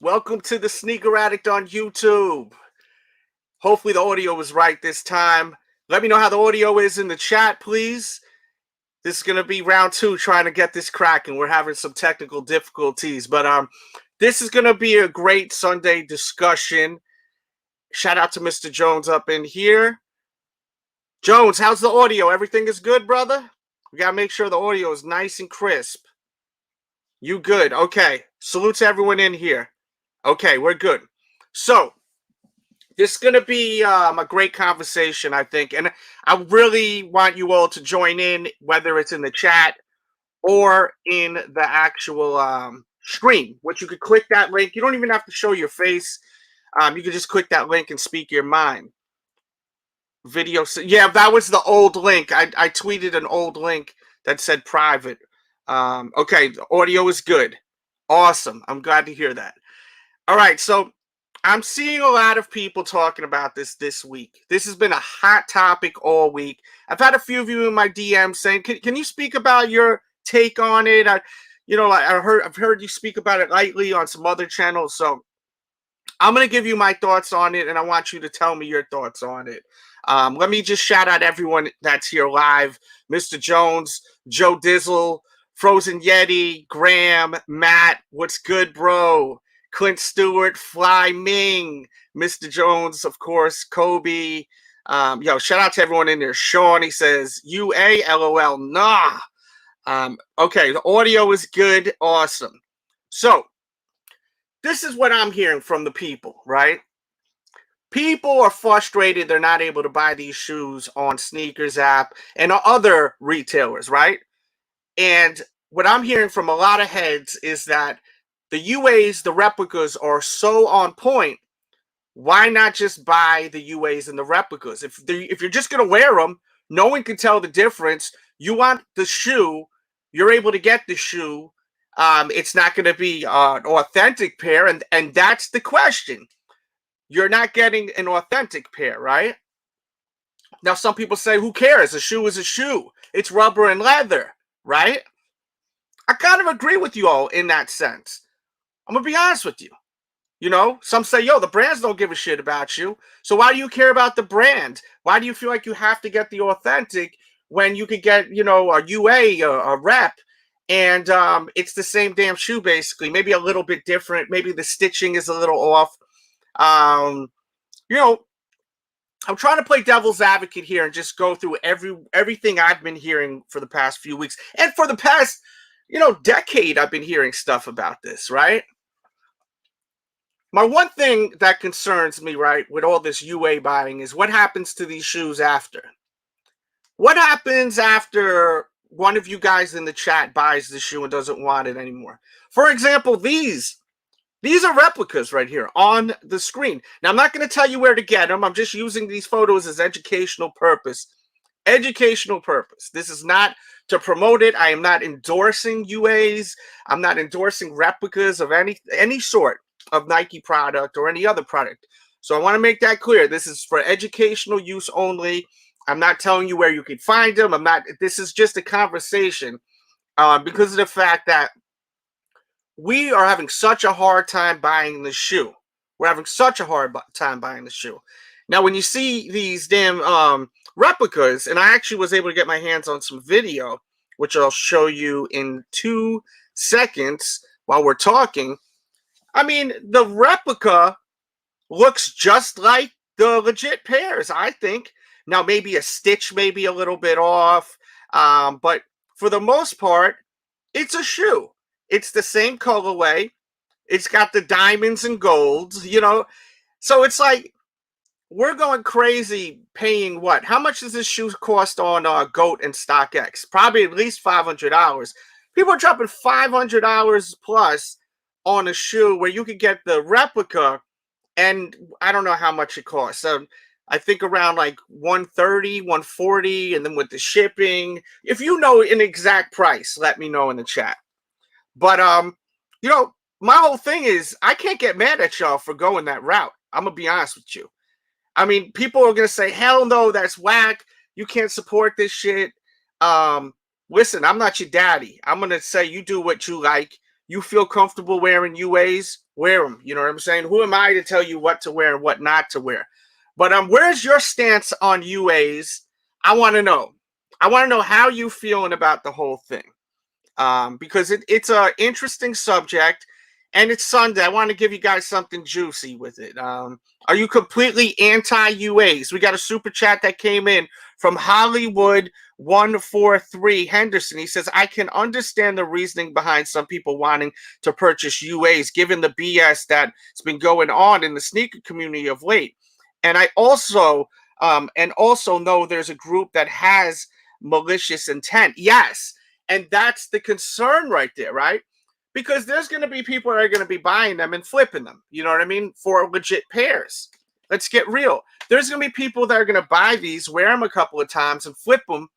Welcome to the Sneaker Addict on YouTube. Hopefully the audio was right this time. Let me know how the audio is in the chat, please. This is going to be round two trying to get this cracking. We're having some technical difficulties, but this is going to be a great Sunday discussion. Shout out to Mr. Jones up in here. Jones, how's the audio? Everything is good, brother? We got to make sure the audio is nice and crisp. You good? Okay. Salute to everyone in here. Okay, we're good. So, this is going to be a great conversation, I think. And I really want you all to join in, whether it's in the chat or in the actual stream, which you could click that link. You don't even have to show your face. You can just click that link and speak your mind. Video. Yeah, that was the old link. I tweeted an old link that said private. Okay, the audio is good. Awesome. I'm glad to hear that. All right, so I'm seeing a lot of people talking about this week. This has been a hot topic all week. I've had a few of you in my DMs saying, "Can you speak about your take on it?" I've heard you speak about it lightly on some other channels. So I'm going to give you my thoughts on it, and I want you to tell me your thoughts on it. Let me just shout out everyone that's here live: Mr. Jones, Joe Dizzle, Frozen Yeti, Graham, Matt. What's good, bro? Clint Stewart, Fly Ming, Mr. Jones, of course, Kobe. Shout out to everyone in there. Sean, he says, UA, LOL, nah. Okay, the audio is good. Awesome. So, this is what I'm hearing from the people, right? People are frustrated they're not able to buy these shoes on Sneakers app and other retailers, right? And what I'm hearing from a lot of heads is that the UAs, the replicas, are so on point. Why not just buy the UAs and the replicas? If you're just going to wear them, no one can tell the difference. You want the shoe, you're able to get the shoe. It's not going to be an authentic pair, and that's the question. You're not getting an authentic pair, right? Now, some people say, who cares? A shoe is a shoe. It's rubber and leather, right? I kind of agree with you all in that sense. I'm going to be honest with you. You know, some say, yo, the brands don't give a shit about you. So why do you care about the brand? Why do you feel like you have to get the authentic when you could get, you know, a UA, a rep, and it's the same damn shoe, basically. Maybe a little bit different. Maybe the stitching is a little off. You know, I'm trying to play devil's advocate here and just go through everything I've been hearing for the past few weeks. And for the past, decade, I've been hearing stuff about this, right? My one thing that concerns me, right, with all this UA buying is what happens to these shoes after. What happens after one of you guys in the chat buys the shoe and doesn't want it anymore? For example, these are replicas right here on the screen. Now, I'm not going to tell you where to get them. I'm just using these photos as educational purpose. Educational purpose. This is not to promote it. I am not endorsing UAs. I'm not endorsing replicas of any sort of Nike product or any other product. So I want to make that clear. This is for educational use only. I'm not telling you where you can find them. This is just a conversation because of the fact that we are having such a hard time buying the shoe. We're having such a hard time buying the shoe. Now, when you see these damn replicas, and I actually was able to get my hands on some video, which I'll show you in 2 seconds while we're talking. I mean, the replica looks just like the legit pairs, I think. Now, maybe a stitch may be a little bit off, but for the most part, it's a shoe. It's the same colorway. It's got the diamonds and golds, So it's like we're going crazy paying what? How much does this shoe cost on GOAT and StockX? Probably at least $500. People are dropping $500 plus on a shoe where you could get the replica, and I don't know how much it costs. I think around like $130, $140, and then with the shipping. If you know an exact price, let me know in the chat. But my whole thing is I can't get mad at y'all for going that route. I'm gonna be honest with you. I mean, people are gonna say, hell no, that's whack. You can't support this shit. Listen, I'm not your daddy. I'm gonna say you do what you like. you feel comfortable wearing UAs, wear them. You know what I'm saying? Who am I to tell you what to wear and what not to wear? But where's your stance on UAs? I want to know. I want to know how you feeling about the whole thing. Because it's an interesting subject, and it's Sunday. I want to give you guys something juicy with it. Are you completely anti-UAs? We got a super chat that came in from Hollywood 143 Henderson. He says, I can understand the reasoning behind some people wanting to purchase UAs, given the BS that's been going on in the sneaker community of late. And I also know there's a group that has malicious intent. Yes. And that's the concern right there, right? Because there's going to be people that are going to be buying them and flipping them, you know what I mean, for legit pairs. Let's get real. There's going to be people that are going to buy these, wear them a couple of times and flip them.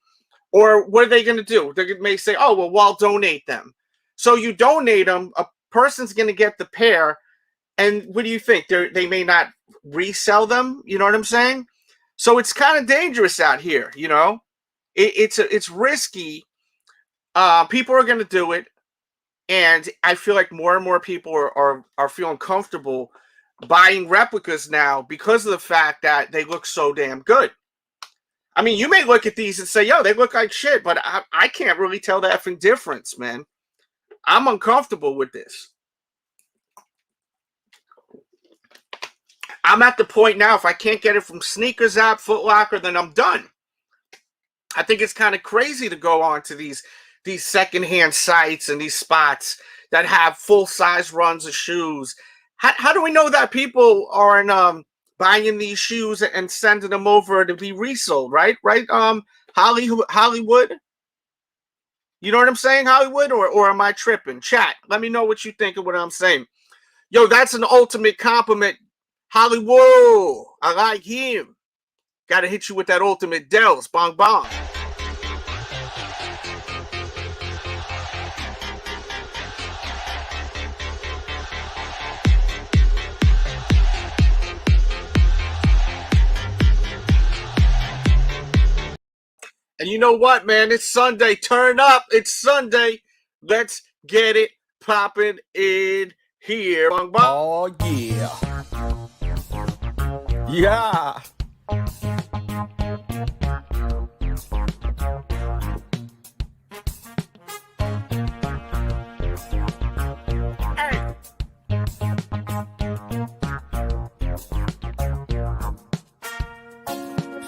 Or what are they going to do? They may say, oh, well, I'll donate them. So you donate them, a person's going to get the pair. And what do you think? They may not resell them. You know what I'm saying? So it's kind of dangerous out here, you know. It's risky. People are going to do it. And I feel like more and more people are feeling comfortable buying replicas now because of the fact that they look so damn good. I mean, you may look at these and say, yo, they look like shit, but I can't really tell the effing difference, man. I'm uncomfortable with this. I'm at the point now, if I can't get it from Sneakers app, Foot Locker, then I'm done. I think it's kind of crazy to go on to these secondhand sites and these spots that have full-size runs of shoes. How do we know that people aren't buying these shoes and sending them over to be resold, right? Hollywood? You know what I'm saying, Hollywood? Or am I tripping? Chat, let me know what you think of what I'm saying. Yo, that's an ultimate compliment. Hollywood, I like him. Got to hit you with that ultimate Delz. Bong bong. And you know what, man? It's Sunday. Turn up. It's Sunday. Let's get it popping in here. Bong bong. Oh, yeah. Yeah. Hey.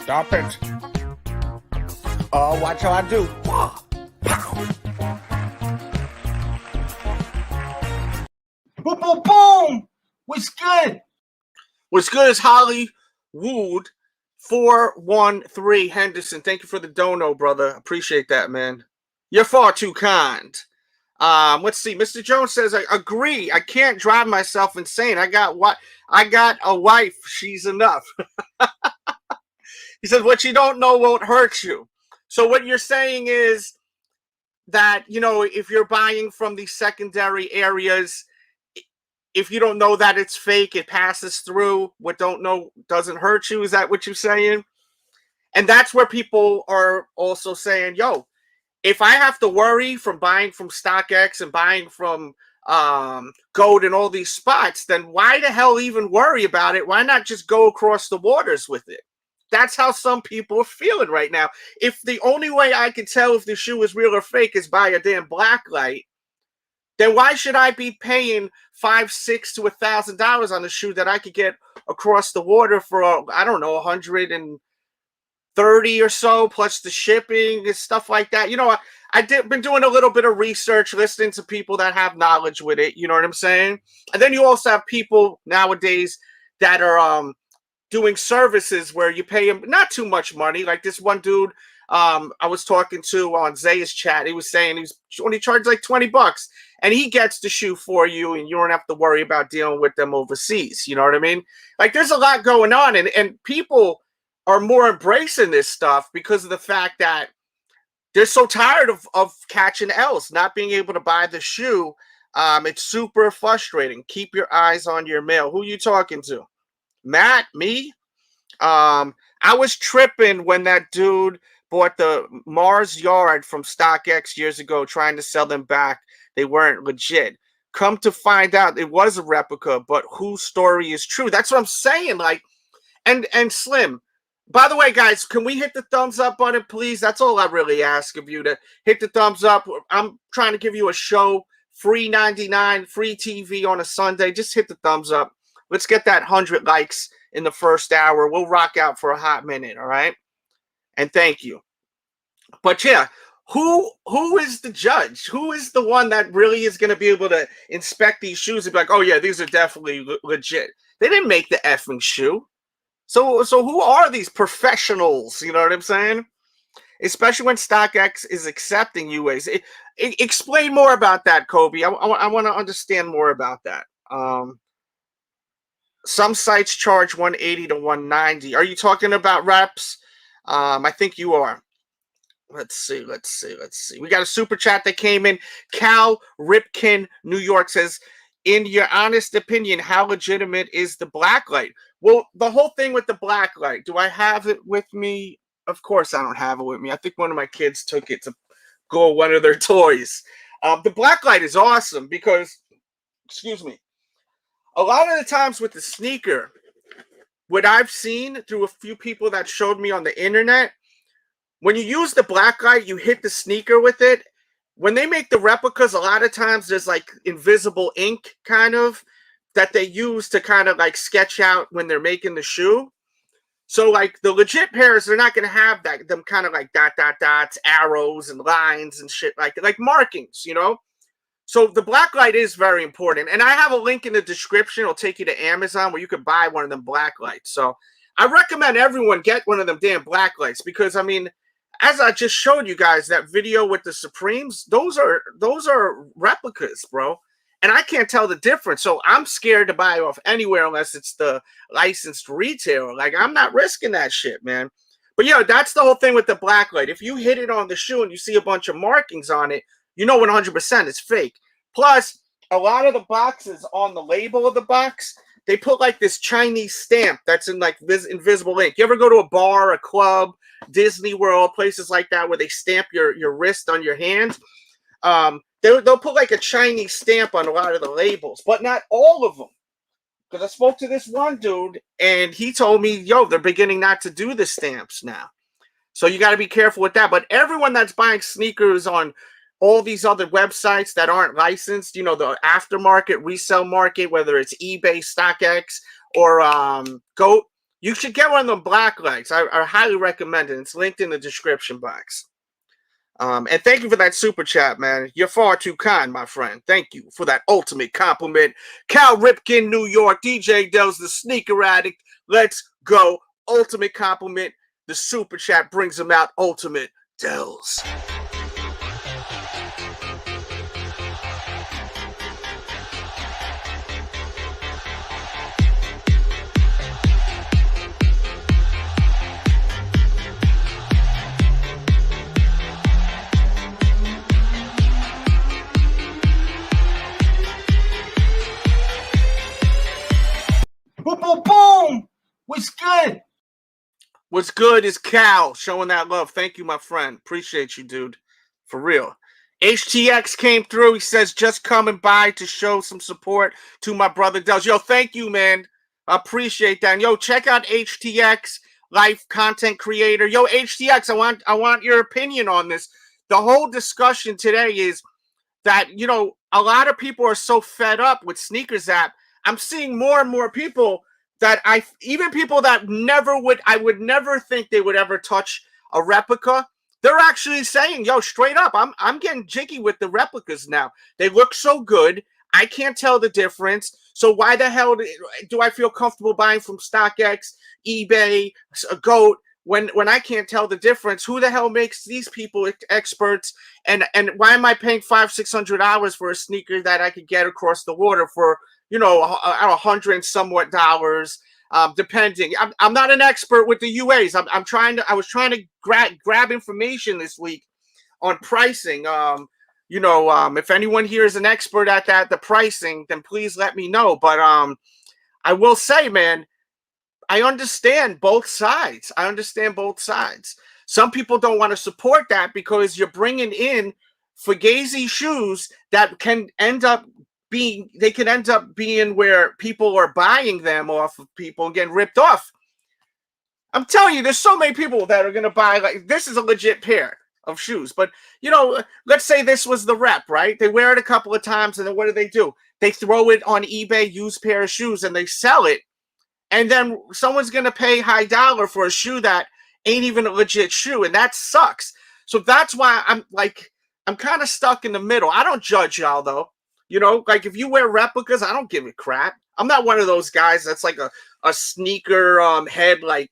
Stop it. Oh, watch how I do. Boom, boom, boom. What's good? What's good is Hollywood 413 Henderson. Thank you for the dono, brother. Appreciate that, man. You're far too kind. Let's see. Mr. Jones says, I agree. I can't drive myself insane. I got a wife. She's enough. He says, what you don't know won't hurt you. So what you're saying is that, you know, if you're buying from these secondary areas, if you don't know that it's fake, it passes through. What don't know doesn't hurt you. Is that what you're saying? And that's where people are also saying, yo, if I have to worry from buying from StockX and buying from GOAT and all these spots, then why the hell even worry about it? Why not just go across the waters with it? That's how some people are feeling right now. If the only way I can tell if the shoe is real or fake is by a damn black light, then why should I be paying $500, $600 to $1,000 on a shoe that I could get across the water for, I don't know, $130 or so, plus the shipping and stuff like that? You know, been doing a little bit of research, listening to people that have knowledge with it. You know what I'm saying? And then you also have people nowadays that are doing services where you pay them not too much money. Like this one dude I was talking to on Zay's chat, he was saying he's only charged like $20 and he gets the shoe for you and you don't have to worry about dealing with them overseas. You know what I mean? Like there's a lot going on, and people are more embracing this stuff because of the fact that they're so tired of catching L's, not being able to buy the shoe. It's super frustrating. Keep your eyes on your mail. Who you talking to? Matt, me? I was tripping when that dude bought the Mars Yard from StockX years ago, trying to sell them back. They weren't legit. Come to find out it was a replica, but whose story is true? That's what I'm saying. Like, and Slim, by the way, guys, can we hit the thumbs up button, please? That's all I really ask of you, to hit the thumbs up. I'm trying to give you a show, free 99, free TV on a Sunday. Just hit the thumbs up. Let's get that 100 likes in the first hour. We'll rock out for a hot minute, all right? And thank you. But yeah, who is the judge? Who is the one that really is going to be able to inspect these shoes and be like, oh yeah, these are definitely legit? They didn't make the effing shoe. So who are these professionals? You know what I'm saying? Especially when StockX is accepting UAs. Explain more about that, Kobe. I want to understand more about that. Some sites charge 180 to 190. Are you talking about reps? I think you are. Let's see. We got a super chat that came in. Cal Ripkin, New York says, in your honest opinion, how legitimate is the blacklight? Well, the whole thing with the blacklight, do I have it with me? Of course I don't have it with me. I think one of my kids took it to go with one of their toys. The blacklight is awesome because, excuse me, a lot of the times with the sneaker, what I've seen through a few people that showed me on the internet, when you use the blacklight, you hit the sneaker with it. When they make the replicas, a lot of times there's like invisible ink kind of that they use to kind of like sketch out when they're making the shoe. So like the legit pairs, they're not going to have that, them kind of like dots, arrows and lines and shit like markings, you know? So the blacklight is very important. And I have a link in the description. It'll take you to Amazon where you can buy one of them blacklights. So I recommend everyone get one of them damn blacklights because, I mean, as I just showed you guys that video with the Supremes, those are replicas, bro. And I can't tell the difference. So I'm scared to buy off anywhere unless it's the licensed retailer. Like, I'm not risking that shit, man. But yeah, that's the whole thing with the blacklight. If you hit it on the shoe and you see a bunch of markings on it, you know 100% it's fake. Plus, a lot of the boxes on the label of the box, they put like this Chinese stamp that's in like invisible ink. You ever go to a bar, a club, Disney World, places like that where they stamp your wrist on your hand? They'll put like a Chinese stamp on a lot of the labels, but not all of them. Because I spoke to this one dude, and he told me, yo, they're beginning not to do the stamps now. So you got to be careful with that. But everyone that's buying sneakers on all these other websites that aren't licensed, you know, the aftermarket, resale market, whether it's eBay, StockX, or GOAT, you should get one of them black lights. I highly recommend it. It's linked in the description box. And thank you for that super chat, man. You're far too kind, my friend. Thank you for that ultimate compliment. Cal Ripkin, New York, DJ Delz, the sneaker addict. Let's go. Ultimate compliment. The super chat brings him out. Ultimate Delz. Boom, boom, boom. What's good? What's good is Cal showing that love. Thank you, my friend. Appreciate you, dude. For real. HTX came through. He says, just coming by to show some support to my brother Delz. Yo, thank you, man. I appreciate that. And yo, check out HTX, life content creator. Yo, HTX, I want your opinion on this. The whole discussion today is that, you know, a lot of people are so fed up with Sneakers app. I'm seeing more and more people that even people that I would never think they would ever touch a replica. They're actually saying, yo, straight up, I'm getting jiggy with the replicas now. They look so good. I can't tell the difference. So why the hell do I feel comfortable buying from StockX, eBay, GOAT, when I can't tell the difference? Who the hell makes these people experts? And why am I paying $500-600 for a sneaker that I could get across the water for, you know, $100 and somewhat dollars, depending. I'm not an expert with the UAs. I was trying to grab information this week on pricing. You know, if anyone here is an expert at that, the pricing, then please let me know. But I will say, man, I understand both sides. Some people don't want to support that because you're bringing in fugazi shoes that can end up they can end up being where people are buying them off of people and getting ripped off. I'm telling you, there's so many people that are going to buy, like, this is a legit pair of shoes. But, you know, let's say this was the rep, right? They wear it a couple of times, and then what do? They throw it on eBay, used pair of shoes, and they sell it. And then someone's going to pay high dollar for a shoe that ain't even a legit shoe, and that sucks. So that's why I'm kind of stuck in the middle. I don't judge y'all, though. You know, like, if you wear replicas, I don't give a crap. I'm not one of those guys that's like a sneaker head, like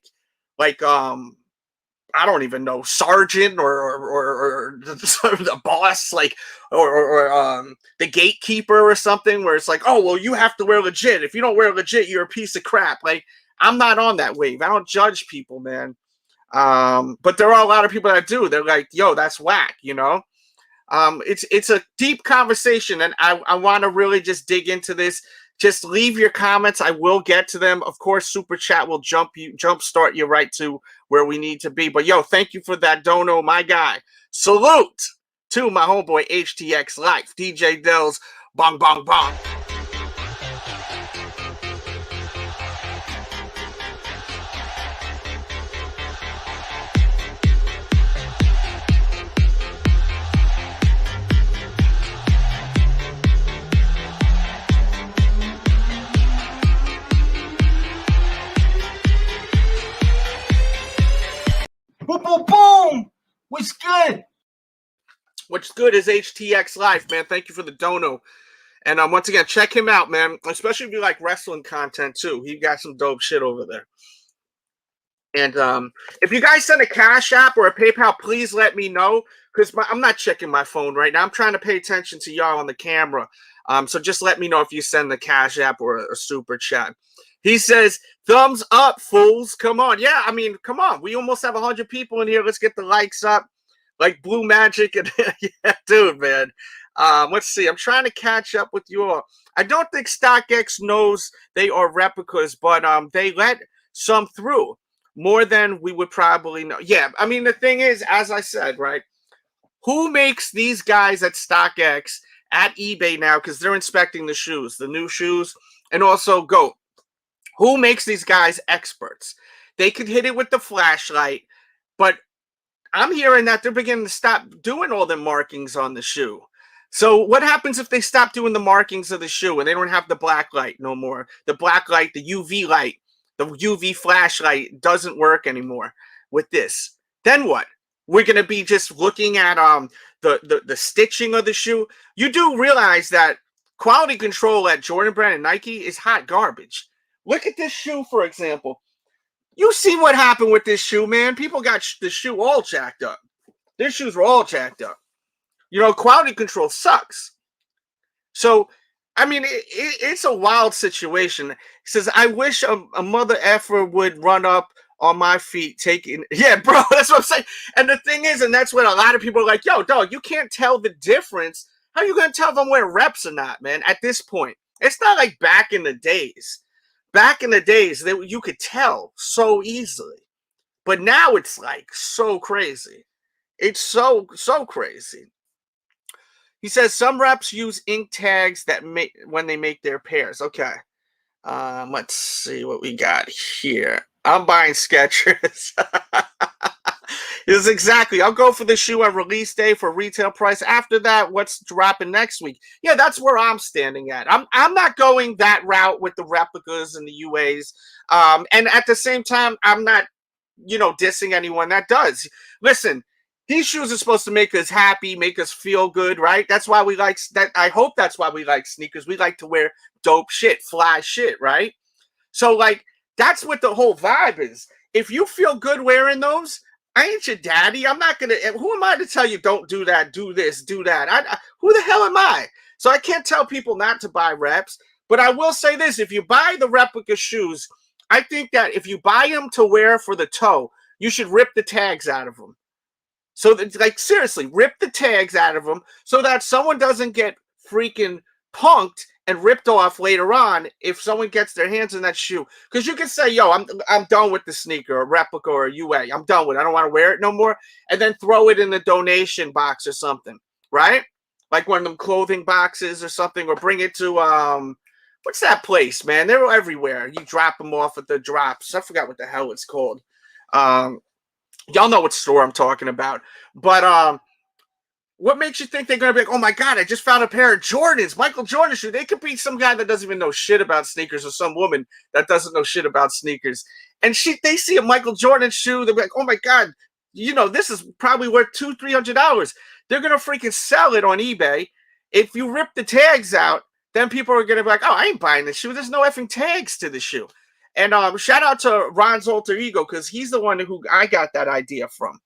I don't even know, sergeant or the boss, like, or the gatekeeper or something, where it's like, oh, well, you have to wear legit. If you don't wear legit, you're a piece of crap. Like, I'm not on that wave. I don't judge people, man. But there are a lot of people that do. They're like, yo, that's whack, you know? It's a deep conversation, and I want to really just dig into this. Just leave your comments. I will get to them. Of course, Super Chat will jumpstart you right to where we need to be. But, yo, thank you for that dono, my guy. Salute to my homeboy HTX Life, DJ Delz, bong, bong, bong. Boom, boom, boom. What's good? What's good is HTX Life, man. Thank you for the dono. And once again, check him out, man. Especially if you like wrestling content, too. He got some dope shit over there. And if you guys send a Cash App or a PayPal, please let me know. Because I'm not checking my phone right now. I'm trying to pay attention to y'all on the camera. So just let me know if you send the Cash App or a Super Chat. He says, thumbs up, fools. Come on. Yeah, I mean, come on. We almost have 100 people in here. Let's get the likes up like Blue Magic. And yeah, dude, man. Let's see. I'm trying to catch up with you all. I don't think StockX knows they are replicas, but they let some through more than we would probably know. Yeah, I mean, the thing is, as I said, right, who makes these guys at StockX, at eBay now, because they're inspecting the shoes, the new shoes, and also GOAT. Who makes these guys experts? They could hit it with the flashlight, but I'm hearing that they're beginning to stop doing all the markings on the shoe. So what happens if they stop doing the markings of the shoe and they don't have the black light no more? The black light, the UV light, the UV flashlight doesn't work anymore with this. Then what? We're going to be just looking at the stitching of the shoe. You do realize that quality control at Jordan Brand and Nike is hot garbage. Look at this shoe, for example. You seen what happened with this shoe, man. People got the shoe all jacked up. Their shoes were all jacked up. You know, quality control sucks. So, I mean, it's a wild situation. He says, I wish a mother effer would run up on my feet taking... Yeah, bro, that's what I'm saying. And the thing is, and that's what a lot of people are like, yo, dog, you can't tell the difference. How are you going to tell if I'm wearing reps or not, man, at this point? It's not like back in the days. Back in the days, you could tell so easily. But now it's like so crazy. It's so crazy. He says some reps use ink tags that make when they make their pairs. Okay. Let's see what we got here. I'm buying Snkrs. Is exactly. I'll go for the shoe on release day for retail price. After that, what's dropping next week? Yeah, that's where I'm standing at. I'm not going that route with the replicas and the UAs. And at the same time, I'm not, dissing anyone that does. Listen, these shoes are supposed to make us happy, make us feel good, right? That's why we like that. I hope that's why we like sneakers. We like to wear dope shit, fly shit, right? So, like, that's what the whole vibe is. If you feel good wearing those, I ain't your daddy. I'm not going to... Who am I to tell you don't do that, do this, do that? Who the hell am I? So I can't tell people not to buy reps. But I will say this. If you buy the replica shoes, I think that if you buy them to wear for the toe, you should rip the tags out of them. So, like, seriously, rip the tags out of them so that someone doesn't get freaking punked and ripped off later on if someone gets their hands on that shoe. Because you can say, yo, I'm done with the sneaker, a replica or a UA. I'm done with it. I don't want to wear it no more. And then throw it in the donation box or something, right? like one of them clothing boxes or something, or bring it to what's that place, man? They're everywhere. You drop them off at the drops. I forgot what the hell it's called. Y'all know what store I'm talking about. But what makes you think they're going to be like, oh my God, I just found a pair of Jordans, Michael Jordan shoe. They could be some guy that doesn't even know shit about sneakers, or some woman that doesn't know shit about sneakers. And they see a Michael Jordan shoe. They're like, oh my God, this is probably worth $200-300. They're going to freaking sell it on eBay. If you rip the tags out, then people are going to be like, oh, I ain't buying this shoe. There's no effing tags to the shoe. And shout out to Ron's alter ego, because he's the one who I got that idea from.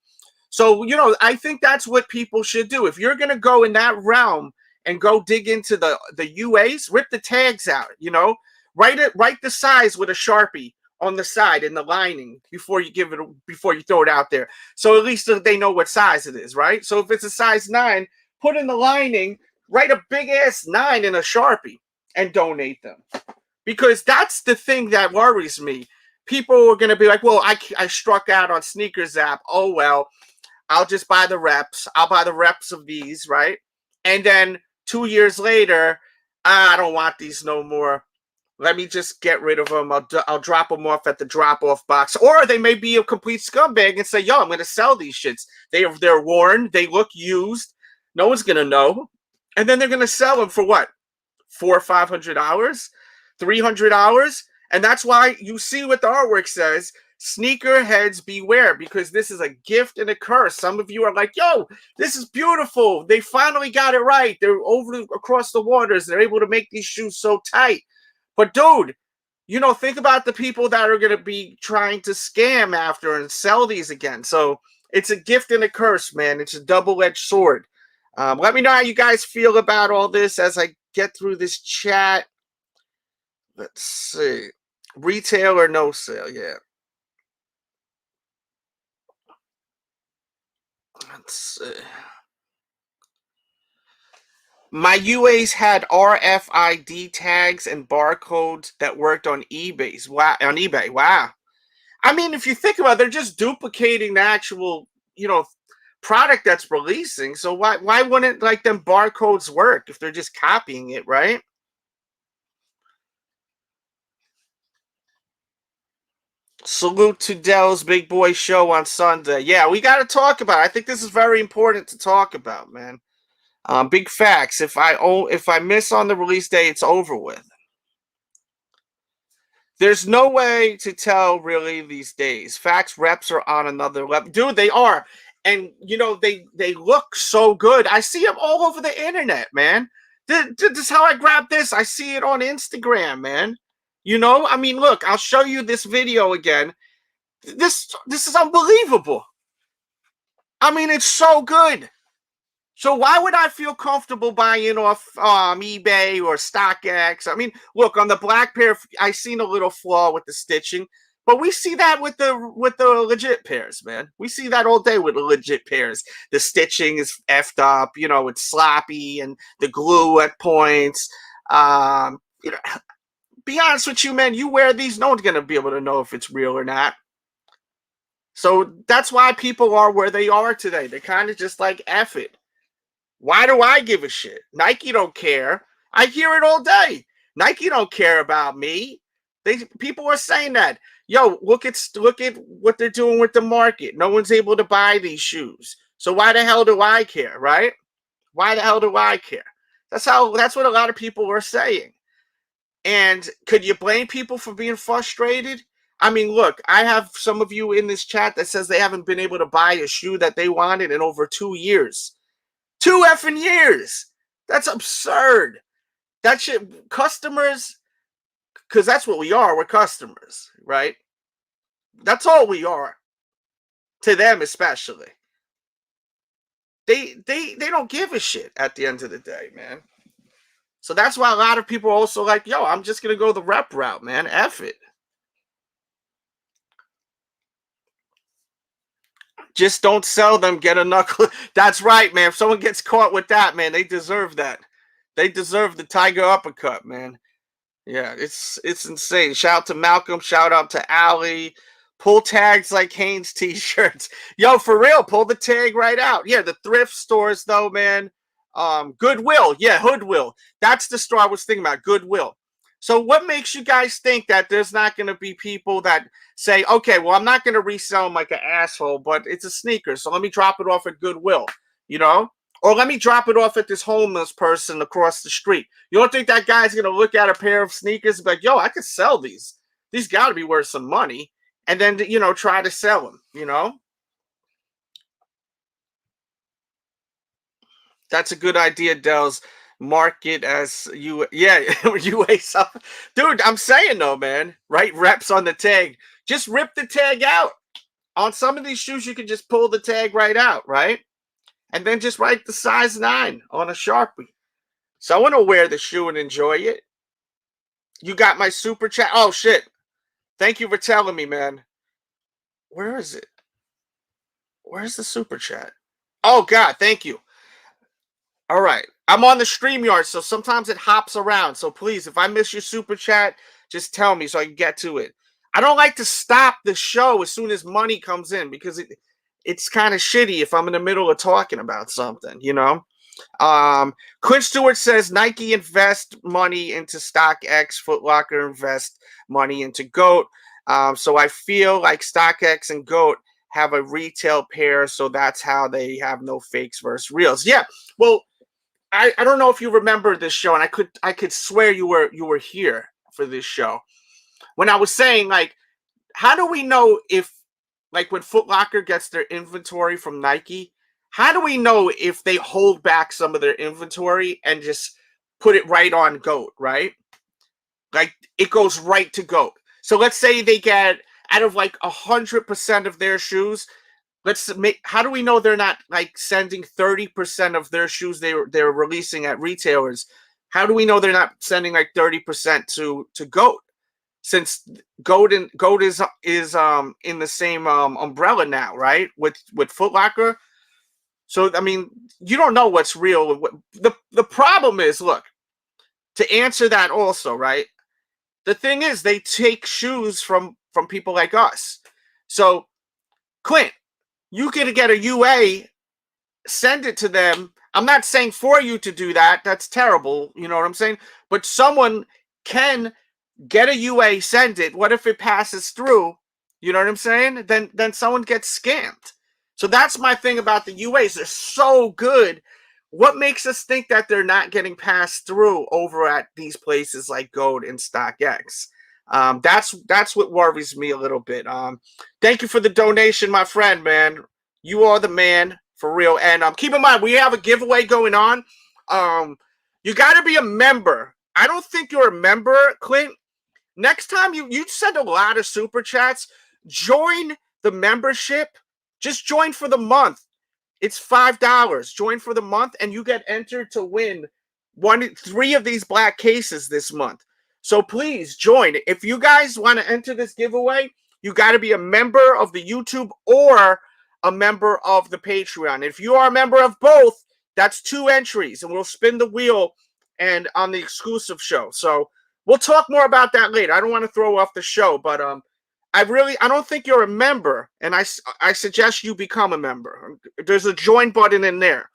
So, I think that's what people should do. If you're going to go in that realm and go dig into the UAs, rip the tags out, write the size with a Sharpie on the side in the lining before you throw it out there. So at least they know what size it is, right? So if it's a size 9, put in the lining, write a big ass 9 in a Sharpie and donate them. Because that's the thing that worries me. People are going to be like, well, I struck out on Sneakers app. Oh, well. I'll just buy the reps. I'll buy the reps of these, right? And then 2 years later, I don't want these no more. Let me just get rid of them. I'll drop them off at the drop-off box. Or they may be a complete scumbag and say, yo, I'm going to sell these shits. They're worn. They look used. No one's going to know. And then they're going to sell them for what? $400 or $500? $300? And that's why you see what the artwork says. Sneakerheads beware, because this is a gift and a curse. Some of you are like, yo, this is beautiful. They finally got it right. They're across the waters. They're able to make these shoes so tight. But dude, think about the people that are going to be trying to scam after and sell these again. So it's a gift and a curse, man. It's a double-edged sword. Let me know how you guys feel about all this as I get through this chat. Let's see. Retail or no sale? Yeah. Let's see. My UAs had RFID tags and barcodes that worked on eBay. Wow, on eBay. Wow. I mean, if you think about it, they're just duplicating the actual, product that's releasing. So why wouldn't them barcodes work if they're just copying it, right? Salute to Delz Big Boy Show on Sunday. Yeah, we got to talk about it. I think this is very important to talk about, man. Big facts. If I miss on the release day, it's over with. There's no way to tell really these days. Facts reps are on another level. Dude, they are. And, they look so good. I see them all over the internet, man. This is how I grab this. I see it on Instagram, man. I mean, look, I'll show you this video again. This is unbelievable. I mean, it's so good. So why would I feel comfortable buying off eBay or StockX? I mean, look, on the black pair, I seen a little flaw with the stitching, but we see that with the legit pairs, man. We see that all day with the legit pairs. The stitching is effed up, it's sloppy, and the glue at points. Be honest with you, man, you wear these, no one's going to be able to know if it's real or not. So that's why people are where they are today. They're kind of just like, F it. Why do I give a shit? Nike don't care. I hear it all day. Nike don't care about me. People are saying that. Yo, look at what they're doing with the market. No one's able to buy these shoes. So why the hell do I care, right? Why the hell do I care? That's what a lot of people are saying. And could you blame people for being frustrated? I mean, look, I have some of you in this chat that says they haven't been able to buy a shoe that they wanted in over 2 years. 2 effing years. That's absurd. That shit, customers, because that's what we are. We're customers, right? That's all we are. To them especially. They don't give a shit at the end of the day, man. So that's why a lot of people are also like, yo, I'm just going to go the rep route, man. F it. Just don't sell them. Get a knuckle. That's right, man. If someone gets caught with that, man, they deserve that. They deserve the tiger uppercut, man. Yeah, it's insane. Shout out to Malcolm. Shout out to Ali. Pull tags like Hanes t-shirts. Yo, for real, pull the tag right out. Yeah, the thrift stores, though, man. Goodwill. Yeah, Hoodwill. That's the store I was thinking about, Goodwill. So what makes you guys think that there's not going to be people that say, okay, well, I'm not going to resell them like an asshole, but it's a sneaker, so let me drop it off at Goodwill, you know? Or let me drop it off at this homeless person across the street. You don't think that guy's going to look at a pair of sneakers and be like, yo, I could sell these. These got to be worth some money. And then, you know, try to sell them, you know? That's a good idea, Delz. Market as you, yeah, UA stuff. Dude, I'm saying though, man, right? Reps on the tag. Just rip the tag out. On some of these shoes, you can just pull the tag right out, right? And then just write the size 9 on a Sharpie. Someone will wear the shoe and enjoy it. You got my super chat. Oh, shit. Thank you for telling me, man. Where is it? Where's the super chat? Oh, God, thank you. All right. I'm on the StreamYard, so sometimes it hops around. So please, if I miss your super chat, just tell me so I can get to it. I don't like to stop the show as soon as money comes in because it's kind of shitty if I'm in the middle of talking about something, you know? Quinn Stewart says Nike invest money into StockX, Foot Locker invest money into GOAT. So I feel like StockX and GOAT have a retail pair, so that's how they have no fakes versus reals. Yeah, well, I don't know if you remember this show, and I could swear you were here for this show when I was saying, like, how do we know if, like, when Foot Locker gets their inventory from Nike, how do we know if they hold back some of their inventory and just put it right on GOAT, right? Like, it goes right to GOAT. So let's say they get, out of like 100% of their shoes, how do we know they're not like sending 30% of their shoes they're releasing at retailers? How do we know they're not sending like 30% to GOAT? Since GOAT is in the same umbrella now, right? With Foot Locker. So I mean, you don't know what's real. The problem is, look, to answer that also, right? The thing is, they take shoes from people like us. So, Clint, you can get a UA, send it to them. I'm not saying for you to do that. That's terrible. You know what I'm saying? But someone can get a UA, send it. What if it passes through? You know what I'm saying? Then someone gets scammed. So that's my thing about the UAs. They're so good. What makes us think that they're not getting passed through over at these places like GOAT and StockX? That's what worries me a little bit. Thank you for the donation, my friend, man. You are the man for real. And keep in mind, we have a giveaway going on. You got to be a member. I don't think you're a member, Clint. Next time you send a lot of super chats, join the membership. Just join for the month. It's $5. Join for the month, and you get entered to win 3 of these black cases this month. So please join. If you guys want to enter this giveaway, you got to be a member of the YouTube or a member of the Patreon. If you are a member of both, that's 2 entries, and we'll spin the wheel and on the exclusive show. So we'll talk more about that later. I don't want to throw off the show, but I don't think you're a member, and I suggest you become a member. There's a join button in there.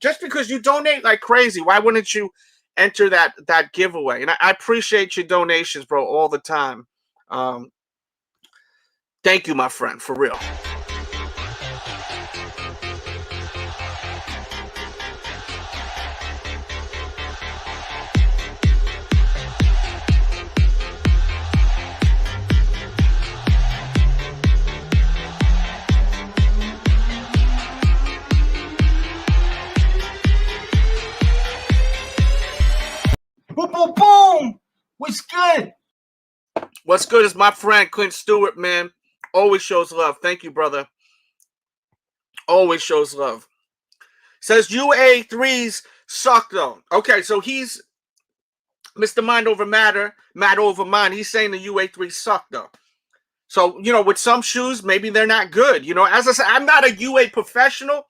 Just because you donate like crazy, why wouldn't you enter that giveaway? And I appreciate your donations, bro, all the time. Thank you, my friend, for real. Boom, boom, boom. What's good? What's good is my friend Clint Stewart, man. Always shows love. Thank you, brother. Always shows love. Says UA3s suck, though. Okay, so he's Mr. Mind Over Matter, Matter Over Mind. He's saying the UA3s suck, though. So, you know, with some shoes, maybe they're not good. You know, as I said, I'm not a UA professional,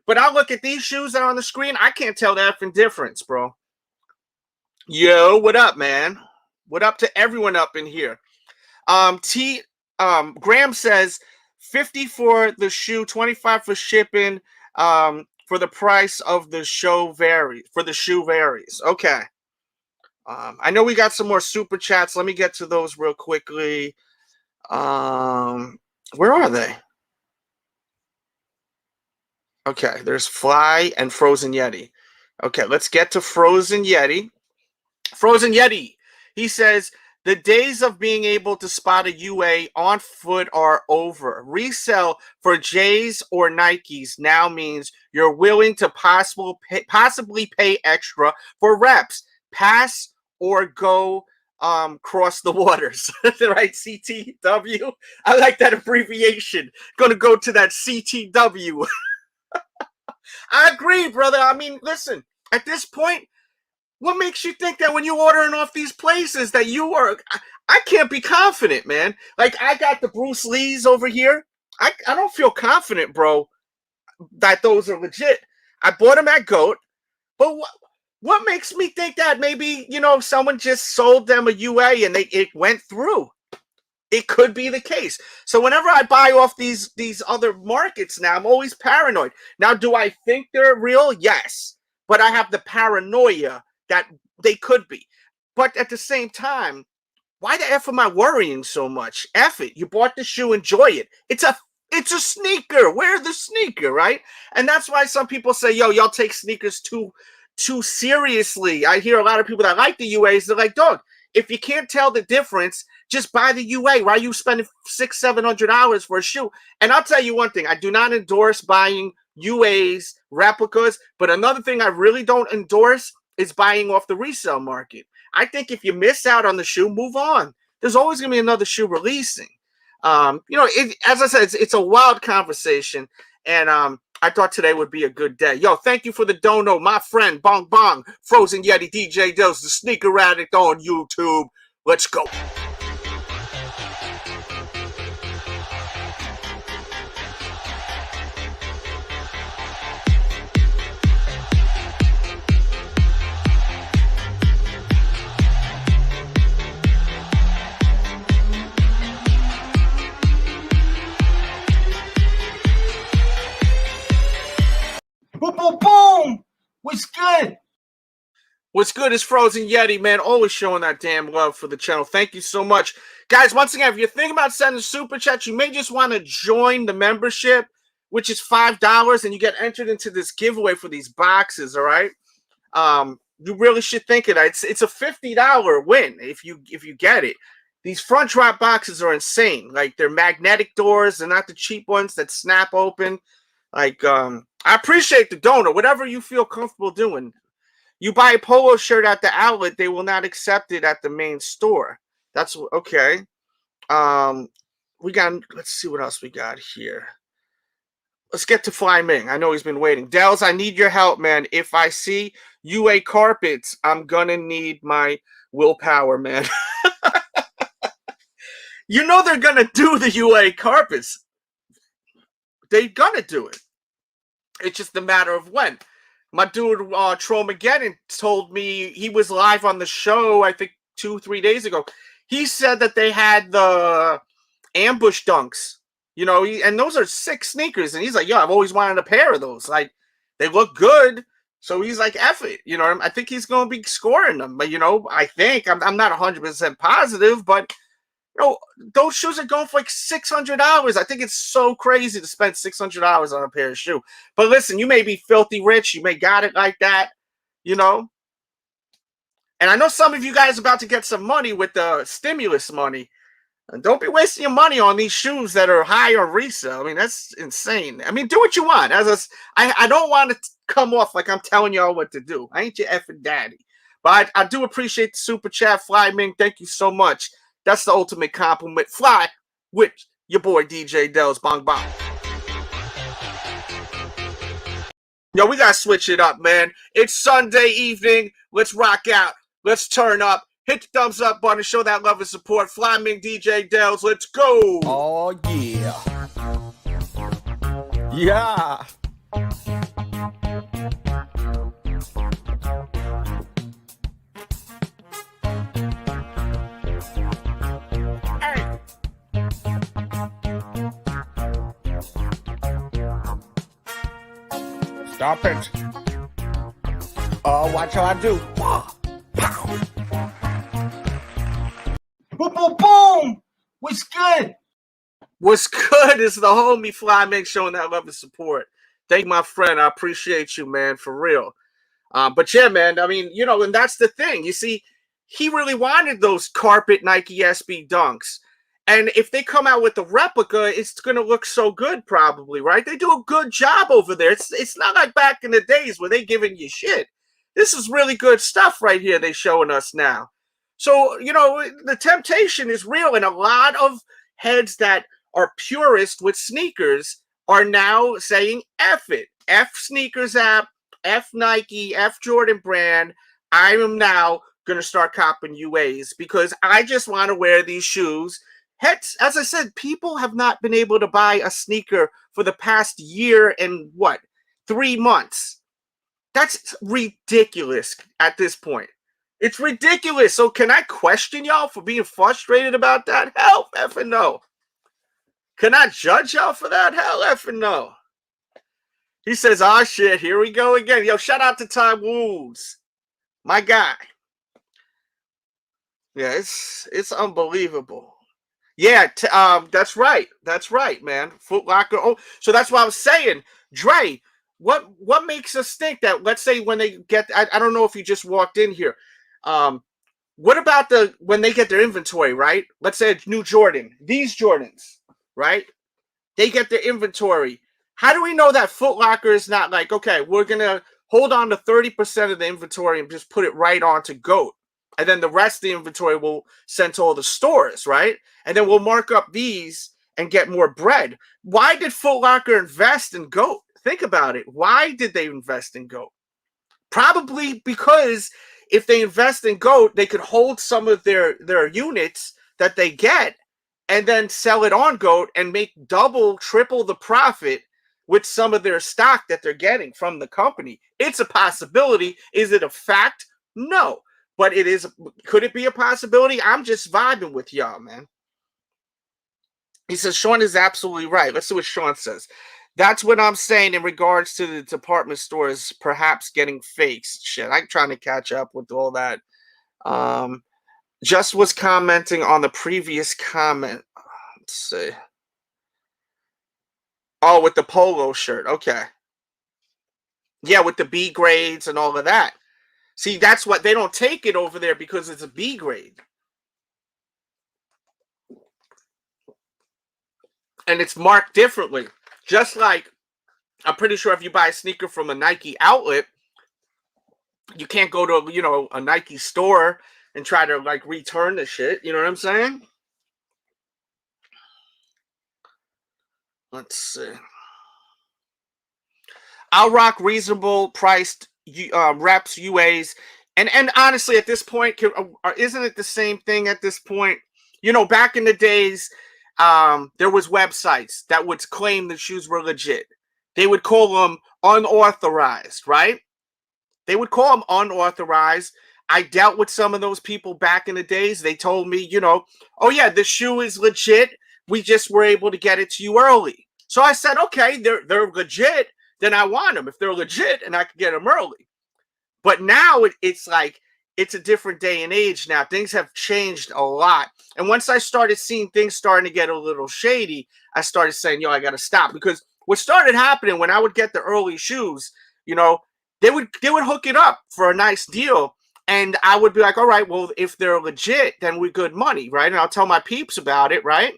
but I look at these shoes that are on the screen. I can't tell the effing difference, bro. Yo, what up, man? What up to everyone up in here? Graham says 50 for the shoe, 25 for shipping, for the price of the shoe varies. Okay. I know we got some more super chats. Let me get to those real quickly. Where are they? Okay, there's Fly and Frozen Yeti. Okay, let's get to Frozen Yeti. Frozen Yeti, he says, the days of being able to spot a UA on foot are over. Resell for J's or Nikes now means you're willing to possibly pay extra for reps. Pass or go cross the waters. Right, CTW? I like that abbreviation. Gonna go to that CTW. I agree, brother. I mean, listen, at this point, what makes you think that when you're ordering off these places that you are... I can't be confident, man. Like, I got the Bruce Lees over here. I don't feel confident, bro, that those are legit. I bought them at GOAT, but what makes me think that maybe, you know, someone just sold them a UA and it went through? It could be the case. So whenever I buy off these other markets now, I'm always paranoid. Now, do I think they're real? Yes. But I have the paranoia that they could be. But at the same time, why the F am I worrying so much? F it. You bought the shoe, enjoy it. It's a sneaker. Wear the sneaker, right? And that's why some people say, yo, y'all take sneakers too seriously. I hear a lot of people that like the UAs, they're like, dog, if you can't tell the difference, just buy the UA. Why are you spending $600-700 for a shoe? And I'll tell you one thing. I do not endorse buying UAs, replicas. But another thing I really don't endorse is buying off the resale market. I think if you miss out on the shoe, move on. There's always going to be another shoe releasing. You know, as I said, it's a wild conversation. And I thought today would be a good day. Yo, thank you for the dono, my friend, Bong Bong, Frozen Yeti, DJ Delz, the Sneaker Addict on YouTube. Let's go. Boom, boom, boom. What's good? What's good is Frozen Yeti, man. Always showing that damn love for the channel. Thank you so much. Guys, once again, if you're thinking about sending super chats, you may just want to join the membership, which is $5, and you get entered into this giveaway for these boxes, all right? You really should think of that. It's a $50 win if you get it. These front drop boxes are insane. Like, they're magnetic doors. They're not the cheap ones that snap open. Like, I appreciate the donor. Whatever you feel comfortable doing. You buy a polo shirt at the outlet, they will not accept it at the main store. That's okay. Let's see what else we got here. Let's get to Fly Ming. I know he's been waiting. Delz, I need your help, man. If I see UA carpets, I'm gonna need my willpower, man. You know they're gonna do the UA carpets. They're gonna do it. It's just a matter of when. My dude, Tromageddon, told me he was live on the show, I think 2-3 days ago. He said that they had the ambush dunks, you know, and those are sick sneakers. And he's like, yo, I've always wanted a pair of those. Like, they look good. So he's like, F it. You know, I think he's going to be scoring them. But, you know, I think, I'm not 100% positive, but, you know, those shoes are going for like $600. I think it's so crazy to spend $600 on a pair of shoes. But listen, you may be filthy rich. You may got it like that, you know. And I know some of you guys are about to get some money with the stimulus money. And don't be wasting your money on these shoes that are high on resale. I mean, that's insane. I mean, do what you want. I don't want to come off like I'm telling y'all what to do. I ain't your effing daddy. But I do appreciate the super chat, Fly Ming. Thank you so much. That's the ultimate compliment. Fly with your boy DJ Delz. Bong bong. Yo, we gotta switch it up, man. It's Sunday evening. Let's rock out. Let's turn up. Hit the thumbs up button. Show that love and support. Fly Ming, DJ Delz. Let's go. Oh, yeah. Yeah. Stop it. Oh, watch how I do. Pow. Boom, boom, boom. What's good? What's good is the homie Fly Mix showing that love and support. Thank you, my friend. I appreciate you, man, for real. But yeah, man, I mean, you know, and that's the thing. You see, he really wanted those carpet Nike SB Dunks. And if they come out with the replica, it's going to look so good probably, right? They do a good job over there. It's not like back in the days where they giving you shit. This is really good stuff right here they showing us now. So, you know, the temptation is real. And a lot of heads that are purist with sneakers are now saying F it. F sneakers app, F Nike, F Jordan brand. I am now going to start copping UAs because I just want to wear these shoes. Heads, as I said, people have not been able to buy a sneaker for the past year and what, 3 months. That's ridiculous at this point. It's ridiculous. So can I question y'all for being frustrated about that? Hell effing no. Can I judge y'all for that? Hell effing no. He says, oh shit, here we go again. Yo, shout out to Ty Woods. My guy. Yeah, it's unbelievable. Yeah, that's right. That's right, man. Foot Locker. Oh, so that's what I was saying. Dre, what makes us think that, let's say when they get, I don't know if you just walked in here. What about when they get their inventory, right? Let's say a new Jordan, these Jordans, right? They get their inventory. How do we know that Foot Locker is not like, okay, we're going to hold on to 30% of the inventory and just put it right onto GOAT. And then the rest of the inventory will send to all the stores, right? And then we'll mark up these and get more bread. Why did Foot Locker invest in GOAT? Think about it. Why did they invest in GOAT? Probably because if they invest in GOAT, they could hold some of their units that they get and then sell it on GOAT and make double, triple the profit with some of their stock that they're getting from the company. It's a possibility. Is it a fact? No. But it is. Could it be a possibility? I'm just vibing with y'all, man. He says, Sean is absolutely right. Let's see what Sean says. That's what I'm saying in regards to the department stores perhaps getting fakes. Shit, I'm trying to catch up with all that. Just was commenting on the previous comment. Let's see. Oh, with the polo shirt. Okay. Yeah, with the B grades and all of that. See, that's what they don't take it over there because it's a B grade. And it's marked differently. Just like, I'm pretty sure if you buy a sneaker from a Nike outlet, you can't go to, you know, a Nike store and try to like return the shit. You know what I'm saying? Let's see. I'll rock reasonable priced reps, UAs. And honestly, at this point, isn't it the same thing at this point? You know, back in the days, there was websites that would claim the shoes were legit. They would call them unauthorized, right? They would call them unauthorized. I dealt with some of those people back in the days. They told me, you know, oh yeah, the shoe is legit. We just were able to get it to you early. So I said, okay, they're legit. Then I want them if they're legit and I can get them early. But now it's like, it's a different day and age now. Things have changed a lot. And once I started seeing things starting to get a little shady, I started saying, yo, I got to stop. Because what started happening when I would get the early shoes, you know, they would hook it up for a nice deal. And I would be like, all right, well, if they're legit, then we're good money, right? And I'll tell my peeps about it, right?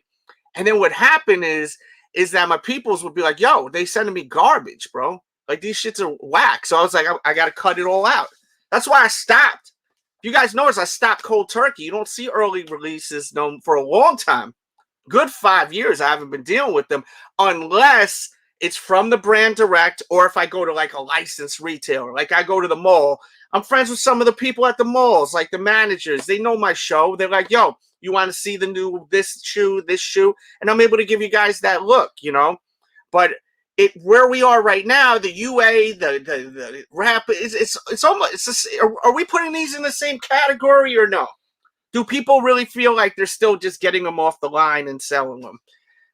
And then what happened is that my peoples would be like, yo, they sending me garbage, bro. Like, these shits are whack. So I was like, I got to cut it all out. That's why I stopped. You guys notice I stopped cold turkey. You don't see early releases for a long time. Good 5 years I haven't been dealing with them unless it's from the brand direct or if I go to like a licensed retailer. Like I go to the mall. I'm friends with some of the people at the malls, like the managers. They know my show. They're like, yo, you want to see the new this shoe? And I'm able to give you guys that look, you know. But where we are right now, the UA, the rap, it's almost, are we putting these in the same category or no? Do people really feel like they're still just getting them off the line and selling them?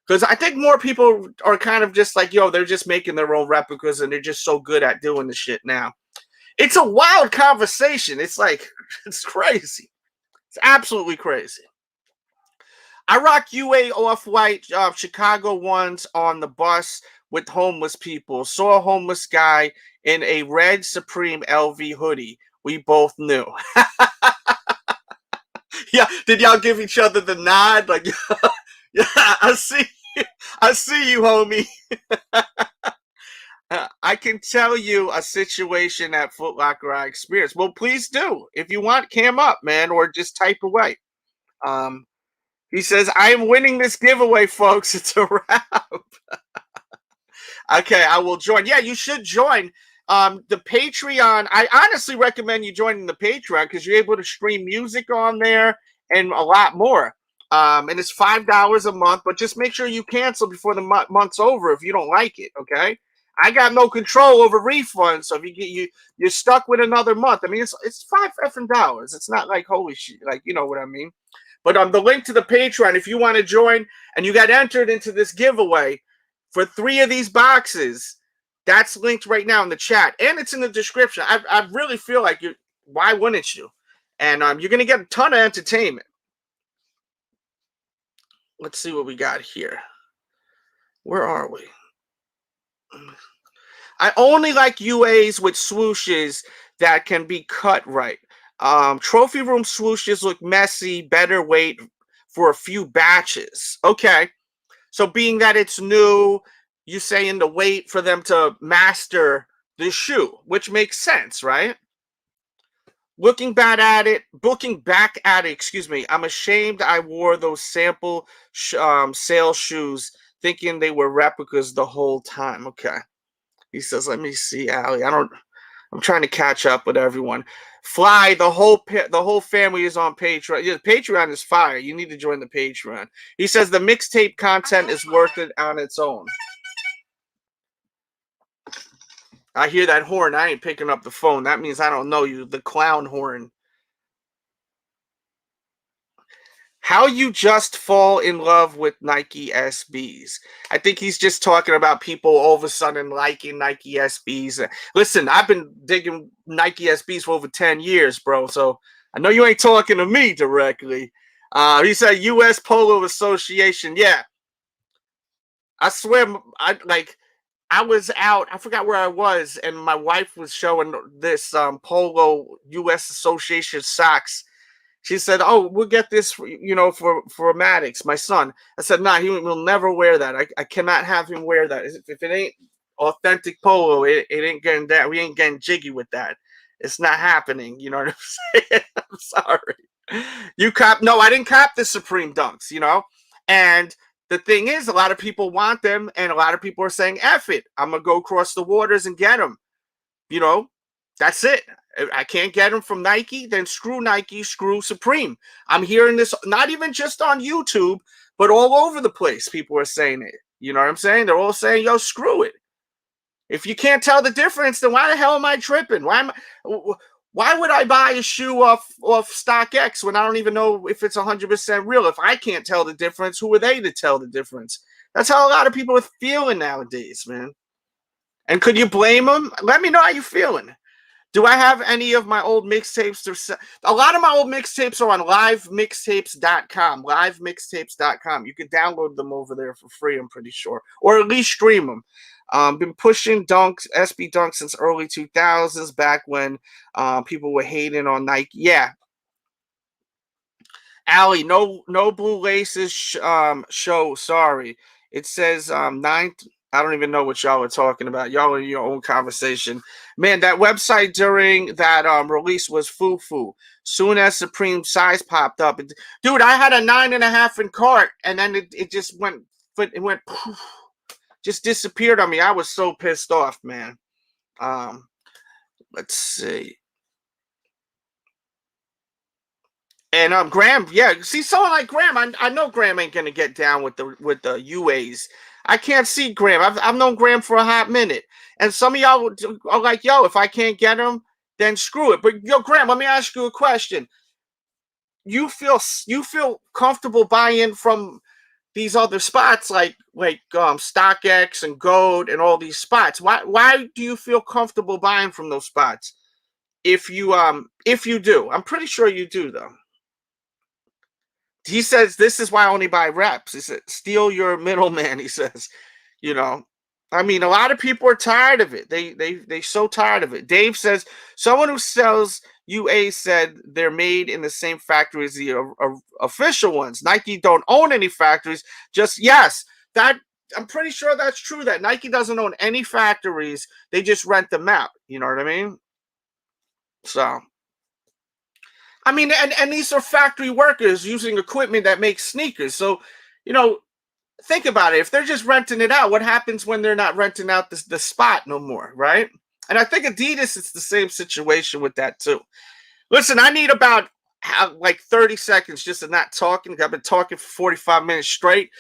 Because I think more people are kind of just like, yo, they're just making their own replicas and they're just so good at doing the shit now. It's a wild conversation. It's like, it's crazy. It's absolutely crazy. I rock UA off-white Chicago ones on the bus with homeless people. Saw a homeless guy in a red Supreme LV hoodie. We both knew. Yeah, did y'all give each other the nod? Like, yeah, I see you, homie. I can tell you a situation at Foot Locker I experienced. Well, please do. If you want, cam up, man, or just type away. He says, I am winning this giveaway, folks. It's a wrap. Okay, I will join. Yeah, you should join. The Patreon, I honestly recommend you joining the Patreon because you're able to stream music on there and a lot more. And it's $5 a month, but just make sure you cancel before the month's over if you don't like it, okay? I got no control over refunds, so if you're stuck with another month. I mean, it's $5 effing. It's not like holy shit, like you know what I mean. But the link to the Patreon, if you want to join and you got entered into this giveaway for 3 of these boxes, that's linked right now in the chat, and it's in the description. I really feel like why wouldn't you? And you're gonna get a ton of entertainment. Let's see what we got here. Where are we? I only like UAs with swooshes that can be cut right. Trophy room swooshes look messy, better wait for a few batches. Okay. So being that it's new, you saying to wait for them to master the shoe, which makes sense, right? Looking back at it, excuse me, I'm ashamed I wore those sample sale shoes thinking they were replicas the whole time. Okay. He says, let me see, Allie. I'm trying to catch up with everyone. Fly, the whole family is on Patreon. Yeah, Patreon is fire. You need to join the Patreon. He says the mixtape content is worth it on its own. I hear that horn. I ain't picking up the phone. That means I don't know you. The clown horn. How you just fall in love with Nike SBs. I think he's just talking about people all of a sudden liking Nike SBs. Listen, I've been digging Nike SBs for over 10 years, bro. So I know you ain't talking to me directly. He said U.S. Polo Association. Yeah. I swear, I was out, I forgot where I was, and my wife was showing this Polo U.S. Association socks. She said, oh, we'll get this for Maddox, my son. I said, nah, he will never wear that. I cannot have him wear that. If it ain't authentic Polo, it ain't getting that. We ain't getting jiggy with that. It's not happening. You know what I'm saying? I'm sorry. No, I didn't cop the Supreme Dunks, and the thing is, a lot of people want them, and a lot of people are saying, F it. I'm going to go across the waters and get them. That's it. I can't get them from Nike, then screw Nike, screw Supreme. I'm hearing this not even just on YouTube, but all over the place. People are saying it. You know what I'm saying? They're all saying, yo, screw it. If you can't tell the difference, then why the hell am I tripping? Why would I buy a shoe off StockX when I don't even know if it's 100% real? If I can't tell the difference, who are they to tell the difference? That's how a lot of people are feeling nowadays, man. And could you blame them? Let me know how you're feeling. Do I have any of my old mixtapes? A lot of my old mixtapes are on livemixtapes.com. Livemixtapes.com. You can download them over there for free, I'm pretty sure. Or at least stream them. Been pushing SB Dunks since early 2000s, back when people were hating on Nike. Yeah. Allie, no blue laces show. Sorry. It says 9th. I don't even know what y'all are talking about. Y'all in your own conversation. Man, that website during that release was foo-foo. Soon as Supreme size popped up. Dude, I had a 9.5 in cart, and then it just went poof, just disappeared on me. I was so pissed off, man. Let's see. And Graham, yeah, see someone like Graham. I know Graham ain't gonna get down with the UAs. I can't see Graham. I've known Graham for a hot minute, and some of y'all are like, "Yo, if I can't get him, then screw it." But yo, Graham, let me ask you a question. You feel comfortable buying from these other spots like StockX and GOAT and all these spots? Why do you feel comfortable buying from those spots? If you do, I'm pretty sure you do though. He says this is why I only buy reps. He said steal your middleman. He says, you know, I mean, a lot of people are tired of it. They so tired of it. Dave says someone who sells UA said they're made in the same factory as the official ones. Nike don't own any factories. Just yes, that I'm pretty sure that's true. That Nike doesn't own any factories. They just rent them out. You know what I mean? So, I mean, and these are factory workers using equipment that makes sneakers. So, you know, think about it. If they're just renting it out, what happens when they're not renting out the spot no more, right? And I think Adidas is the same situation with that too. Listen, I need about like 30 seconds just of not talking. I've been talking for 45 minutes straight.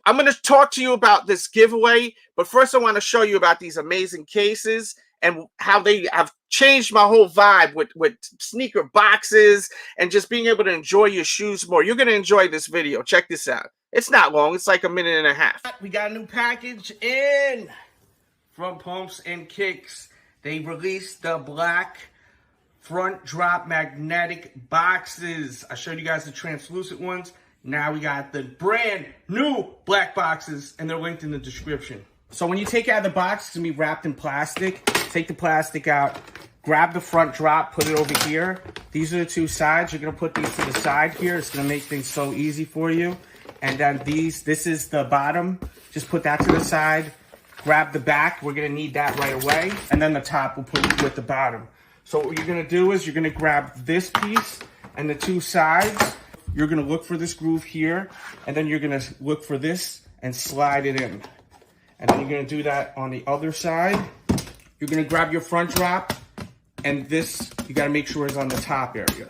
I'm going to talk to you about this giveaway, but first I want to show you about these amazing cases and how they have changed my whole vibe with sneaker boxes and just being able to enjoy your shoes more. You're going to enjoy this video. Check this out. It's not long. It's like a minute and a half. We got a new package in from Pumps and Kicks. They released the black front drop magnetic boxes. I showed you guys the translucent ones. Now we got the brand new black boxes, and they're linked in the description. So when you take out the box, it's gonna be wrapped in plastic. Take the plastic out, grab the front drop, put it over here. These are the two sides. You're gonna put these to the side here. It's gonna make things so easy for you. And then this is the bottom. Just put that to the side. Grab the back. We're gonna need that right away. And then the top we'll put with the bottom. So what you're gonna do is you're gonna grab this piece and the two sides. You're gonna look for this groove here, and then you're gonna look for this and slide it in. And then you're gonna do that on the other side. You're gonna grab your front drop, and this, you gotta make sure is on the top area.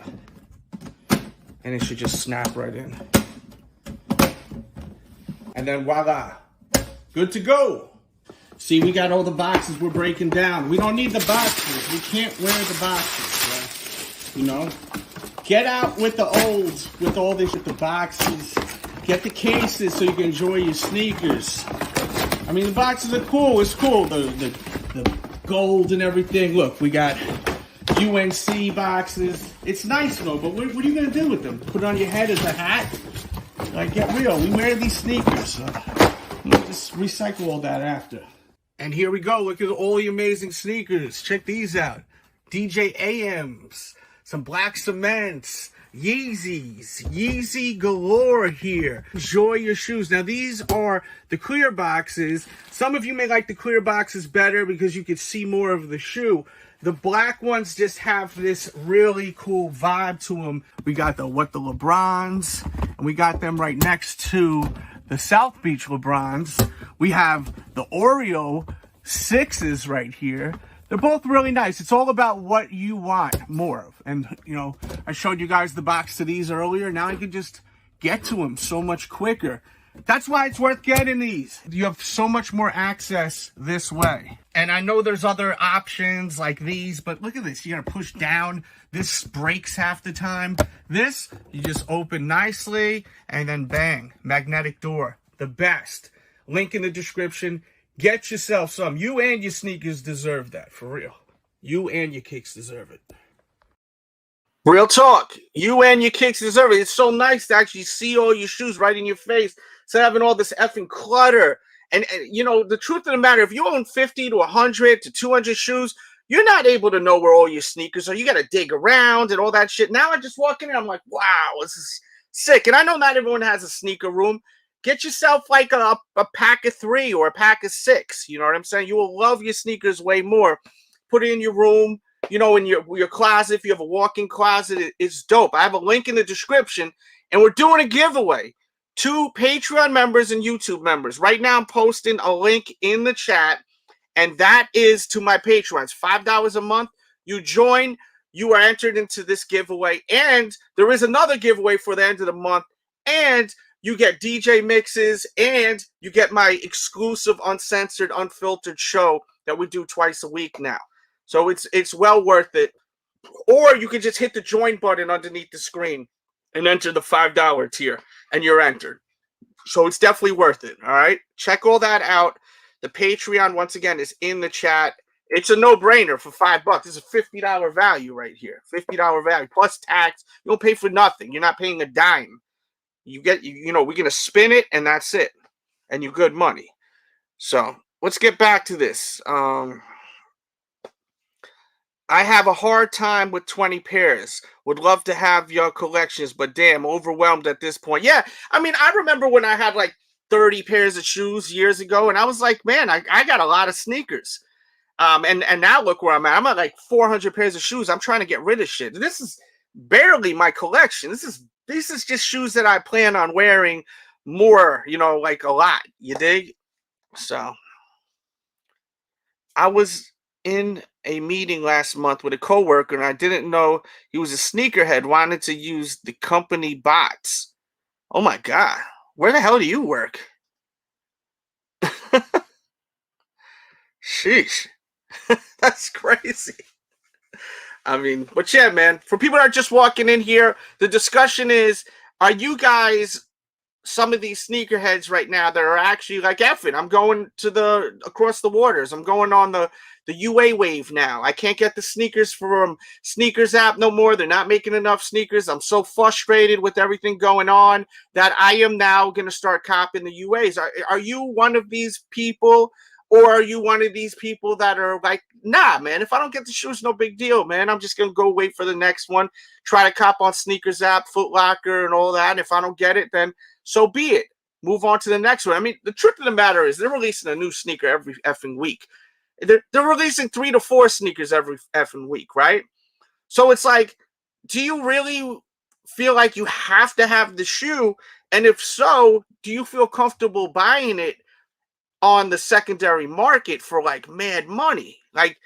And it should just snap right in. And then voila, good to go. See, we got all the boxes we're breaking down. We don't need the boxes. We can't wear the boxes, right? You know? Get out with the olds, with all this, with the boxes. Get the cases so you can enjoy your sneakers. I mean, the boxes are cool. It's cool. The gold and everything. Look, we got UNC boxes. It's nice, though, but what are you going to do with them? Put it on your head as a hat? Like, get real. We wear these sneakers. So we'll just recycle all that after. And here we go. Look at all the amazing sneakers. Check these out. DJ AMs. Some black cements, Yeezys, Yeezy galore here. Enjoy your shoes. Now, these are the clear boxes. Some of you may like the clear boxes better because you can see more of the shoe. The black ones just have this really cool vibe to them. We got the LeBrons, and we got them right next to the South Beach LeBrons. We have the Oreo 6s right here. They're both really nice. It's all about what you want more of. And, you know, I showed you guys the box to these earlier. Now you can just get to them so much quicker. That's why it's worth getting these. You have so much more access this way. And I know there's other options like these, but look at this. You gotta push down. This breaks half the time. This, you just open nicely, and then bang, magnetic door. The best. Link in the description. Get yourself some. You and your sneakers deserve that, for real. You and your kicks deserve it. Real talk. You and your kicks deserve it. It's so nice to actually see all your shoes right in your face instead of having all this effing clutter. And you know, the truth of the matter, if you own 50 to 100 to 200 shoes, you're not able to know where all your sneakers are. You got to dig around and all that shit. Now I just walk in and I'm like, wow, this is sick. And I know not everyone has a sneaker room. Get yourself like a pack of 3 or a pack of 6. You know what I'm saying? You will love your sneakers way more. Put it in your room, you know, in your closet. If you have a walk-in closet, it's dope. I have a link in the description, and we're doing a giveaway to Patreon members and YouTube members. Right now, I'm posting a link in the chat, and that is to my Patreons. $5 a month. You join, you are entered into this giveaway, and there is another giveaway for the end of the month, and you get DJ mixes, and you get my exclusive, uncensored, unfiltered show that we do twice a week now. So it's well worth it. Or you can just hit the join button underneath the screen and enter the $5 tier, and you're entered. So it's definitely worth it. All right. Check all that out. The Patreon, once again, is in the chat. It's a no-brainer for $5. It's a $50 value right here. $50 value plus tax. You don't pay for nothing. You're not paying a dime. You get, you know, we're going to spin it and that's it. And you good money. So let's get back to this. I have a hard time with 20 pairs. Would love to have your collections, but damn, overwhelmed at this point. Yeah, I mean, I remember when I had like 30 pairs of shoes years ago, and I was like, man, I got a lot of sneakers. And now look where I'm at. I'm at like 400 pairs of shoes. I'm trying to get rid of shit. This is barely my collection. This is just shoes that I plan on wearing more, you know, like a lot. You dig? So I was in a meeting last month with a coworker, and I didn't know he was a sneakerhead, wanted to use the company bots. Oh my God. Where the hell do you work? Sheesh. That's crazy. I mean, but yeah, man, for people that are just walking in here, the discussion is, are you guys some of these sneakerheads right now that are actually like, effing, I'm going to across the waters. I'm going on the UA wave now. I can't get the sneakers from Sneakers app no more. They're not making enough sneakers. I'm so frustrated with everything going on that I am now going to start copping the UAs. Are you one of these people? Or are you one of these people that are like, nah, man, if I don't get the shoes, no big deal, man. I'm just going to go wait for the next one, try to cop on Sneakers app, Foot Locker, and all that. And if I don't get it, then so be it. Move on to the next one. I mean, the truth of the matter is they're releasing a new sneaker every effing week. They're releasing 3 to 4 sneakers every effing week, right? So it's like, do you really feel like you have to have the shoe? And if so, do you feel comfortable buying it on the secondary market for like mad money? Like,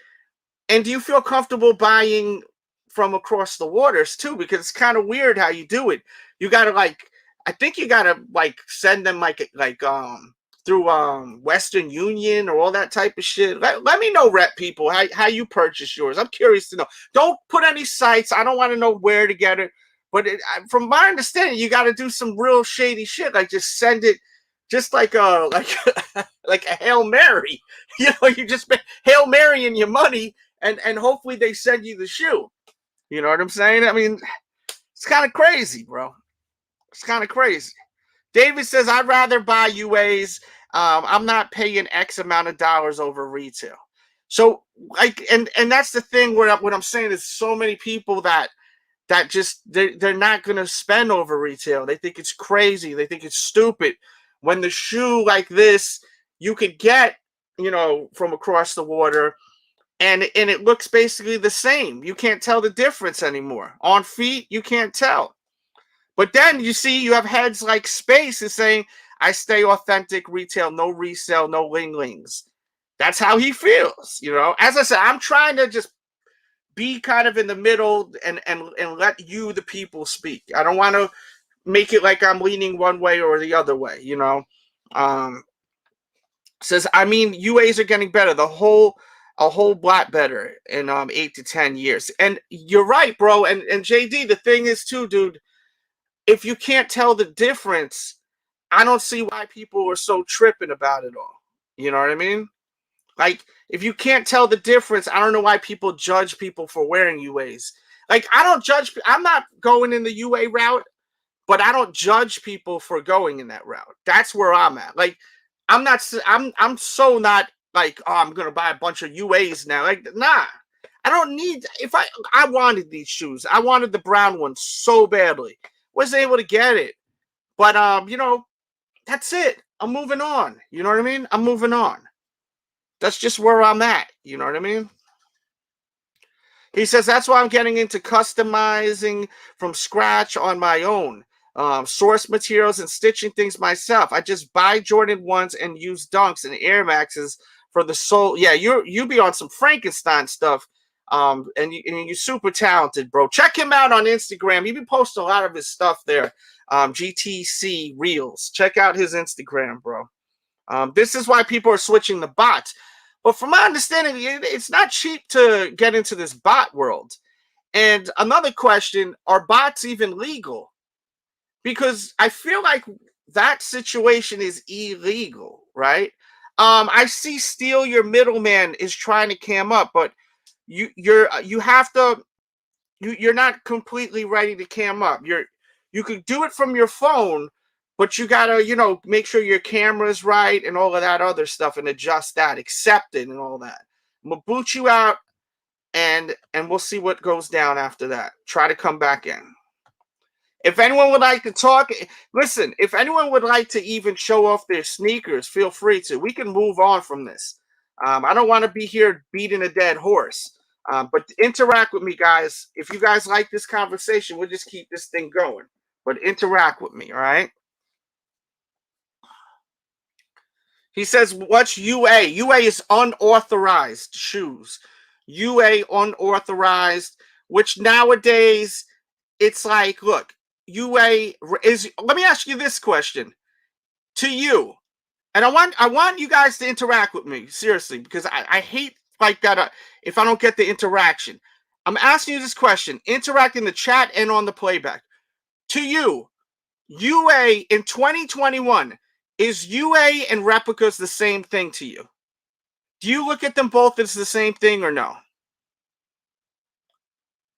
and do you feel comfortable buying from across the waters too? Because it's kind of weird how you do it. You gotta like, I think you gotta like send them like through Western Union or all that type of shit. Let me know, rep people, how you purchase yours. I'm curious to know. Don't put any sites. I don't want to know where to get it. But from my understanding, you got to do some real shady shit. Like just send it. Just like a like a Hail Mary, you know, you just Hail Marying your money, and hopefully they send you the shoe. You know what I'm saying? I mean, it's kind of crazy, bro. It's kind of crazy. David says, I'd rather buy UAs. I'm not paying X amount of dollars over retail. So like, and that's the thing where what I'm saying is so many people that just they're not gonna spend over retail. They think it's crazy. They think it's stupid. When the shoe like this, you could get, you know, from across the water, and it looks basically the same. You can't tell the difference anymore. On feet, you can't tell. But then you see, you have heads like Space is saying, I stay authentic retail, no resale, no linglings. That's how he feels, you know. As I said, I'm trying to just be kind of in the middle and let you, the people, speak. I don't want to make it like I'm leaning one way or the other way, you know. Says, I mean, UAs are getting better, a whole lot better in 8 to 10 years. And you're right, bro. And JD, the thing is too, dude, if you can't tell the difference, I don't see why people are so tripping about it all. You know what I mean? Like, if you can't tell the difference, I don't know why people judge people for wearing UAs. Like, I don't judge. I'm not going in the UA route, but I don't judge people for going in that route. That's where I'm at. Like, I'm so not like, oh, I'm gonna buy a bunch of UAs now. Like, nah, I don't need. If I wanted these shoes, I wanted the brown ones so badly. Was able to get it, but you know, that's it. I'm moving on. You know what I mean? I'm moving on. That's just where I'm at. You know what I mean? He says, that's why I'm getting into customizing from scratch on my own. Source materials and stitching things myself. I just buy Jordan 1s and use Dunks and Air Maxes for the soul. Yeah, you be on some Frankenstein stuff. And you're super talented, bro. Check him out on Instagram. He been posting a lot of his stuff there. GTC Reels. Check out his Instagram, bro. This is why people are switching the bots. But from my understanding, it's not cheap to get into this bot world. And another question, are bots even legal? Because I feel like that situation is illegal, right? I see Steal Your Middleman is trying to cam up, but you have to you're not completely ready to cam up. You could do it from your phone, but you gotta, make sure your camera's right and all of that other stuff and adjust that, accept it and all that. I'm gonna boot you out and we'll see what goes down after that. Try to come back in. If anyone would like to talk, listen, if anyone would like to even show off their sneakers, feel free to. We can move on from this. I don't want to be here beating a dead horse. But interact with me, guys. If you guys like this conversation, we'll just keep this thing going. But interact with me, all right? He says, what's UA? UA is unauthorized shoes. UA unauthorized, which nowadays it's like, look, UA is, let me ask you this question to you. And I want you guys to interact with me, seriously, because I hate like that if I don't get the interaction. I'm asking you this question. Interact in the chat and on the playback. To you, UA in 2021, is UA and replicas the same thing to you? Do you look at them both as the same thing or no?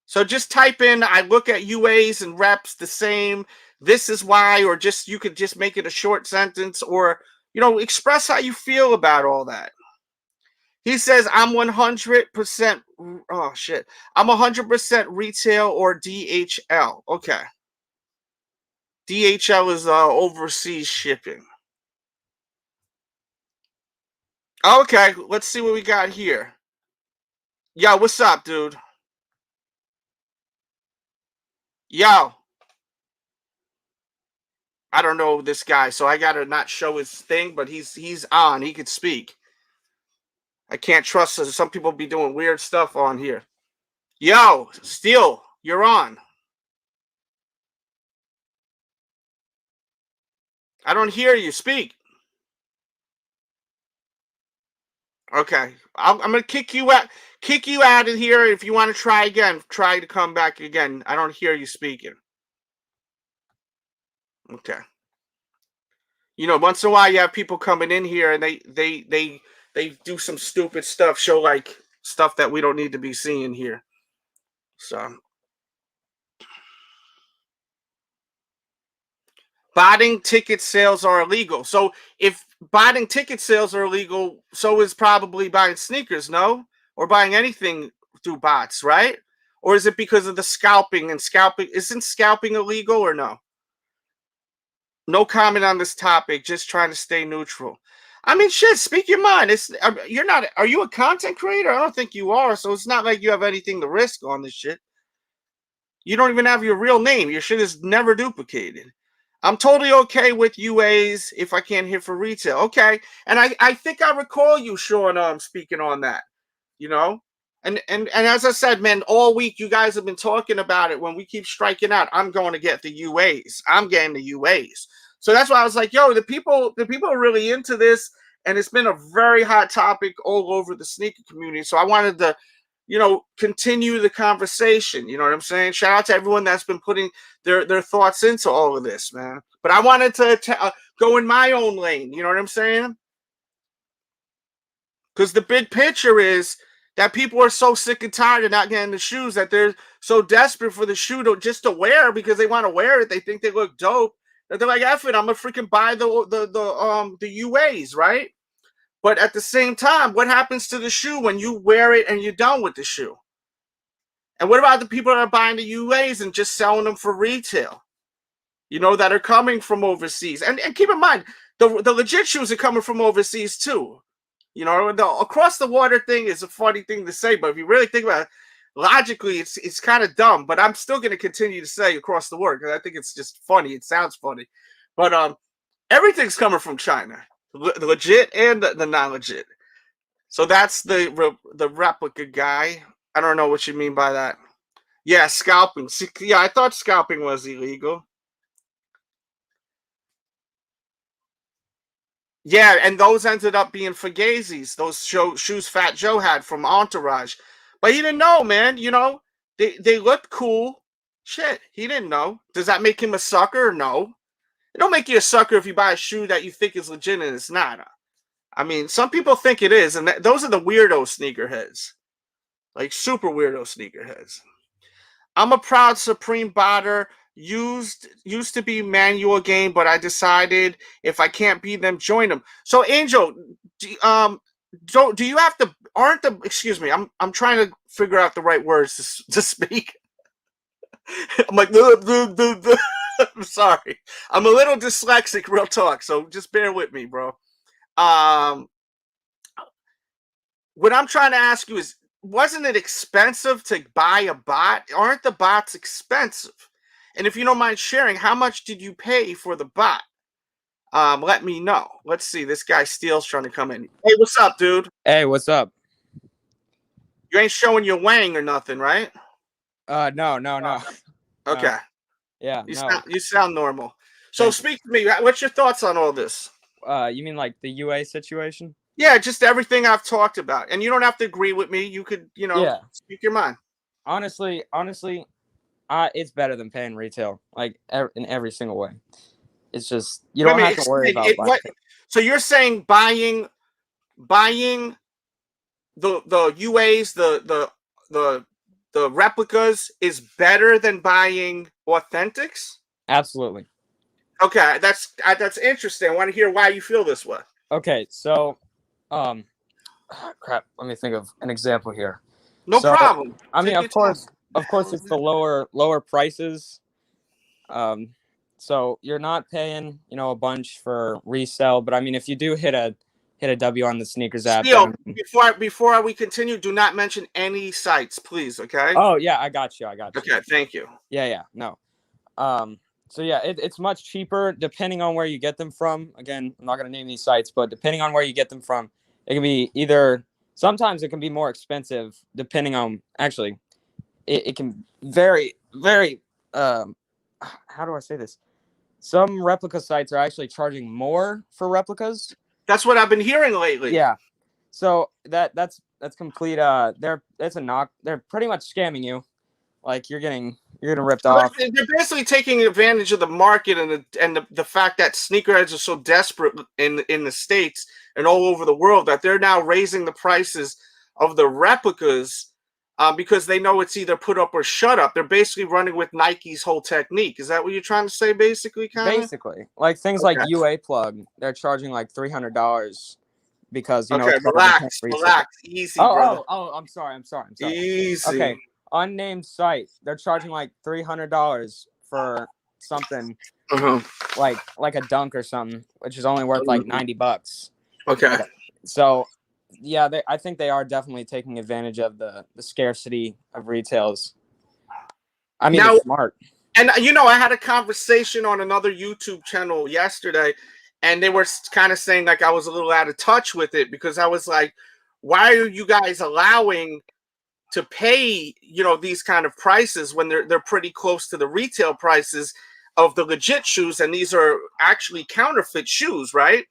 So just type in, I look at UAs and reps the same. This is why, or just you could just make it a short sentence, or express how you feel about all that. He says, I'm 100%, oh shit, I'm 100% retail or DHL. Okay. DHL is overseas shipping. Okay, let's see what we got here. Yo, what's up, dude? Yo. I don't know this guy, so I gotta not show his thing, but he's on. He could speak. I can't trust us. Some people be doing weird stuff on here. Yo, Steele, you're on. I don't hear you. Speak. Okay, I'm gonna kick you out of here. If you want to try again, try to come back again. I don't hear you speaking. Okay. Once in a while you have people coming in here and they do some stupid stuff, show like stuff that we don't need to be seeing here. So botting ticket sales are illegal. So if botting ticket sales are illegal, so is probably buying sneakers, no? Or buying anything through bots, right? Or is it because of the scalping and scalping? Isn't scalping illegal or no? No comment on this topic, just trying to stay neutral. I mean, shit, speak your mind. Are you a content creator? I don't think you are, so it's not like you have anything to risk on this shit. You don't even have your real name. Your shit is never duplicated. I'm totally okay with UAs if I can't hit for retail. Okay. And I think I recall you, Sean, speaking on that, And as I said, man, all week you guys have been talking about it. When we keep striking out, I'm going to get the UAs. I'm getting the UAs. So that's why I was like, yo, the people are really into this, and it's been a very hot topic all over the sneaker community. So I wanted to, continue the conversation. You know what I'm saying? Shout out to everyone that's been putting their thoughts into all of this, man. But I wanted to go in my own lane. You know what I'm saying? Because the big picture is that people are so sick and tired of not getting the shoes that they're so desperate for the shoe just to wear because they want to wear it. They think they look dope. That they're like, F it, I'm gonna freaking buy the UAs, right? But at the same time, what happens to the shoe when you wear it and you're done with the shoe? And what about the people that are buying the UAs and just selling them for retail? That are coming from overseas. And keep in mind, the legit shoes are coming from overseas too. The across the water thing is a funny thing to say, but if you really think about it, logically, it's kind of dumb. But I'm still going to continue to say across the water because I think it's just funny. It sounds funny, but everything's coming from China, the legit and the non-legit. So that's the replica guy. I don't know what you mean by that. Yeah, scalping. Yeah, I thought scalping was illegal. Yeah, and those ended up being Fugazis, those shoes Fat Joe had from Entourage. But he didn't know, man. They looked cool. Shit, he didn't know. Does that make him a sucker? No. It don't make you a sucker if you buy a shoe that you think is legit and it's not. I mean, some people think it is, and those are the weirdo sneakerheads, like super weirdo sneakerheads. I'm a proud Supreme botter. Used to be manual game, but I decided if I can't beat them, join them. So Angel, do you have to? Excuse me? I'm trying to figure out the right words to speak. I'm like, I'm sorry. I'm a little dyslexic, real talk. So just bear with me, bro. What I'm trying to ask you is, wasn't it expensive to buy a bot? Aren't the bots expensive? And if you don't mind sharing, how much did you pay for the bot? Let me know. Let's see. This guy Steele's trying to come in. Hey, what's up, dude? Hey, what's up? You ain't showing your wang or nothing, right? No. Okay. Yeah, you sound normal. So speak to me. What's your thoughts on all this? You mean like the UA situation? Yeah, just everything I've talked about. And you don't have to agree with me. You could, speak your mind. Honestly, it's better than paying retail, like in every single way. It's just you don't have to worry about buying. So you're saying buying the UAs, the replicas is better than buying authentics? Absolutely. Okay, that's interesting. I want to hear why you feel this way. Okay, so crap, let me think of an example here. No problem. I mean, of course it's the lower prices. So you're not paying, a bunch for resell, but I mean, if you do hit a W on the Sneakers app. Steel, before we continue, do not mention any sites, please. Okay. Oh yeah, I got you. Okay, thank you. Yeah, no. So yeah, it's much cheaper depending on where you get them from. Again, I'm not gonna name these sites, but depending on where you get them from, it can be sometimes it can be more expensive depending on it can vary very how do I say this? Some replica sites are actually charging more for replicas. That's what I've been hearing lately. Yeah. So that's complete it's a knock. They're pretty much scamming you. Like you're getting ripped off. They're basically taking advantage of the market and the fact that sneakerheads are so desperate in the States and all over the world that they're now raising the prices of the replicas because they know it's either put up or shut up. They're basically running with Nike's whole technique. Is that what you're trying to say, basically? Basically, like things like UA plug, they're charging like $300 because relax, easy. Oh, I'm sorry. Easy. Okay, unnamed site, they're charging like $300 for something like a dunk or something, which is only worth like $90. Okay. So yeah, I think they are definitely taking advantage of the scarcity of retails. I mean, it's smart. And I had a conversation on another YouTube channel yesterday, and they were kind of saying like I was a little out of touch with it because I was like, why are you guys allowing to pay these kind of prices when they're pretty close to the retail prices of the legit shoes, and these are actually counterfeit shoes, right?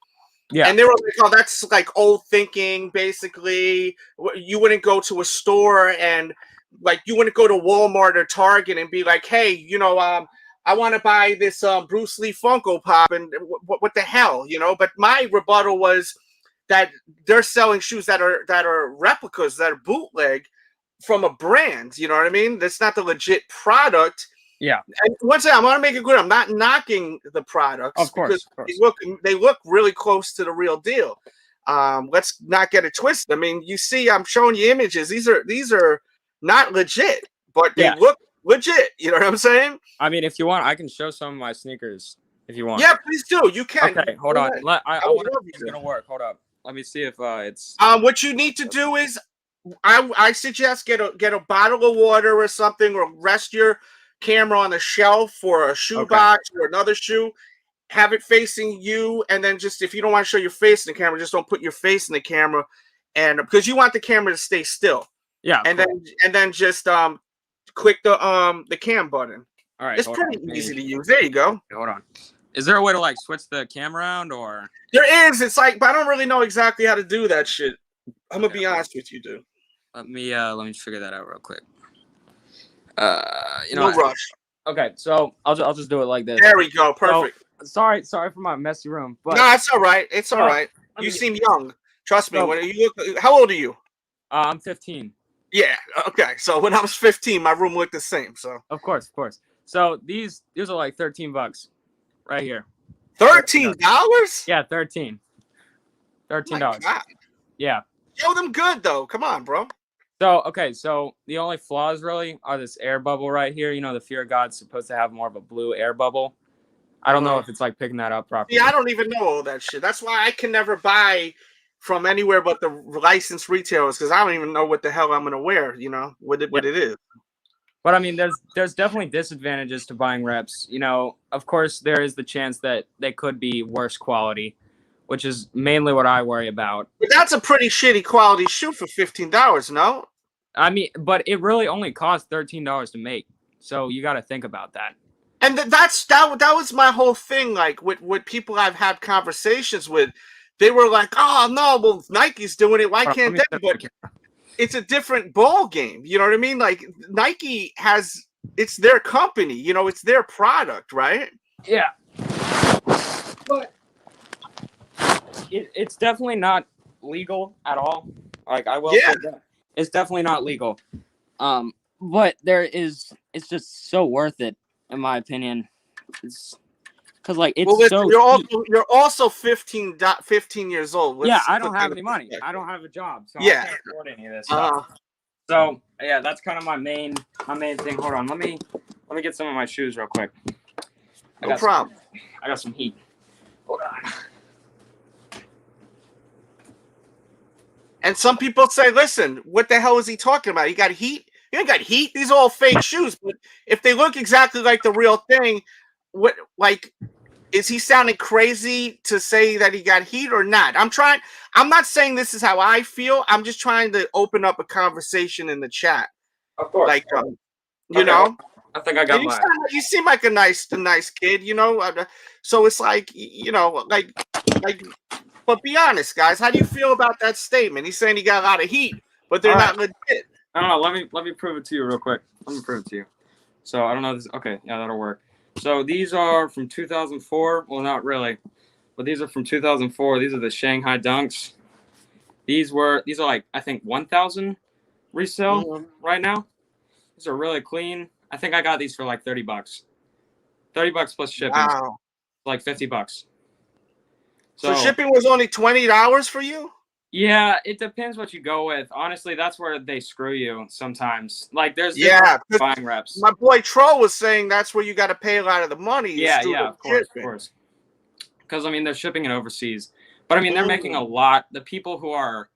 Yeah. And they were like, oh, that's like old thinking, basically. You wouldn't go to a store and like you wouldn't go to Walmart or Target and be like, hey, I want to buy this Bruce Lee Funko Pop, and what the hell, But my rebuttal was that they're selling shoes that are replicas, that are bootleg from a brand. You know what I mean? That's not the legit product. Yeah. And once again, I want to make it clear, I'm not knocking the products. Of course. They look really close to the real deal. Let's not get it twisted. I mean, you see, I'm showing you images. These are not legit, but they look legit. You know what I'm saying? I mean, if you want, I can show some of my sneakers if you want. Yeah, please do. You can. Okay, hold on. I want to see if it's gonna work. Hold up. Let me see if it's. What you need to do is, I suggest get a bottle of water or something, or rest your camera on a shelf or a shoe box or another shoe. Have it facing you, and then just if you don't want to show your face in the camera, just don't put your face in the camera, and because you want the camera to stay still. Yeah. And then just click the cam button. All right. It's pretty easy to use. There you go. Hold on. Is there a way to like switch the camera around or? There is. It's like, but I don't really know exactly how to do that shit. I'm gonna be honest with you, dude. Let me figure that out real quick. No rush. Okay, so I'll just do it like this. There we go. Perfect. Sorry for my messy room. But no, it's all right. It's all right. You seem young. Trust me. So- When you look, how old are you? I'm 15. Yeah. Okay. So when I was 15, my room looked the same. So Of course. So these are like $13 right here. $13? Yeah, $13. $13. Yeah. Show them good though. Come on, bro. So okay, so the only flaws really are this air bubble right here. You know, the Fear of God's supposed to have more of a blue air bubble. I don't know if it's like picking that up properly. Yeah, I don't even know all that shit. That's why I can never buy from anywhere but the licensed retailers because I don't even know what the hell I'm gonna wear. You know what it is. But I mean, there's definitely disadvantages to buying reps. You know, of course, there is the chance that they could be worse quality, which is mainly what I worry about. But that's a pretty shitty quality shoe for $15. No. I mean, but it really only costs $13 to make, so you got to think about that. And that was my whole thing. Like with people I've had conversations with, they were like, "Oh no, well Nike's doing it. Why can't they?" But it's a different ball game. You know what I mean? Like Nike it's their company. You know, it's their product, right? Yeah. But it's definitely not legal at all. Like I will say that. It's definitely not legal. But it's just so worth it, in my opinion. It's because like it's you're also 15 years old. Yeah, I don't have any money. I don't have a job, so I can't afford any of this stuff. So yeah, that's kind of my main thing. Hold on, let me get some of my shoes real quick. No problem. I got some heat. Hold on. And some people say, listen, what the hell is he talking about? You got heat? You ain't got heat. These are all fake shoes. But if they look exactly like the real thing, is he sounding crazy to say that he got heat or not? I'm not saying this is how I feel. I'm just trying to open up a conversation in the chat. Of course. Like, you know? I think I got mine. You seem like a nice kid, you know? So it's like, you know, like, but be honest, guys. How do you feel about that statement? He's saying he got a lot of heat, but they're not legit. I don't know. Let me prove it to you real quick. Let me prove it to you. So I don't know this. Okay, yeah, that'll work. So these are from 2004. Well, not really, but these are from 2004. These are the Shanghai Dunks. These are like I think 1,000 resale right now. These are really clean. I think I got these for like $30. $30 plus shipping. Wow. Like $50. So shipping was only $20 for you? Yeah, it depends what you go with. Honestly, that's where they screw you sometimes. Like there's buying reps. My boy Troll was saying that's where you got to pay a lot of the money. Yeah, of course. Because I mean they're shipping it overseas, but I mean they're making a lot. The people who are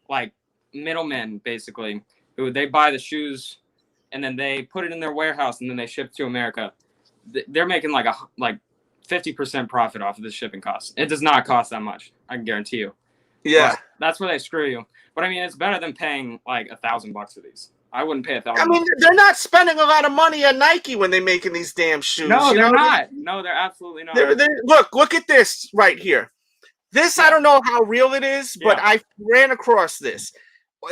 like middlemen, basically, who they buy the shoes and then they put it in their warehouse and then they ship to America. They're making like 50% profit off of the shipping costs. It does not cost that much. I can guarantee you. Yeah, but that's where they screw you. But I mean, it's better than paying like $1,000 for these. I wouldn't pay $1,000. I mean, they're not spending a lot of money at Nike when they're making these damn shoes. No, they're not. No, they're absolutely not. Look at this right here. This I don't know how real it is, but I ran across this.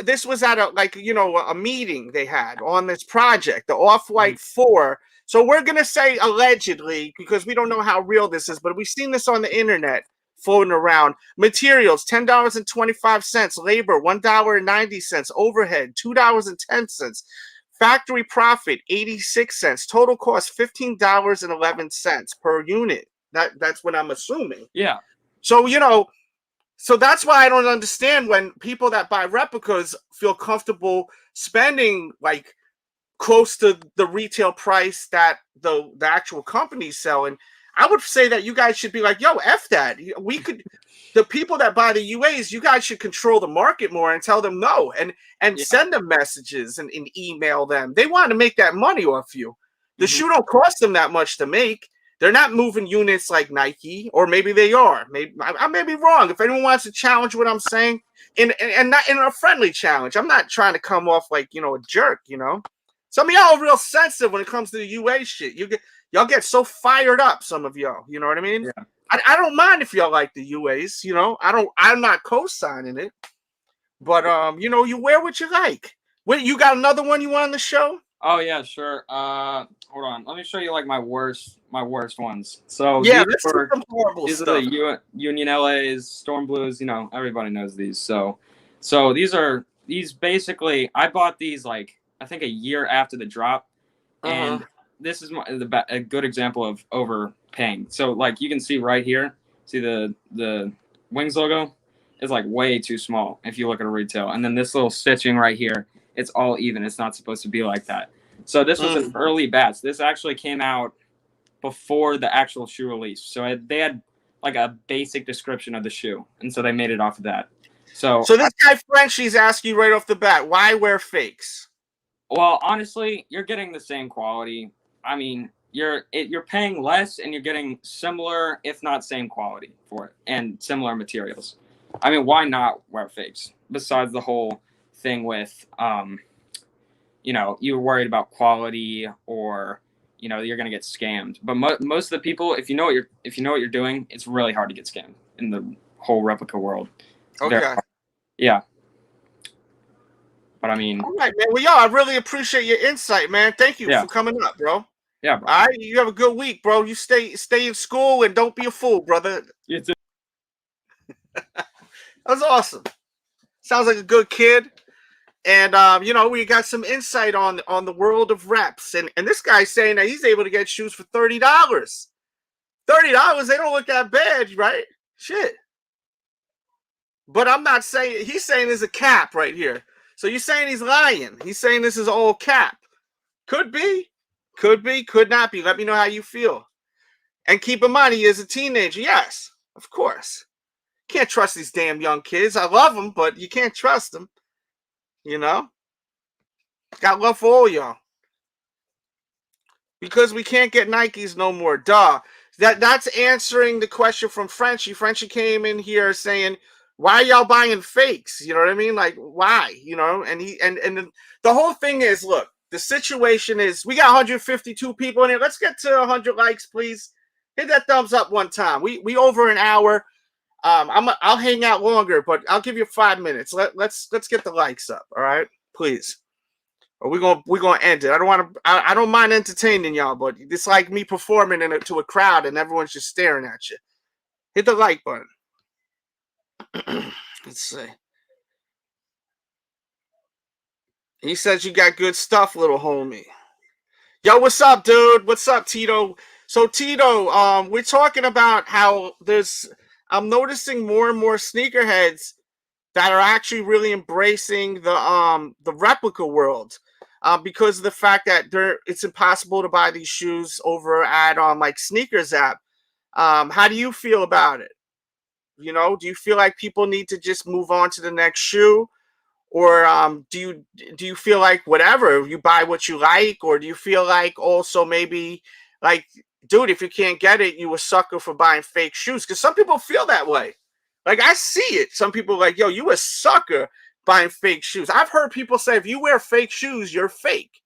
This was at a meeting they had on this project, the Off-White 4. So we're gonna say allegedly because we don't know how real this is, but we've seen this on the internet floating around. Materials $10.25, labor $1.90, overhead $2.10, factory profit 86 cents, total cost $15.11 per unit. That's what I'm assuming. Yeah. So so that's why I don't understand when people that buy replicas feel comfortable spending like close to the retail price that the actual company's selling. I would say that you guys should be like, yo, F that. The people that buy the UAs, you guys should control the market more and tell them no and send them messages and email them. They want to make that money off you. The shoe don't cost them that much to make. They're not moving units like Nike, or maybe they are. Maybe I may be wrong. If anyone wants to challenge what I'm saying, and not in a friendly challenge, I'm not trying to come off like a jerk. Some of y'all are real sensitive when it comes to the UA shit. Y'all get so fired up, some of y'all. You know what I mean? Yeah. I don't mind if y'all like the UAs. I'm not co-signing it. But you wear what you like. Wait, you got another one you want on the show? Oh yeah, sure. Hold on. Let me show you like my worst ones. So Yeah, these let's see some horrible these are stuff. the Union LAs, Storm Blues. You know, everybody knows these. So these basically. I bought these like I think a year after the drop, and this is a good example of overpaying. So like you can see right here, see the Wings logo is like way too small if you look at a retail, and then this little stitching right here. It's all even. It's not supposed to be like that. So this was an early batch. This actually came out before the actual shoe release. So they had like a basic description of the shoe, and so they made it off of that. So this guy Frenchie's asking you right off the bat, why wear fakes? Well, honestly, you're getting the same quality. I mean, you're paying less, and you're getting similar, if not same quality for it, and similar materials. I mean, why not wear fakes? Besides the whole thing with you know, you're worried about quality, or you know, you're gonna get scammed. But most of the people, if you know what you're doing, it's really hard to get scammed in the whole replica world. Okay. Yeah. But I mean, all right, man. Well, yo, I really appreciate your insight, man. Thank you for coming up, bro. Yeah, bro. All right, you have a good week, bro. You stay in school and don't be a fool, brother. You too. That was awesome. Sounds like a good kid. And you know, we got some insight on the world of reps, and this guy's saying that he's able to get shoes for $30. $30, they don't look that bad, right? Shit. But I'm not saying, he's saying there's a cap right here. So you're saying he's lying. He's saying this is all cap. Could be, could not be. Let me know how you feel. And keep in mind, he is a teenager. Yes, of course. Can't trust these damn young kids. I love them, but you can't trust them. You know? Got love for all y'all. Because we can't get Nikes no more. Duh. That's answering the question from Frenchie. Frenchie came in here saying, why are y'all buying fakes? You know what I mean? Like, why? You know? And the whole thing is, look, the situation is, we got 152 people in here. Let's get to 100 likes, please. Hit that thumbs up one time. We over an hour. I'll hang out longer, but I'll give you 5 minutes. Let's get the likes up, all right? Please. Or we're gonna end it. I don't mind entertaining y'all, but it's like me performing to a crowd and everyone's just staring at you. Hit the like button. Let's see. He says you got good stuff, little homie. Yo, what's up, dude? What's up, Tito? So Tito, we're talking about how I'm noticing more and more sneakerheads that are actually really embracing the replica world, because of the fact that it's impossible to buy these shoes over at like Sneakers app. How do you feel about it? You know, do you feel like people need to just move on to the next shoe, or do you feel like whatever, you buy what you like, or do you feel like also maybe like, dude, if you can't get it, you a sucker for buying fake shoes? Because some people feel that way. Like, I see it. Some people are like, yo, you a sucker buying fake shoes. I've heard people say, if you wear fake shoes, you're fake.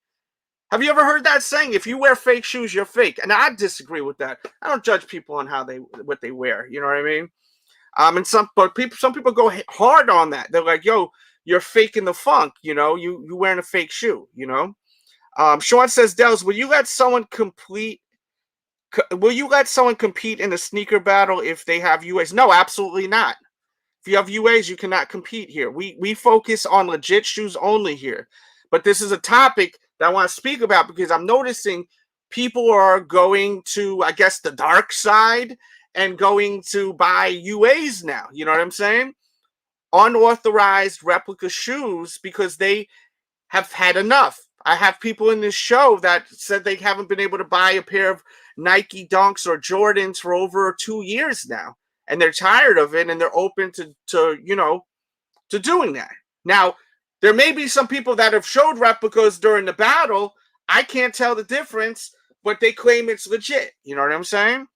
Have you ever heard that saying? If you wear fake shoes, you're fake. And I disagree with that. I don't judge people on what they wear. You know what I mean? And some people go hard on that. They're like, yo, you're faking the funk. You know, you wearing a fake shoe. You know. Sean says, Delz, will you let someone compete in a sneaker battle if they have UAs? No, absolutely not. If you have UAs, you cannot compete here. We focus on legit shoes only here. But this is a topic that I want to speak about because I'm noticing people are going to, I guess, the dark side and going to buy UAs now. You know what I'm saying? Unauthorized replica shoes because they have had enough. I have people in this show that said they haven't been able to buy a pair of Nike Dunks or Jordans for over 2 years now. And they're tired of it, and they're open to doing that. Now, there may be some people that have showed replicas during the battle. I can't tell the difference, but they claim it's legit. You know what I'm saying?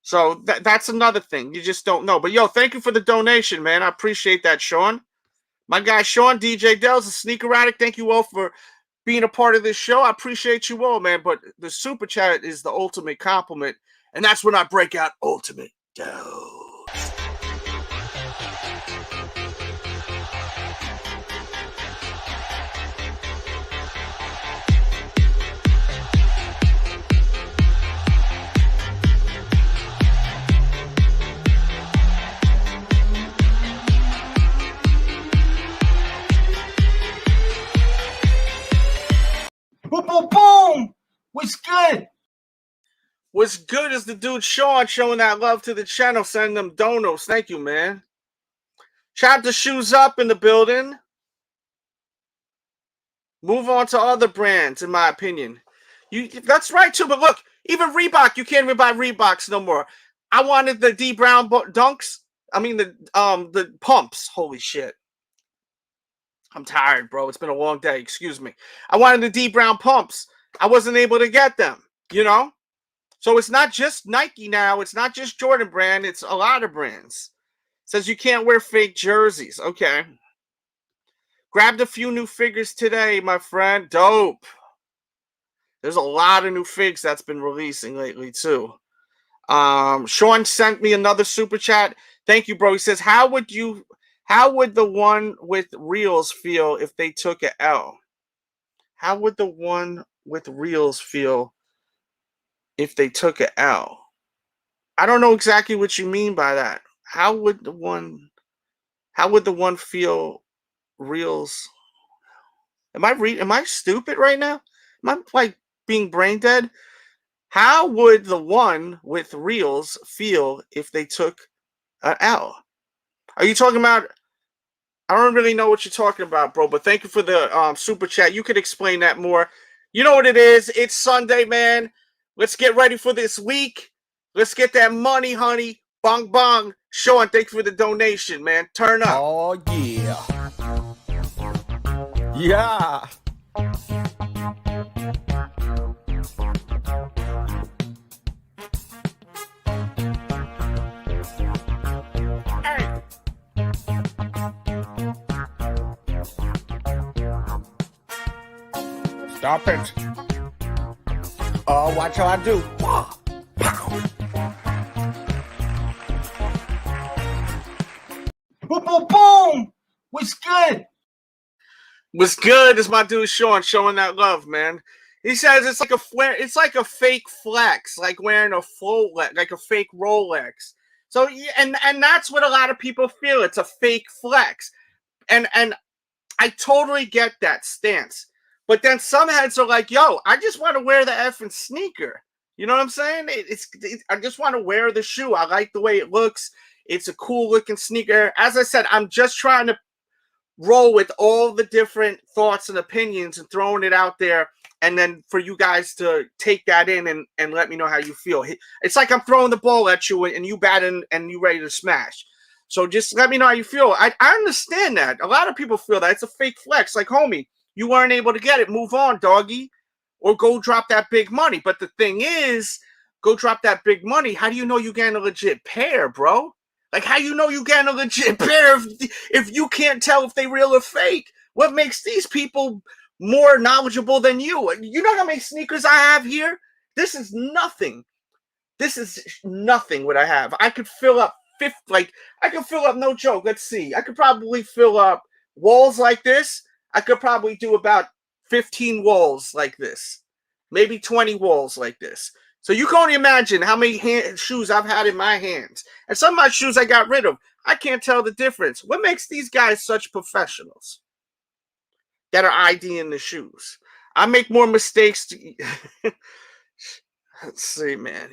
So that's another thing. You just don't know. But, yo, thank you for the donation, man. I appreciate that, Sean. My guy, Sean, DJ Delz, a sneaker addict. Thank you all for being a part of this show. I appreciate you all, man. But the super chat is the ultimate compliment. And that's when I break out Ultimate Delz. What's good is the dude Sean showing that love to the channel, sending them donos. Thank you, man. Shout out to Shoes Up in the building. Move on to other brands, in my opinion. That's right, too. But look, even Reebok, you can't even buy Reeboks no more. I wanted the D Brown dunks. I mean, the pumps. Holy shit. I'm tired, bro. It's been a long day. Excuse me. I wanted the D Brown pumps. I wasn't able to get them, you know? So it's not just Nike now. It's not just Jordan brand. It's a lot of brands. It says you can't wear fake jerseys. Okay. Grabbed a few new figures today, my friend. Dope. There's a lot of new figs that's been releasing lately, too. Sean sent me another super chat. Thank you, bro. He says, how would the one with reels feel if they took an L? How would the one with reels feel if they took an L? I don't know exactly what you mean by that. How would the one feel reels? Am I stupid right now? Am I like being brain dead? How would the one with reels feel if they took an L? Are you talking about? I don't really know what you're talking about, bro, but thank you for the super chat. You could explain that more. You know what it is. It's Sunday, man. Let's get ready for this week. Let's get that money, honey. Bong, bong. Sean, thank you for the donation, man. Turn up. Oh, yeah. Yeah. Stop it. Oh, watch how I do. Boom, boom, boom. What's good? What's good is my dude Sean showing that love, man. He says it's like a fake flex, like wearing a like a fake Rolex. So and that's what a lot of people feel. It's a fake flex. And I totally get that stance. But then some heads are like, yo, I just want to wear the effing sneaker. You know what I'm saying? I just want to wear the shoe. I like the way it looks. It's a cool looking sneaker. As I said, I'm just trying to roll with all the different thoughts and opinions and throwing it out there. And then for you guys to take that in and let me know how you feel. It's like I'm throwing the ball at you and you batting and you ready to smash. So just let me know how you feel. I understand that. A lot of people feel that. It's a fake flex. Like, homie, you weren't able to get it. Move on, doggy. Or go drop that big money. But the thing is, go drop that big money. How do you know you're getting a legit pair, bro? Like, how you know you're getting a legit pair if you can't tell if they real or fake? What makes these people more knowledgeable than you? You know how many sneakers I have here? This is nothing. This is nothing what I have. I could fill up no joke. Let's see. I could probably fill up walls like this. I could probably do about 15 walls like this. Maybe 20 walls like this. So you can only imagine how many shoes I've had in my hands. And some of my shoes I got rid of. I can't tell the difference. What makes these guys such professionals that are IDing the shoes? I make more mistakes. Let's see, man.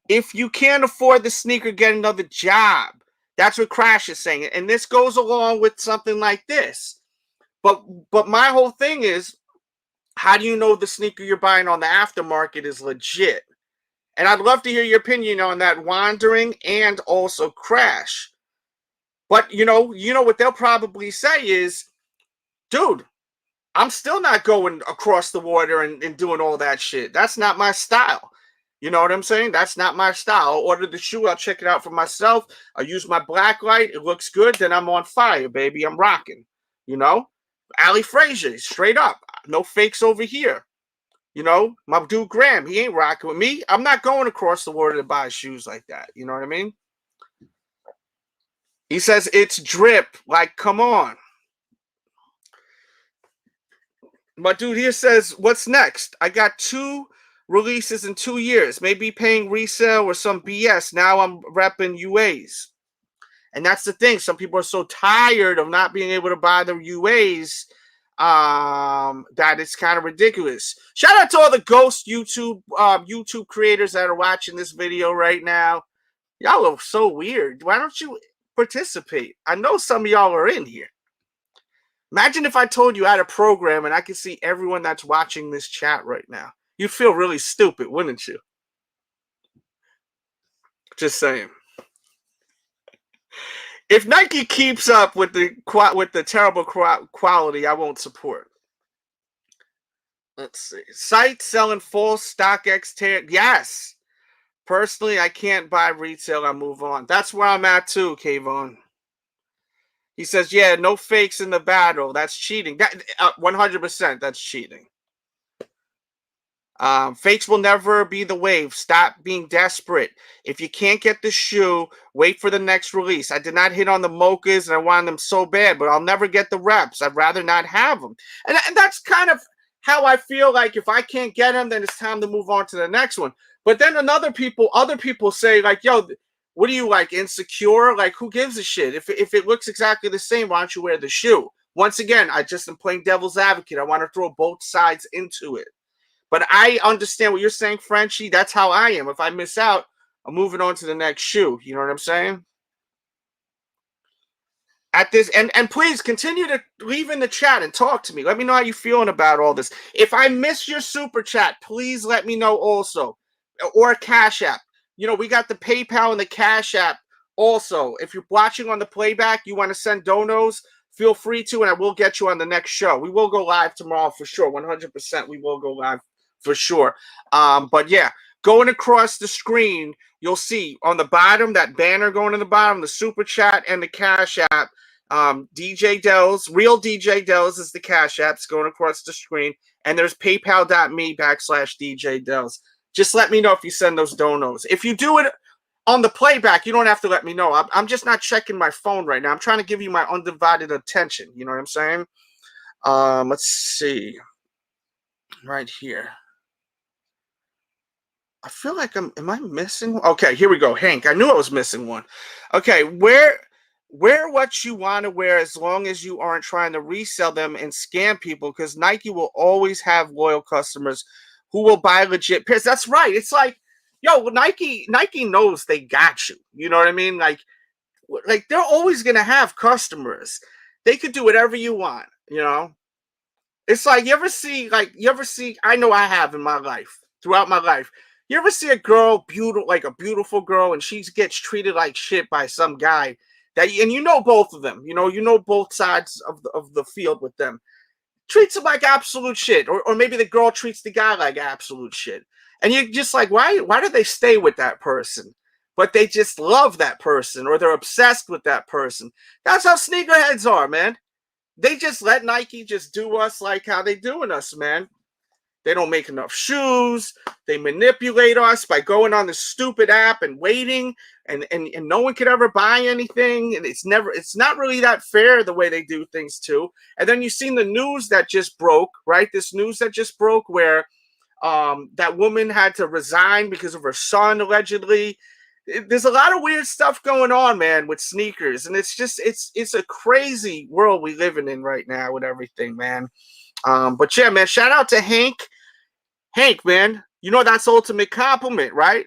If you can't afford the sneaker, get another job. That's what Crash is saying. And this goes along with something like this. But my whole thing is, how do you know the sneaker you're buying on the aftermarket is legit? And I'd love to hear your opinion on that, Wandering and also Crash. But you know what they'll probably say is, dude, I'm still not going across the water and doing all that shit. That's not my style. You know what I'm saying? That's not my style. I'll order the shoe. I'll check it out for myself. I'll use my black light. It looks good. Then I'm on fire, baby. I'm rocking. You know? Ali Frazier, straight up. No fakes over here. You know? My dude Graham, he ain't rocking with me. I'm not going across the water to buy shoes like that. You know what I mean? He says it's drip. Like, come on. My dude here says, what's next? I got 2 releases in 2 years. Maybe paying resale or some BS. Now I'm repping UAs. And that's the thing. Some people are so tired of not being able to buy the UAs That is kind of ridiculous. Shout out to all the ghost YouTube creators that are watching this video right now. Y'all are so weird. Why don't you participate? I know some of y'all are in here. Imagine if I told you I had a program and I could see everyone that's watching this chat right now. You'd feel really stupid, wouldn't you? Just saying. If Nike keeps up with the terrible quality, I won't support. Let's see. Site selling false StockX tag. Yes. Personally, I can't buy retail. I move on. That's where I'm at too, Kayvon. He says, yeah, no fakes in the battle. That's cheating. That 100%, that's cheating. Fakes will never be the wave. Stop being desperate. If you can't get the shoe, wait for the next release. I did not hit on the mochas, and I wanted them so bad, but I'll never get the reps. I'd rather not have them. And that's kind of how I feel like if I can't get them, then it's time to move on to the next one. But then other people say, like, yo, what are you, like, insecure? Like, who gives a shit? If it looks exactly the same, why don't you wear the shoe? Once again, I just am playing devil's advocate. I want to throw both sides into it. But I understand what you're saying, Frenchie. That's how I am. If I miss out, I'm moving on to the next shoe. You know what I'm saying? At this, and please continue to leave in the chat and talk to me. Let me know how you're feeling about all this. If I miss your super chat, please let me know also. Or Cash App. You know, we got the PayPal and the Cash App also. If you're watching on the playback, you want to send donos, feel free to, and I will get you on the next show. We will go live tomorrow for sure. 100% we will go live for sure. But yeah, going across the screen, you'll see on the bottom, that banner going to the bottom, the super chat and the Cash App. DJ Delz, real DJ Delz is the Cash Apps going across the screen. And there's paypal.me/DJ Delz. Just let me know if you send those donos. If you do it on the playback, you don't have to let me know. I'm just not checking my phone right now. I'm trying to give you my undivided attention. You know what I'm saying? Let's see. Right here. I feel like am I missing? Okay, here we go. Hank, I knew I was missing one. Okay, wear what you want to wear as long as you aren't trying to resell them and scam people, because Nike will always have loyal customers who will buy legit pairs. That's right. It's like, yo, Nike knows they got you. You know what I mean? Like they're always gonna have customers. They could do whatever you want, you know? It's like, you ever see, I know I have in my life, throughout my life. You ever see a girl, a beautiful girl, and she gets treated like shit by some guy and you know both of them, you know both sides of the field with them. Treats him like absolute shit, or maybe the girl treats the guy like absolute shit, and you're just like, why do they stay with that person? But they just love that person, or they're obsessed with that person. That's how sneakerheads are, man. They just let Nike just do us like how they doing us, man. They don't make enough shoes. They manipulate us by going on this stupid app and waiting, and no one could ever buy anything. And it's not really that fair the way they do things too. And then you've seen the news that just broke, right? This news that just broke where that woman had to resign because of her son, allegedly. There's a lot of weird stuff going on, man, with sneakers. And it's just, it's a crazy world we living in right now with everything, man. But yeah, man, shout out to Hank. Hank, man, you know that's ultimate compliment, right?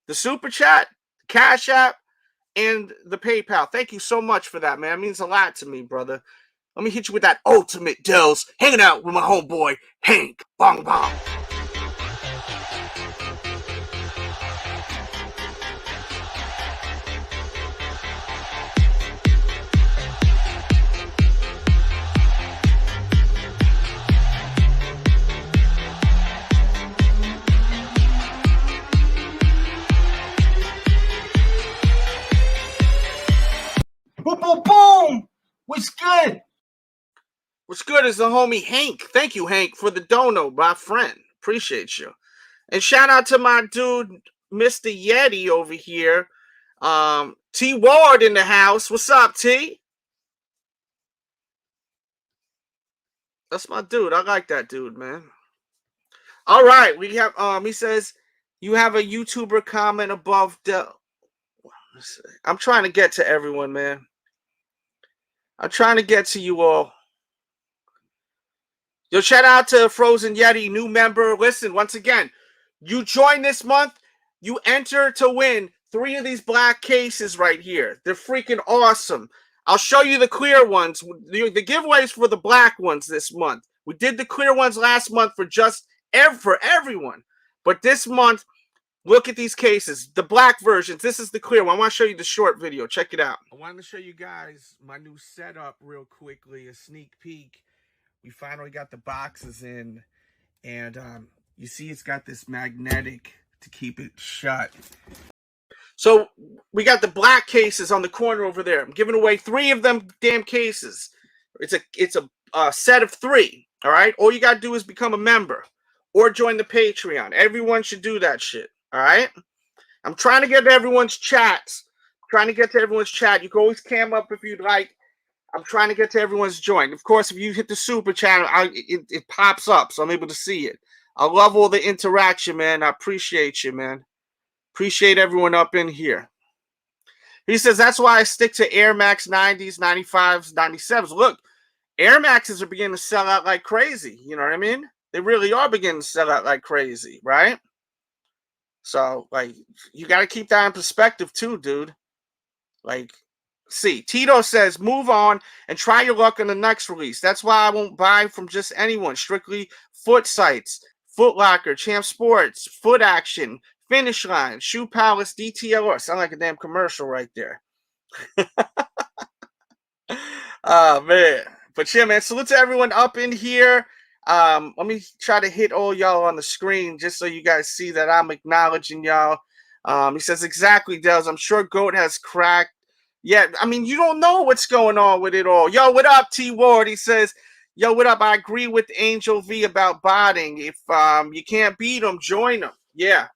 The super chat, the Cash App, and the PayPal. Thank you so much for that, man. It means a lot to me, brother. Let me hit you with that ultimate Delz, hanging out with my homeboy, Hank. Bong bong. Boom, boom, boom. What's good? What's good is the homie Hank. Thank you, Hank, for the dono, my friend. Appreciate you. And shout out to my dude, Mr. Yeti over here. T Ward in the house. What's up, T? That's my dude. I like that dude, man. All right, we have he says you have a YouTuber comment above I'm trying to get to everyone, man. I'm trying to get to you all. Yo, shout out to Frozen Yeti, new member. Listen, once again, you join this month, you enter to win 3 of these black cases right here. They're freaking awesome. I'll show you the clear ones. The giveaways for the black ones this month. We did the clear ones last month for just for everyone. But this month, look at these cases. The black versions. This is the clear one. I want to show you the short video. Check it out. I wanted to show you guys my new setup real quickly, a sneak peek. We finally got the boxes in, and you see it's got this magnetic to keep it shut. So we got the black cases on the corner over there. I'm giving away 3 of them damn cases. It's a set of 3. All right. All you gotta do is become a member or join the Patreon. Everyone should do that shit. All right. I'm trying to get to everyone's chats. You can always cam up if you'd like. I'm trying to get to everyone's join. Of course, if you hit the super channel, it pops up, so I'm able to see it. I love all the interaction, man. I appreciate you, man. Appreciate everyone up in here. He says, that's why I stick to Air Max 90s, 95s, 97s. Look, Air Maxes are beginning to sell out like crazy. You know what I mean? They really are beginning to sell out like crazy, right? So, like, you got to keep that in perspective too, dude. Like, see, Tito says, move on and try your luck on the next release. That's why I won't buy from just anyone. Strictly foot sites, Foot Locker, Champ Sports, Foot Action, Finish Line, Shoe Palace, DTLR. Sound like a damn commercial right there. Oh, man. But yeah, man, salute to everyone up in here. Let me try to hit all y'all on the screen just so you guys see that I'm acknowledging y'all. He says, exactly, Delz. I'm sure GOAT has cracked. Yeah, I mean, you don't know what's going on with it all. Yo, what up, T Ward? He says, yo, what up? I agree with Angel V about botting. If you can't beat them, join them. Yeah,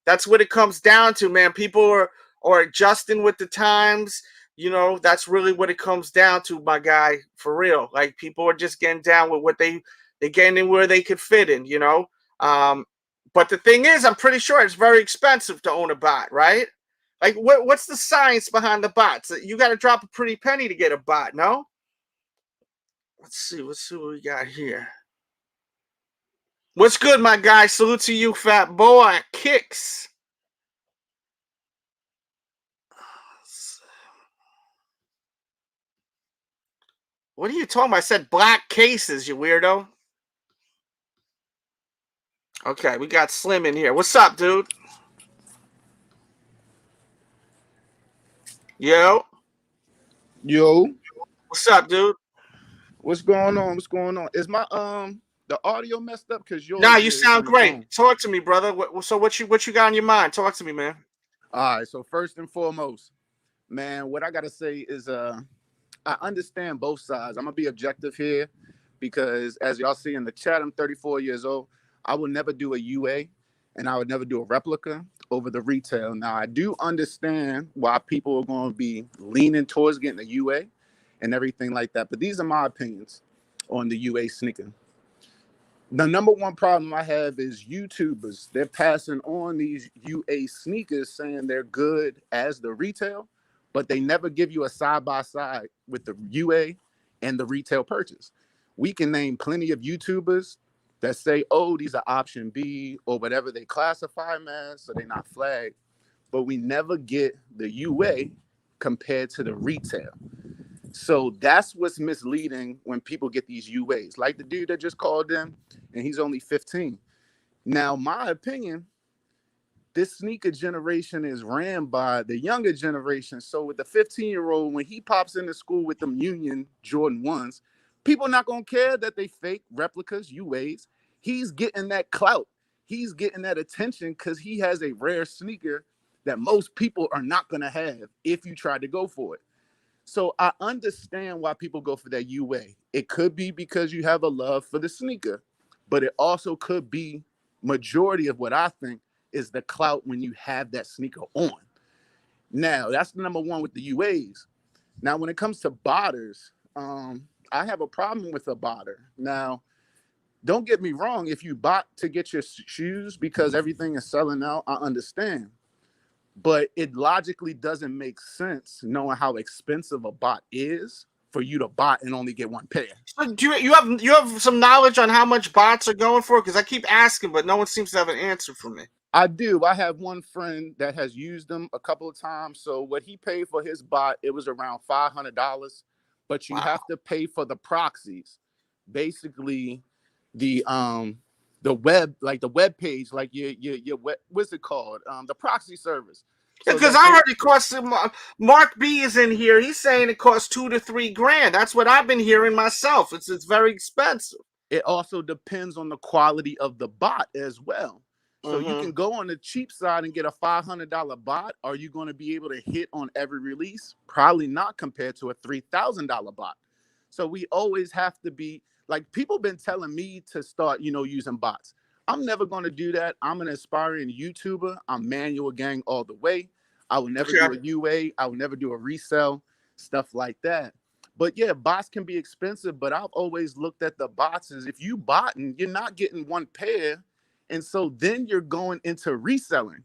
that's what it comes down to, man. People are adjusting with the times. You know, that's really what it comes down to, my guy, for real. Like, people are just getting down with what they're getting in where they could fit in, you know. But the thing is, I'm pretty sure it's very expensive to own a bot, right? Like, what's the science behind the bots? You got to drop a pretty penny to get a bot, no? Let's see what we got here. What's good, my guy? Salute to you, fat boy. Kicks. What are you talking about? I said black cases, you weirdo. Okay, we got Slim in here. What's up, dude? Yo. Yo. What's up, dude? What's going on? What's going on? Is my the audio messed up? Cause yours. Nah, you sound great. Talk to me, brother. What you got on your mind? Talk to me, man. All right. So first and foremost, man, what I gotta say is I understand both sides. I'm gonna be objective here because as y'all see in the chat, I'm 34 years old. I will never do a UA and I would never do a replica over the retail. Now I do understand why people are going to be leaning towards getting a UA and everything like that. But these are my opinions on the UA sneaker. The number one problem I have is YouTubers. They're passing on these UA sneakers saying they're good as the retail, but they never give you a side-by-side with the UA and the retail purchase. We can name plenty of YouTubers that say, oh, these are option B or whatever they classify them as, so they're not flagged. But we never get the UA compared to the retail. So that's what's misleading when people get these UAs. Like the dude that just called in, and he's only 15. Now, my opinion, this sneaker generation is ran by the younger generation. So with the 15-year-old, when he pops into school with them Union Jordan 1s, people not going to care that they fake replicas, UAs. He's getting that clout. He's getting that attention because he has a rare sneaker that most people are not going to have if you try to go for it. So I understand why people go for that UA. It could be because you have a love for the sneaker, but it also could be majority of what I think is the clout when you have that sneaker on. Now, that's the number one with the UAs. Now, when it comes to botters, I have a problem with a botter. Now, don't get me wrong. If you bought to get your shoes because everything is selling out, I understand. But it logically doesn't make sense knowing how expensive a bot is for you to bot and only get one pair. So do you have some knowledge on how much bots are going for? Because I keep asking, but no one seems to have an answer for me. I do. I have one friend that has used them a couple of times. So what he paid for his bot, it was around $500, but you have to pay for the proxies. Basically, the web, like the web page, like your web, what's it called? The proxy service. Because I heard it costs him. Mark B is in here. He's saying it costs $2 to $3 grand. That's what I've been hearing myself. It's very expensive. It also depends on the quality of the bot as well. So you can go on the cheap side and get a $500 bot. Are you going to be able to hit on every release? Probably not, compared to a $3,000 bot. So we always have to be like, people been telling me to start, using bots. I'm never going to do that. I'm an aspiring YouTuber. I'm manual gang all the way. I will never do a UA. I will never do a resell, stuff like that. But yeah, bots can be expensive, but I've always looked at the bots as, if you botting, you're not getting one pair. And so then you're going into reselling.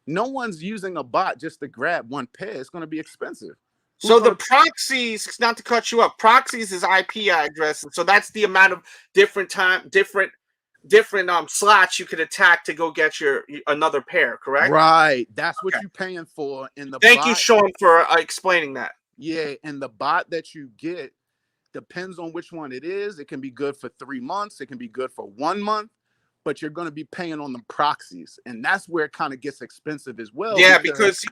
No one's using a bot just to grab one pair. It's going to be expensive. So the proxies, not to cut you up, proxies is IP addresses. So that's the amount of different slots you could attack to go get another pair, correct? Right. That's what you're paying for. In the Thank you, Sean, for explaining that. Yeah, and the bot that you get depends on which one it is. It can be good for 3 months. It can be good for 1 month. But you're going to be paying on the proxies, and that's where it kind of gets expensive as well. Yeah, because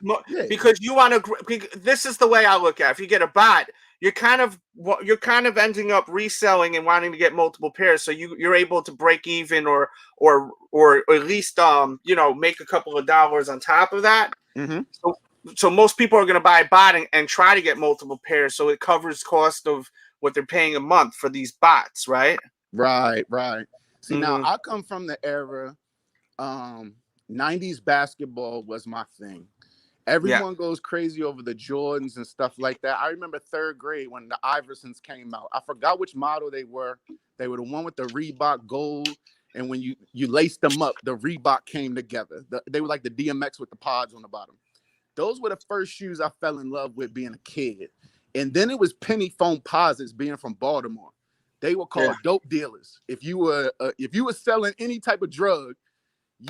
you want to. This is the way I look at it. If you get a bot, you're kind of ending up reselling and wanting to get multiple pairs, so you're able to break even or at least make a couple of dollars on top of that. So most people are going to buy a bot and try to get multiple pairs, so it covers cost of what they're paying a month for these bots, right? Right. See, now I come from the era, 90s basketball was my thing. Everyone goes crazy over the Jordans and stuff like that. I remember 3rd grade when the Iversons came out. I forgot which model they were. They were the one with the Reebok gold. And when you laced them up, the Reebok came together. They were like the DMX with the pods on the bottom. Those were the first shoes I fell in love with being a kid. And then it was penny foam posits being from Baltimore. They were called dope dealers. If you were selling any type of drug,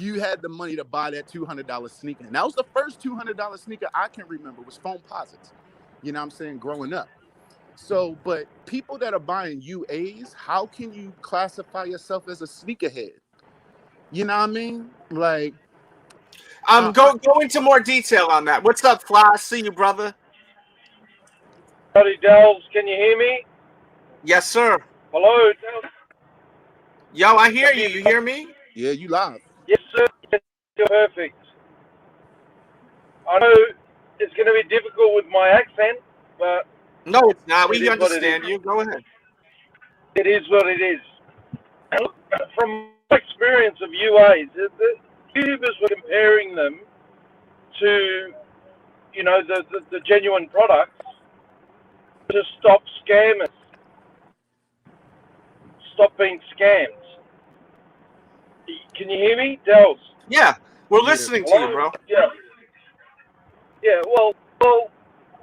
you had the money to buy that $200 sneaker. And that was the first $200 sneaker I can remember, was foam posits. You know what I'm saying? Growing up. So, but people that are buying UAs, how can you classify yourself as a sneakerhead? You know what I mean? Like, go into more detail on that. What's up, Fly? I see you, brother. Howdy, Delz. Can you hear me? Yes, sir. Hello, Delz. Yo, I hear you. You hear me? Yeah, you live. Yes, sir. You're perfect. I know it's going to be difficult with my accent, but no, it's not. We understand you. Go ahead. It is what it is. From my experience of UAs, the YouTubers were comparing them to, the genuine products to stop scammers. Stop being scammed. Can you hear me, Delz? Yeah, we're listening to you, bro. Yeah. Well,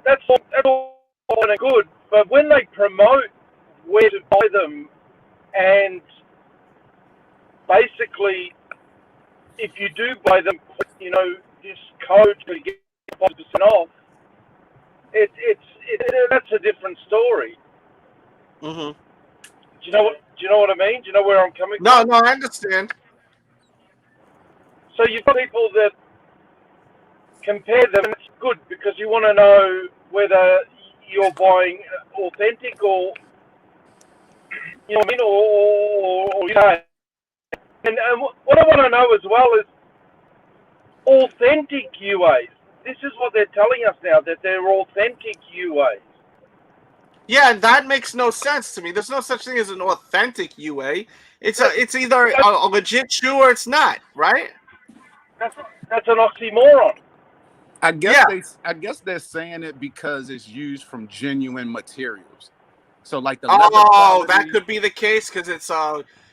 that's all well and good. But when they promote where to buy them, and basically, if you do buy them, this code to get 5% off. That's a different story. Mm-hmm. Do you know what I mean? Do you know where I'm coming from? No, I understand. So you've got people that compare them, and it's good because you want to know whether you're buying authentic or, or And what I want to know as well is authentic UAs. This is what they're telling us now, that they're authentic UAs. Yeah, that makes no sense to me. There's no such thing as an authentic UA. It's either a legit shoe or it's not, right? That's an oxymoron. I guess they're saying it because it's used from genuine materials. So like the leather quality, that could be the case because it's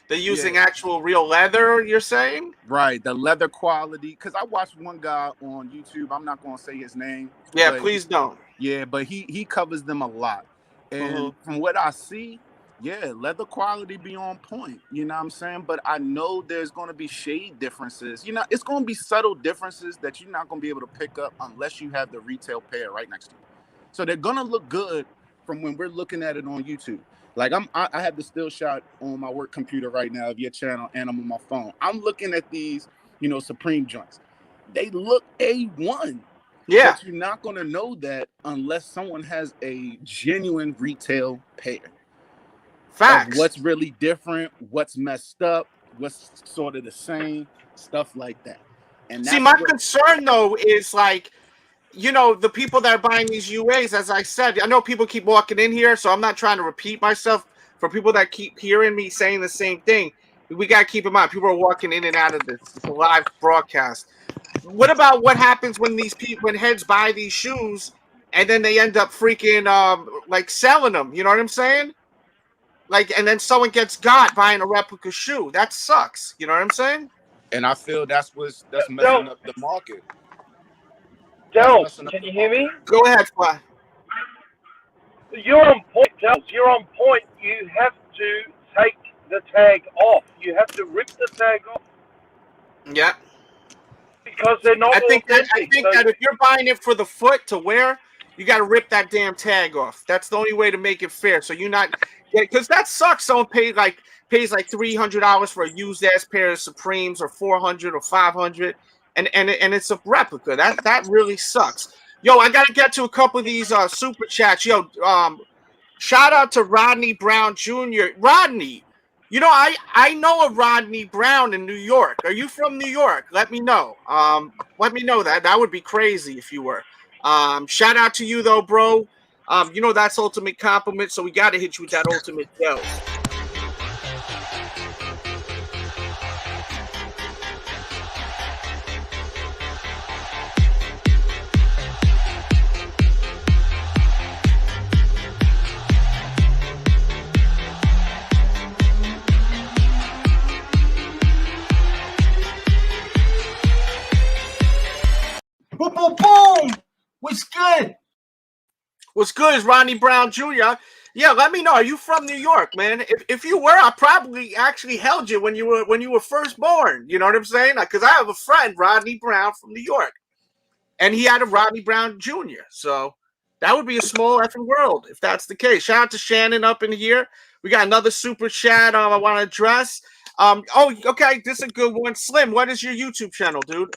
they're using actual real leather. You're saying? Right, the leather quality. Because I watched one guy on YouTube. I'm not going to say his name. Yeah, please don't. Yeah, but he covers them a lot. And from what I see, yeah, leather quality be on point. You know what I'm saying? But I know there's going to be shade differences. You know, it's going to be subtle differences that you're not going to be able to pick up unless you have the retail pair right next to you. So they're going to look good from when we're looking at it on YouTube. Like I have the still shot on my work computer right now of your channel, and I'm on my phone. I'm looking at these, you know, Supreme joints. They look A1. Yeah. But you're not going to know that unless someone has a genuine retail pair. Facts. Of what's really different, what's messed up, what's sort of the same, stuff like that. And see, my concern though is like, you know, the people that are buying these UAs, as I said, I know people keep walking in here, so I'm not trying to repeat myself. For people that keep hearing me saying the same thing, we got to keep in mind, people are walking in and out of this. It's a live broadcast. What about what happens when these people, when heads buy these shoes and then they end up freaking like selling them? You know what I'm saying? Like, and then someone gets got buying a replica shoe. That sucks. You know what I'm saying? And I feel that's messing up the market. Delz, can you hear me? Go ahead, Fly. You're on point, Delz. You're on point. You have to take the tag off. You have to rip the tag off. Yeah. Because they're not. I think that if you're buying it for the foot to wear, you got to rip that damn tag off. That's the only way to make it fair. So you're not, because that sucks. Someone pays like $300 for a used ass pair of Supremes, or $400 or $500, and it's a replica. That really sucks. Yo, I gotta get to a couple of these super chats. Yo, shout out to Rodney Brown Jr. Rodney, you know, I know a Rodney Brown in New York. Are you from New York? Let me know. Let me know that. That would be crazy if you were. Shout out to you though, bro. You know that's ultimate compliment, so we got to hit you with that ultimate Delz. Boom, boom, boom. What's good? What's good is Rodney Brown Jr. Yeah, let me know. Are you from New York, man? If you were, I probably actually held you when you were first born. You know what I'm saying? Because I have a friend, Rodney Brown from New York, and he had a Rodney Brown Jr. So that would be a small effing world if that's the case. Shout out to Shannon up in here. We got another super chat I want to address. Oh, okay, this is a good one. Slim, what is your YouTube channel, dude?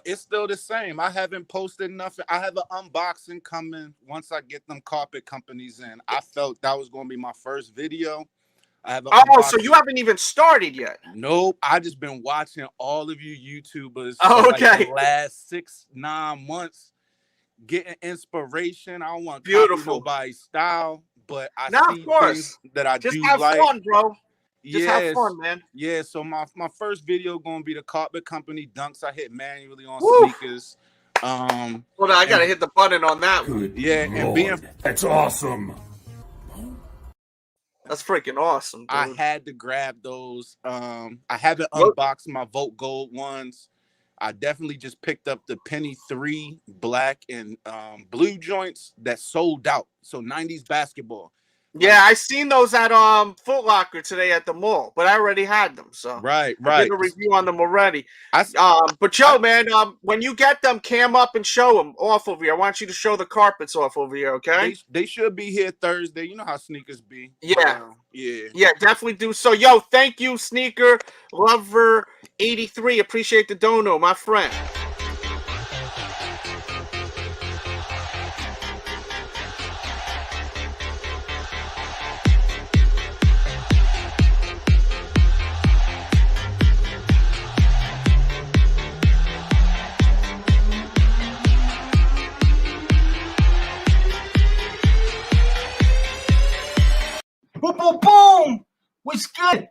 It's still the same. I haven't posted nothing. I have an unboxing coming once I get them carpet companies in. I felt that was going to be my first video. I have so you haven't even started yet? Nope. I just been watching all of you YouTubers for like the last 6-9 months, getting inspiration. I don't want to copy nobody's style, but I see things that I just do have like. Fun, bro. Just have fun, man. Yeah, so my first video gonna be the carpet company dunks I hit manually on Sneakers. Well, I gotta hit the button on that one. Yeah, and being that's awesome. That's freaking awesome, dude. I had to grab those. I haven't unboxed my Vote Gold ones. I definitely just picked up the Penny 3 black and blue joints that sold out. So 90s basketball. Yeah, I seen those at Foot Locker today at the mall, but I already had them. So right. I did a review on them already. But yo, man, when you get them, cam up and show them off over here. I want you to show the carpets off over here, okay? They should be here Thursday. You know how sneakers be. Yeah, yeah, definitely do. So, yo, thank you, Sneaker Lover 83. Appreciate the dono, my friend. Boom, boom, boom. What's good?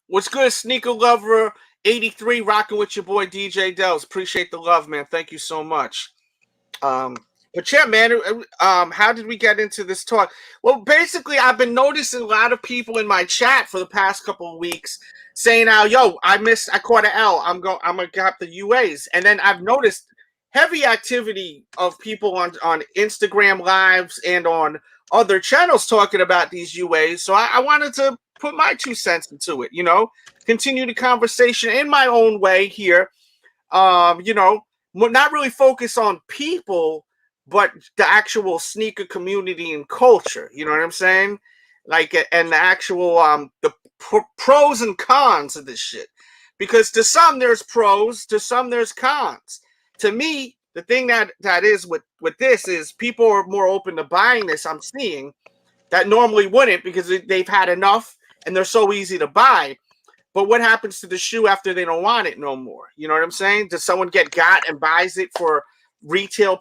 What's good, Sneaker Lover 83, rocking with your boy DJ Delz. Appreciate the love, man. Thank you so much. But yeah, man, how did we get into this talk? Well, basically, I've been noticing a lot of people in my chat for the past couple of weeks saying, "Yo, I caught an L. I'm gonna get the UAs," and then I've noticed, heavy activity of people on Instagram lives and on other channels talking about these UAs. So I wanted to put my 2 cents into it, you know, continue the conversation in my own way here. You know, not really focus on people, but the actual sneaker community and culture. You know what I'm saying? Like, and the actual the pros and cons of this shit. Because to some there's pros, to some there's cons. To me, the thing that is with this is people are more open to buying this. I'm seeing that normally wouldn't, because they've had enough and they're so easy to buy. But what happens to the shoe after they don't want it no more? You know what I'm saying? Does someone got and buys it for retail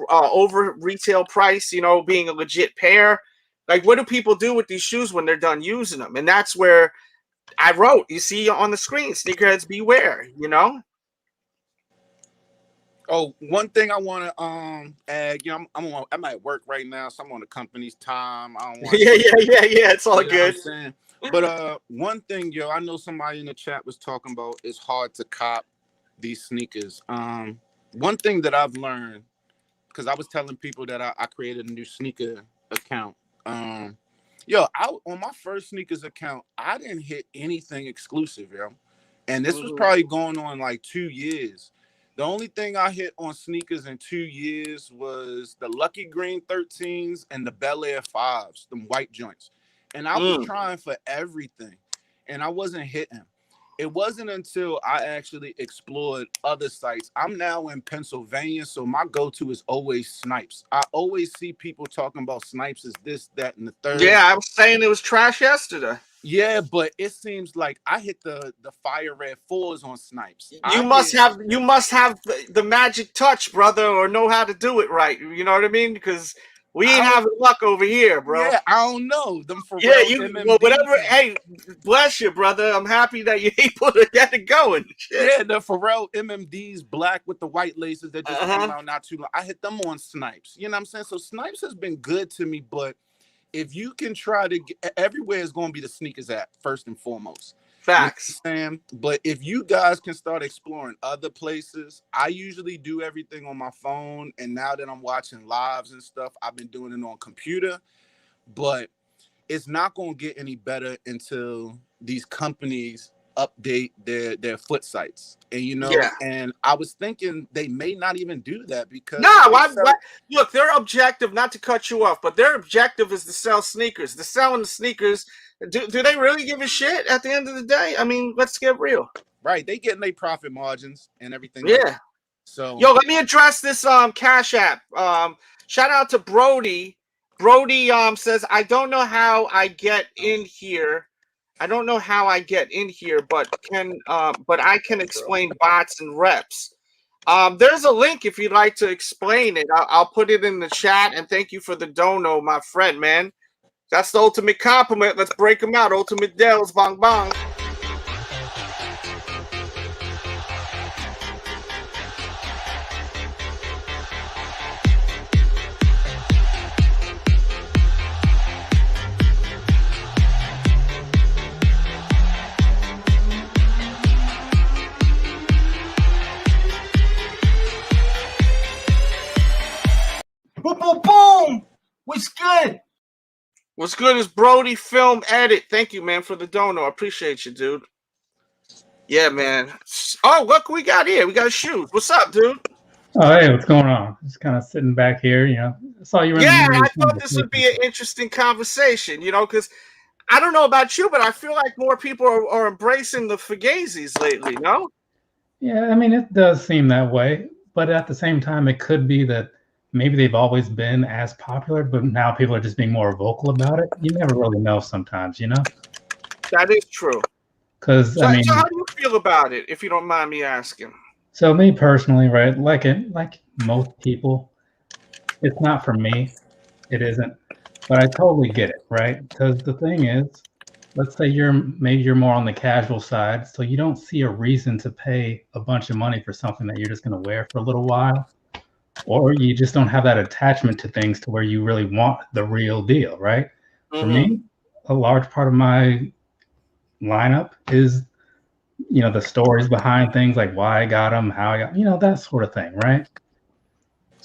over retail price? You know, being a legit pair. Like, what do people do with these shoes when they're done using them? And that's where I wrote. You see on the screen, sneakerheads beware. You know. Oh, one thing I want to add, you know, I'm at work right now, so I'm on the company's time. I don't want yeah. It's all good. But one thing, yo, I know somebody in the chat was talking about it's hard to cop these sneakers. One thing that I've learned, because I was telling people that I created a new sneaker account. On my first sneakers account, I didn't hit anything exclusive, yo. And this was probably going on like 2 years. The only thing I hit on sneakers in 2 years was the Lucky Green 13s and the Bel Air 5s, them white joints. And I was trying for everything, and I wasn't hitting. It wasn't until I actually explored other sites. I'm now in Pennsylvania, so my go-to is always Snipes. I always see people talking about Snipes as this, that, and the third. Yeah, I was saying it was trash yesterday. Yeah, but it seems like I hit the fire red 4s on Snipes. You must have the magic touch, brother, or know how to do it right. You know what I mean? Because we ain't having luck over here, bro. Yeah, I don't know them for well, whatever. Hey, bless you, brother. I'm happy that you're able to get it going. Shit. Yeah, the Pharrell MMDs black with the white laces that just came out not too long. I hit them on Snipes. You know what I'm saying? So Snipes has been good to me, but if you can try to get, everywhere is going to be the sneakers app first and foremost. Facts. You know what I'm saying? But if you guys can start exploring other places, I usually do everything on my phone. And now that I'm watching lives and stuff, I've been doing it on computer. But it's not going to get any better until these companies update their foot sites. And, you know, and I was thinking they may not even do that because look, their objective, not to cut you off, but their objective is to sell sneakers. They're selling the sneakers. Do they really give a shit at the end of the day? I mean, let's get real. Right. They getting their profit margins and everything. Yeah. Like that. So yo, let me address this Cash App. Shout out to Brody. Brody says, I don't know how I get in here. But I can explain bots and reps. There's a link if you'd like to explain it. I'll put it in the chat. And thank you for the dono, my friend, man. That's the ultimate compliment. Let's break them out. Ultimate Delz, bang bang. Boom, boom, boom. What's good? What's good is Brody Film Edit. Thank you, man, for the dono. I appreciate you, dude. Yeah, man. Oh, look, we got here. We got shoes. What's up, dude? Oh, hey, what's going on? Just kind of sitting back here, you know. I saw you. Yeah, I thought this would be an interesting conversation, you know, because I don't know about you, but I feel like more people are embracing the Fugazis lately, no? Yeah, I mean, it does seem that way. But at the same time, it could be that maybe they've always been as popular, but now people are just being more vocal about it. You never really know sometimes, you know? That is true. Because, so, so how do you feel about it, if you don't mind me asking? So me personally, right, like most people, it's not for me. It isn't. But I totally get it, right? Because the thing is, let's say maybe you're more on the casual side, so you don't see a reason to pay a bunch of money for something that you're just going to wear for a little while. Or you just don't have that attachment to things to where you really want the real deal, right? Mm-hmm. For me, a large part of my lineup is, you know, the stories behind things, like why I got them, how I got, you know, that sort of thing, right?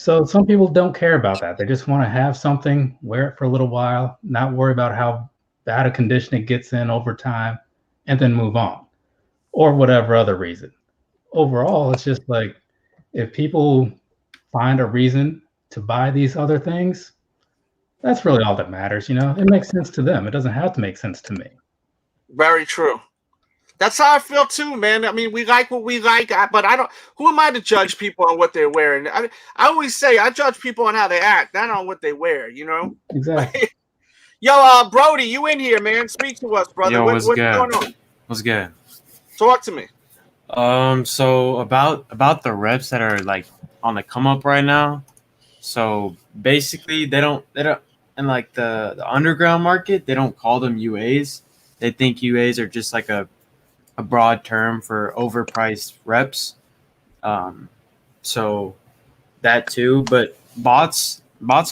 So some people don't care about that. They just want to have something, wear it for a little while, not worry about how bad a condition it gets in over time, and then move on, or whatever other reason. Overall, it's just like if people find a reason to buy these other things, that's really all that matters. You know, it makes sense to them. It doesn't have to make sense to me. Very true. That's how I feel too, man. I mean, we like what we like, but I don't. Who am I to judge people on what they're wearing? I always say I judge people on how they act, not on what they wear. You know. Exactly. Yo, Brody, you in here, man? Speak to us, brother. Yo, what's good? going on? What's good? Talk to me. So about the reps that are like on the come up right now. So basically, they don't in like the underground market, they don't call them UAs. They think UAs are just like a broad term for overpriced reps. So that too, but bots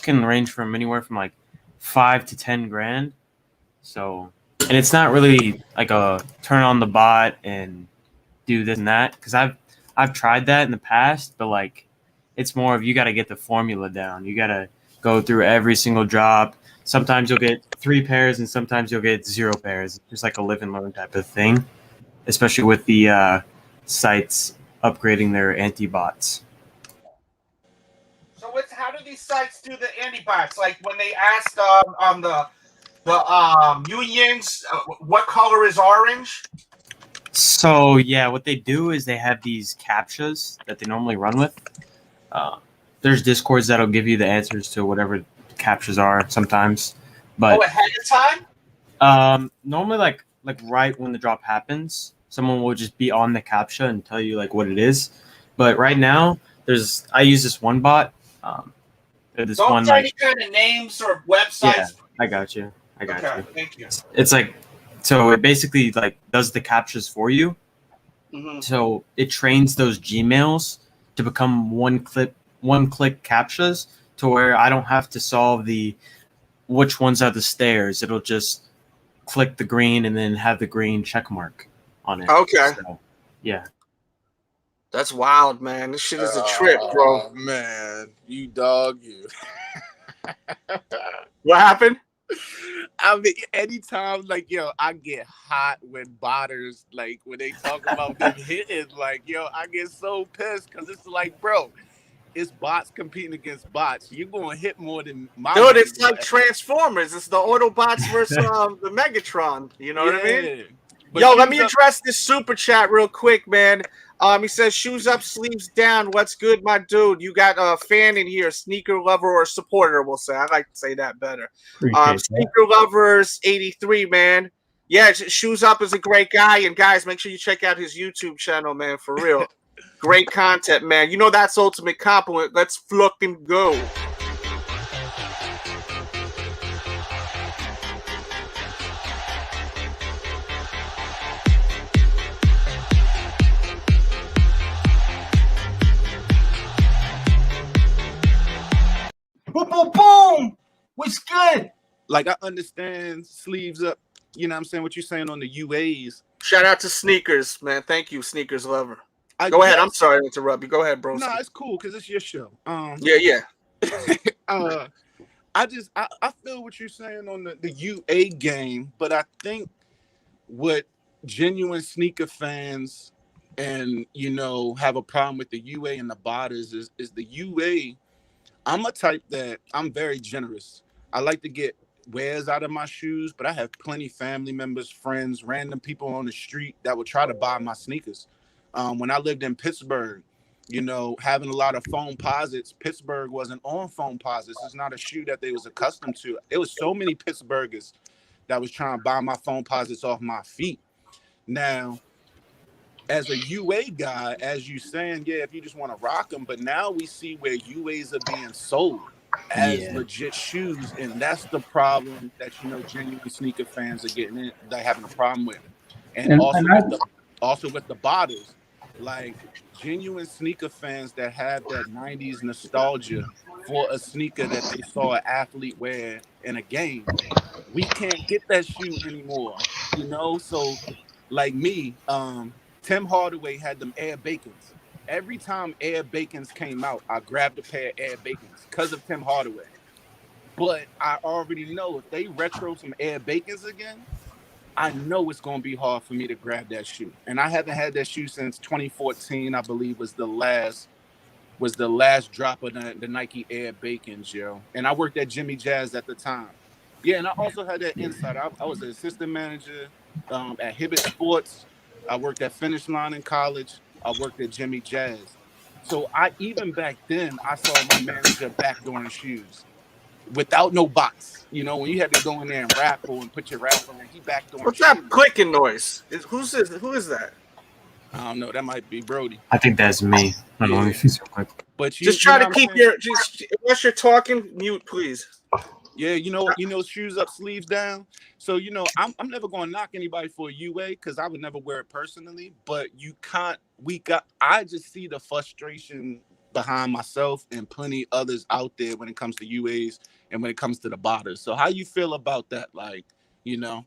can range from anywhere from like 5 to 10 grand. So, and it's not really like a turn on the bot and do this and that, because I've tried that in the past, but like it's more of you got to get the formula down. You got to go through every single drop. Sometimes you'll get 3 pairs and sometimes you'll get 0 pairs. It's just like a live and learn type of thing, especially with the sites upgrading their anti-bots. So how do these sites do the anti-bots? Like when they asked on the unions, what color is orange? So yeah, what they do is they have these captchas that they normally run with. There's Discords that'll give you the answers to whatever the captchas are sometimes, but ahead of time. Normally like right when the drop happens, someone will just be on the captcha and tell you like what it is. But right now, I use this one bot. This Don't one say like any kind of names or websites. yeah, I got you. Okay, thank you. It's like, so it basically like does the captchas for you. Mm-hmm. So it trains those Gmails to become one-click captchas to where I don't have to solve the which ones are the stairs. It'll just click the green and then have the green check mark on it. Okay. So, yeah. That's wild, man. This shit is a trip, bro. Oh, man, you dog, you. What happened? I mean, anytime, like, yo, I get hot when botters, like, when they talk about them hitting, like, yo, I get so pissed because it's like, bro, it's bots competing against bots. You're going to hit more than my Dude, it's like man. Transformers. It's the Autobots versus the Megatron. You know what I mean? But Yo, let me address this super chat real quick, man. He says, shoes up, sleeves down. What's good, my dude? You got a fan in here, sneaker lover or supporter, we'll say. I like to say that better. Sneaker lovers 83, man. Yeah, Shoes Up is a great guy. And guys, make sure you check out his YouTube channel, man, for real. Great content, man. You know that's ultimate compliment. Let's fucking go. Boom, boom, boom. What's good? Like, I understand sleeves up, you know what I'm saying, what you're saying on the UAs. Shout out to Sneakers, man. Thank you, Sneakers lover. Go ahead. I'm sorry to interrupt you. Go ahead, bro. No, it's cool because it's your show. Yeah. I feel what you're saying on the UA game, but I think what genuine sneaker fans and, you know, have a problem with the UA and the botters is the UA. I'm a type that I'm very generous. I like to get wears out of my shoes, but I have plenty family members, friends, random people on the street that would try to buy my sneakers. When I lived in Pittsburgh, you know, having a lot of foam posits, Pittsburgh wasn't on foam posits. It's not a shoe that they was accustomed to. There was so many Pittsburghers that was trying to buy my foam posits off my feet. Now, as a UA guy, as you saying, yeah, if you just want to rock them, but now we see where UAs are being sold as legit shoes, and that's the problem that, you know, genuine sneaker fans are getting in, they're having a problem with. And also with the bottles, like genuine sneaker fans that have that 90s nostalgia for a sneaker that they saw an athlete wear in a game. We can't get that shoe anymore, you know? So like me, Tim Hardaway had them Air Bacons, every time Air Bacons came out, I grabbed a pair of Air Bacons because of Tim Hardaway. But I already know if they retro some Air Bacons again, I know it's going to be hard for me to grab that shoe. And I haven't had that shoe since 2014, I believe was the last drop of the Nike Air Bacons, yo. And I worked at Jimmy Jazz at the time. Yeah, and I also had that insight. I was an assistant manager at Hibbett Sports. I worked at Finish Line in college. I worked at Jimmy Jazz. So even back then, I saw my manager backdooring shoes without no bots. You know, when you had to go in there and raffle and put your raffle in, he backdooring What's shoes. that clicking noise? Who is that? I don't know. That might be Brody. I think that's me. I don't know if he's so quick. But Just try to keep unless you're talking, mute, please. Yeah, you know, shoes up, sleeves down. So, you know, I'm never going to knock anybody for a UA because I would never wear it personally. But I just see the frustration behind myself and plenty others out there when it comes to UAs and when it comes to the botters. So how you feel about that? Like, you know?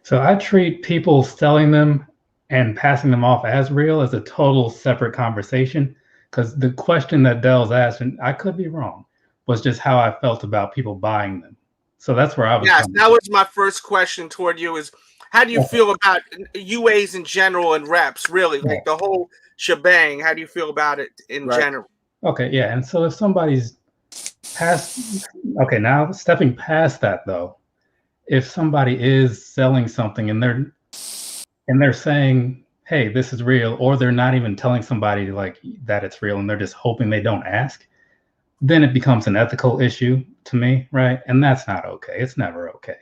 So I treat people selling them and passing them off as real as a total separate conversation. Because the question that Delz asked, and I could be wrong, was just how I felt about people buying them. So that's where I was. Yes, that was my first question toward you is how do you feel about UAs in general and reps, really? Like the whole shebang, how do you feel about it in general? Okay, yeah. And so if somebody's now stepping past that though, if somebody is selling something and they're saying, hey, this is real, or they're not even telling somebody like that it's real and they're just hoping they don't ask, then it becomes an ethical issue to me, right? And that's not okay. It's never okay.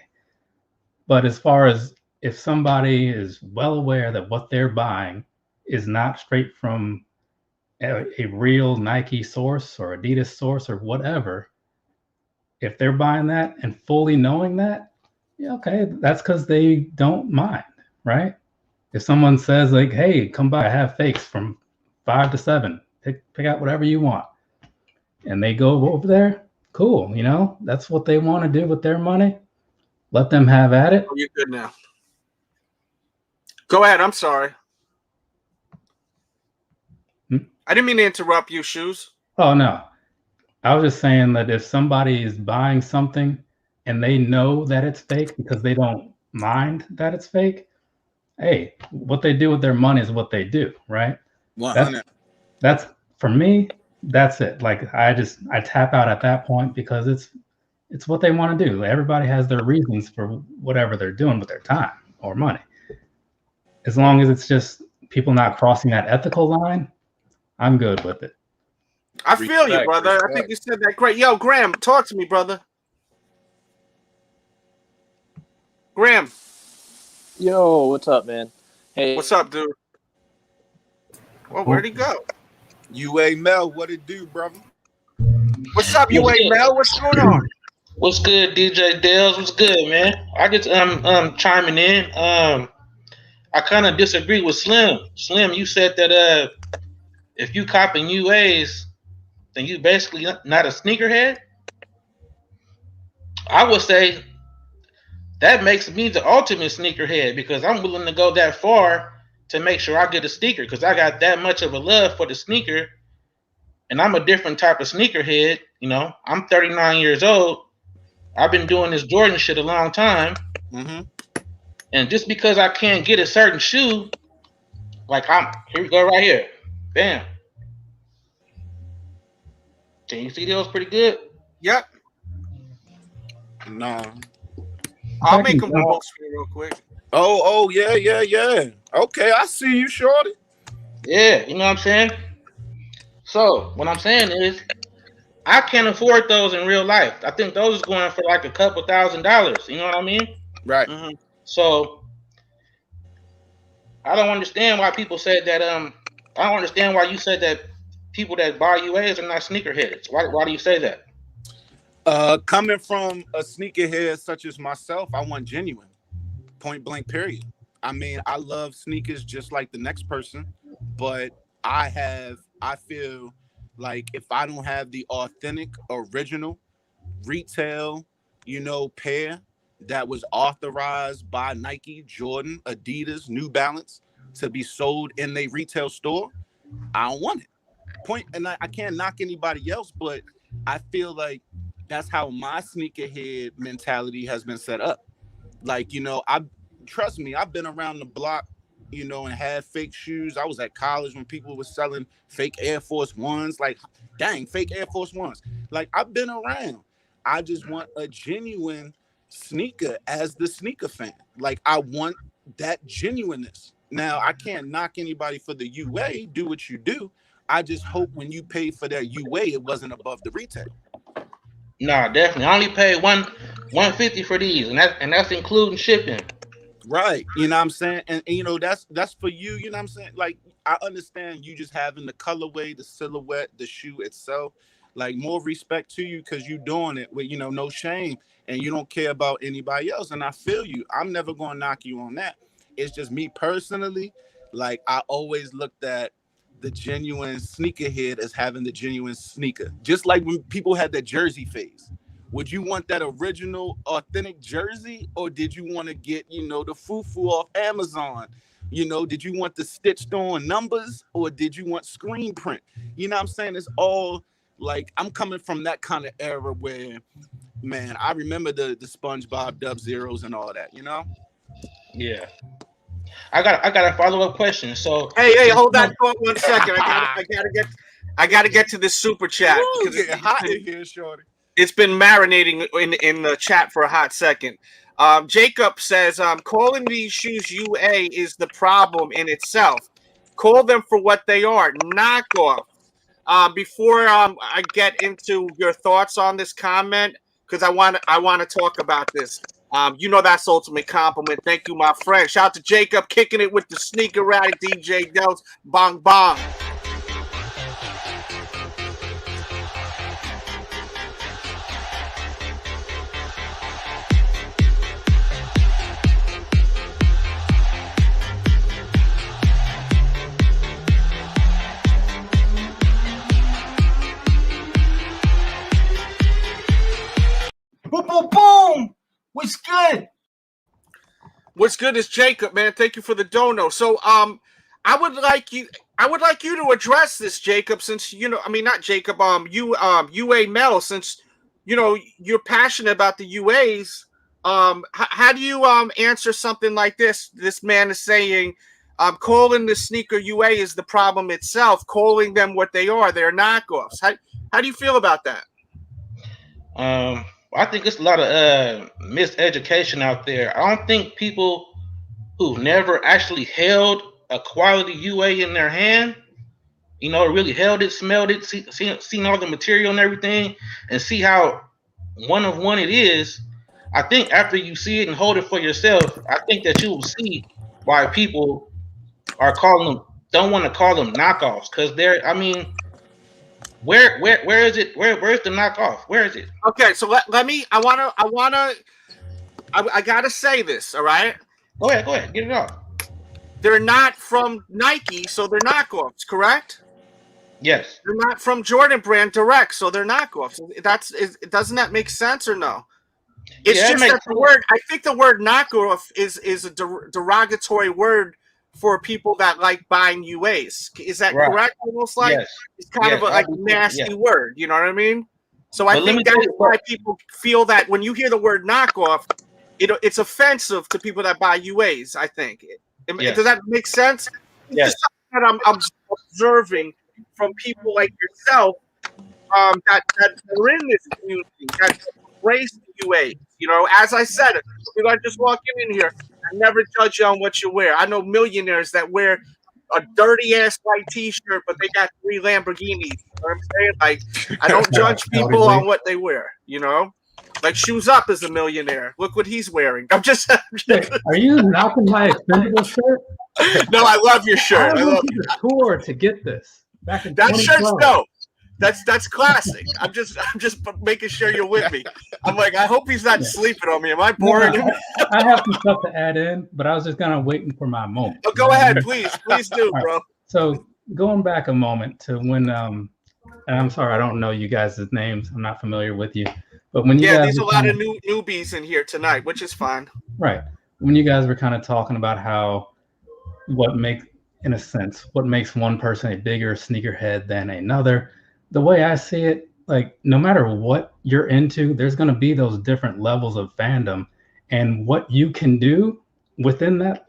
But as far as if somebody is well aware that what they're buying is not straight from a real Nike source or Adidas source or whatever, if they're buying that and fully knowing that, yeah, okay, that's because they don't mind, right? If someone says like, hey, come by, I have fakes from 5 to 7, pick out whatever you want, and they go over there, cool, you know, that's what they want to do with their money. Let them have at it. Oh, you're good now. Go ahead. I'm sorry. I didn't mean to interrupt you, Shoes. Oh, no. I was just saying that if somebody is buying something and they know that it's fake because they don't mind that it's fake, hey, what they do with their money is what they do, right? 100. That's for me, that's it. Like I tap out at that point because it's what they want to do. Everybody has their reasons for whatever they're doing with their time or money. As long as it's just people not crossing that ethical line, I'm good with it. I feel you, brother. I think you said that great. Yo, Graham, talk to me, brother. Graham. Yo, what's up, man? Hey. What's up, dude? Well, where'd he go? UA Mel, what it do, brother? What's up, UA Mel? What's going on? What's good, DJ Delz? What's good, man? I just chiming in. I kind of disagree with Slim. Slim, you said that if you copping UAs, then you basically not a sneakerhead. I would say that makes me the ultimate sneakerhead because I'm willing to go that far to make sure I get a sneaker because I got that much of a love for the sneaker, and I'm a different type of sneakerhead. You know, I'm 39 years old. I've been doing this Jordan shit a long time. Mm-hmm. And just because I can't get a certain shoe, like here we go right here. Bam. Can you see those pretty good? Yep. No. I'll make them post for you real quick. Oh, yeah. Okay, I see you, shorty. Yeah, you know what I'm saying? So, what I'm saying is, I can't afford those in real life. I think those is going for like a couple $1,000s. You know what I mean? Right. Mm-hmm. So, I don't understand why people said that. I don't understand why you said that people that buy UAs are not sneakerheads. Why do you say that? Coming from a sneakerhead such as myself, I want genuine. Point blank, period. I mean, I love sneakers just like the next person, but I feel like if I don't have the authentic, original, retail, pair that was authorized by Nike, Jordan, Adidas, New Balance to be sold in a retail store, I don't want it. And I can't knock anybody else, but I feel like that's how my sneakerhead mentality has been set up. Like, trust me, I've been around the block, and had fake shoes. I was at college when people were selling fake Air Force Ones. Like, dang, fake Air Force Ones. Like, I've been around. I just want a genuine sneaker as the sneaker fan. Like, I want that genuineness. Now, I can't knock anybody for the UA. Do what you do. I just hope when you pay for that UA, it wasn't above the retail. No, definitely. I only paid $150 for these, and that's including shipping. Right. You know what I'm saying? And that's for you, you know what I'm saying? Like, I understand you just having the colorway, the silhouette, the shoe itself. Like, more respect to you because you're doing it with, no shame, and you don't care about anybody else. And I feel you. I'm never going to knock you on that. It's just me personally. Like, I always looked at the genuine sneakerhead as having the genuine sneaker. Just like when people had that jersey phase. Would you want that original, authentic jersey, or did you want to get, the foo-foo off Amazon? Did you want the stitched on numbers, or did you want screen print? You know what I'm saying? It's all like, I'm coming from that kind of era where, man, I remember the SpongeBob Dub Zeros and all that, Yeah. I got a follow-up question. So hey, hold that thought 1 second. I gotta get to this super chat. Ooh, it's hot in here, shorty. It's been marinating in the chat for a hot second. Jacob says, calling these shoes UA is the problem in itself. Call them for what they are, knockoff. Before I get into your thoughts on this comment, because I want to talk about this. That's ultimate compliment. Thank you, my friend. Shout out to Jacob kicking it with the sneaker addict DJ Delz. Bong bong. Boom, boom, boom. What's good? What's good is Jacob, man. Thank you for the dono. So, I would like you to address this, Jacob, since not Jacob, UA Mel, since you're passionate about the UAs. How do you answer something like this? This man is saying, calling the sneaker UA is the problem itself. Calling them what they are, they're knockoffs. How do you feel about that? I think it's a lot of miseducation out there. I don't think people who've never actually held a quality UA in their hand, really held it, smelled it, seen all the material and everything, and see how one of one it is. I think after you see it and hold it for yourself, I think that you will see why people are don't want to call them knockoffs, because where is it? Where's the knockoff? Where is it? Okay, so let me. I gotta say this. All right. Go ahead. Get it off. They're not from Nike, so they're knockoffs. Correct? Yes. They're not from Jordan Brand Direct, so they're knockoffs. Doesn't that make sense or no? It's just that the word. I think the word knockoff is a derogatory word for people that like buying UAs. Is that correct? Almost like it's kind of a nasty word. You know what I mean? So I think that's why people feel that when you hear the word knockoff, it's offensive to people that buy UAs. I think. Does that make sense? Yes. It's just something that I'm observing from people like yourself that are in this community that embrace the UAs. As I said, if I just walk in here, I never judge you on what you wear. I know millionaires that wear a dirty ass white T-shirt, but they got 3 Lamborghinis. You know what I'm saying? Like, I don't judge people on what they wear. Like Shoes Up is a millionaire. Look what he's wearing. Wait, are you knocking my expendable shirt? No, I love your shirt. I went to the tour to get this. Back in That shirt's 2012. dope. That's classic. I'm just making sure you're with me. I'm like, I hope he's not sleeping on me. Am I boring him? I have some stuff to add in, but I was just kind of waiting for my moment. Oh, go ahead, please do, right. bro. So going back a moment to when, and I'm sorry, I don't know you guys' names. I'm not familiar with you, but when you guys there's a lot of newbies in here tonight, which is fine. Right. When you guys were kind of talking about how what makes in a sense. What makes one person a bigger sneakerhead than another? The way I see it, like no matter what you're into, there's going to be those different levels of fandom, and what you can do within that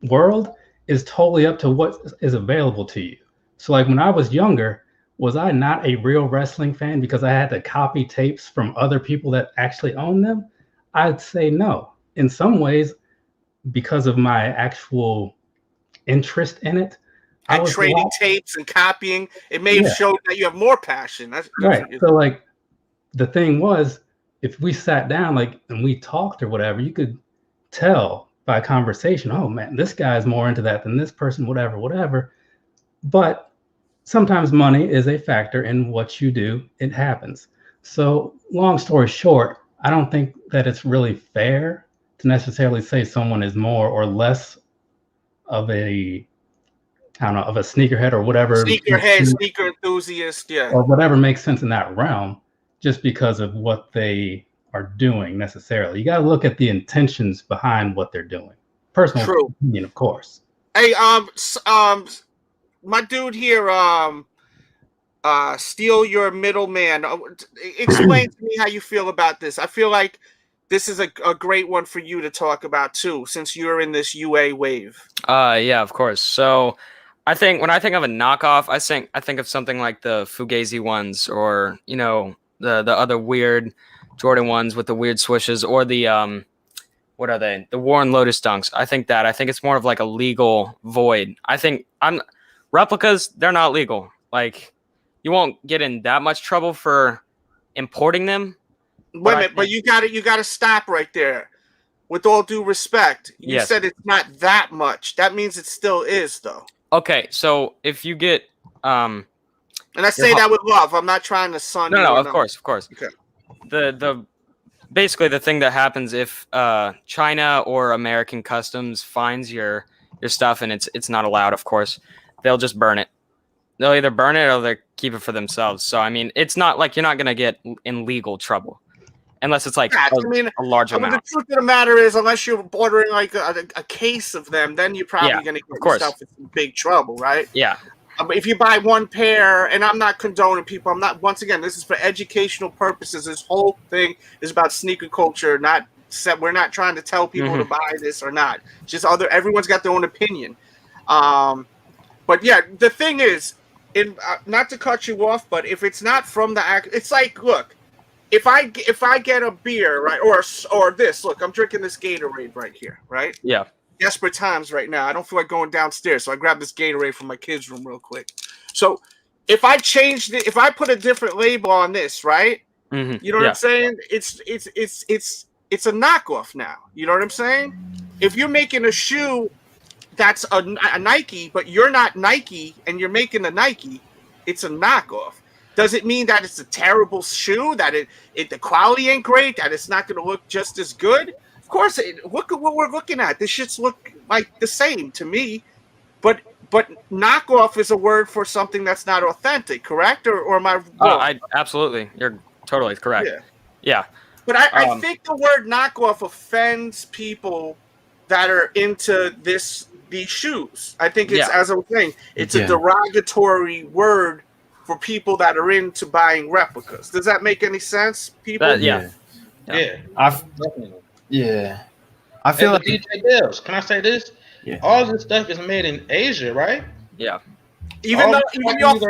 world is totally up to what is available to you. So like when I was younger, was I not a real wrestling fan because I had to copy tapes from other people that actually own them? I'd say no. In some ways, because of my actual interest in it, And trading tapes and copying, it may have showed that you have more passion. That's right. So like the thing was, if we sat down like and we talked or whatever, you could tell by conversation, oh man, this guy's more into that than this person, whatever. But sometimes money is a factor in what you do. It happens. So long story short, I don't think that it's really fair to necessarily say someone is more or less of a, I don't know, of a sneakerhead or whatever. Sneakerhead, sneaker enthusiast, yeah. Or whatever makes sense in that realm, just because of what they are doing necessarily. You got to look at the intentions behind what they're doing. Personal opinion, of course. Hey, my dude here, Steal Your Middleman. Explain to me how you feel about this. I feel like this is a great one for you to talk about too, since you're in this UA wave. Yeah, of course. So I think when I think of a knockoff, I think of something like the Fugazi ones, or you know, the other weird Jordan ones with the weird swooshes, or the what are they? The Warren Lotus Dunks. I think it's more of like a legal void. I think replicas, they're not legal. Like you won't get in that much trouble for importing them. Wait a minute, but you gotta stop right there. With all due respect, you said it's not that much. That means it still is, though. Okay, so if you get and I say that with love. I'm not trying to sun. No, of course. Okay. The basically the thing that happens if China or American Customs finds your stuff and it's not allowed, of course, they'll just burn it. They'll either burn it or they keep it for themselves. So I mean, it's not like you're not gonna get in legal trouble. Unless it's like a large amount. The truth of the matter is, unless you're ordering like a case of them, then you're probably going to get yourself in big trouble, right? Yeah. But if you buy one pair, and I'm not condoning people, I'm not. Once again, this is for educational purposes. This whole thing is about sneaker culture. We're not trying to tell people to buy this or not. Just everyone's got their own opinion. But yeah, the thing is, not to cut you off, but if it's not from the act, it's like, look. If I get a beer, right, or this, look, I'm drinking this Gatorade right here, right? Yeah. Desperate times right now. I don't feel like going downstairs, so I grabbed this Gatorade from my kids' room real quick. So if I put a different label on this, right? Mm-hmm. You know what I'm saying? It's a knockoff now. You know what I'm saying? If you're making a shoe that's a Nike, but you're not Nike, and you're making a Nike, it's a knockoff. Does it mean that it's a terrible shoe, that the quality ain't great, that it's not going to look just as good? Of course, look at what we're looking at. This shit's look like the same to me. But knockoff is a word for something that's not authentic, correct? Or am I wrong? Absolutely. You're totally correct. Yeah. But I think the word knockoff offends people that are into these shoes. I think it's, as I was saying, it's a derogatory word for people that are into buying replicas. Does that make any sense, people? Yeah. I feel like DJ Delz, can I say this? Yeah. All this stuff is made in Asia, right? Yeah. Even everything's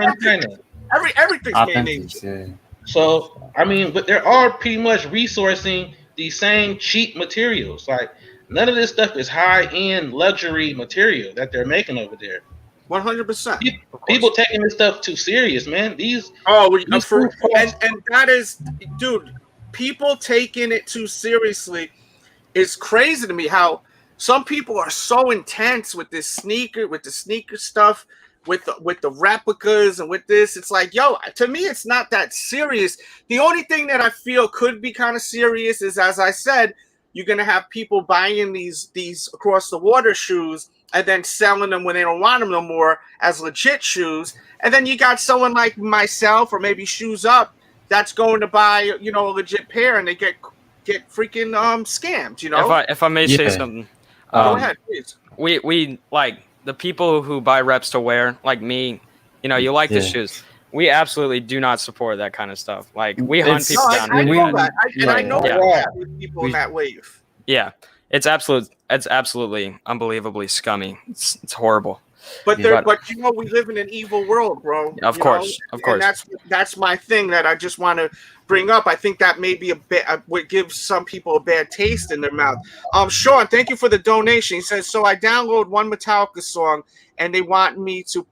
made in Asia. Yeah. So I mean, but they're all pretty much resourcing the same cheap materials. Like none of this stuff is high-end luxury material that they're making over there. 100%. People taking this stuff too serious, man. And that is, dude, people taking it too seriously is crazy to me. How some people are so intense with the sneaker stuff, with the replicas and with this. It's like, yo, to me, it's not that serious. The only thing that I feel could be kind of serious is, as I said, you're gonna have people buying these across the water shoes and then selling them when they don't want them no more as legit shoes. And then you got someone like myself, or maybe Shoes Up, that's going to buy, a legit pair, and they get freaking scammed, If I may say something. Go ahead, please. We like the people who buy reps to wear, like me, you know, you like the shoes. We absolutely do not support that kind of stuff. Like we hunt people down. I know that. I know people in that wave. Yeah, it's absolutely unbelievably scummy. It's horrible. But you know, we live in an evil world, bro. Of course. And that's my thing that I just want to bring up. I think that may be a bit what gives some people a bad taste in their mouth. Sean, thank you for the donation. He says, so I download one Metallica song and they want me to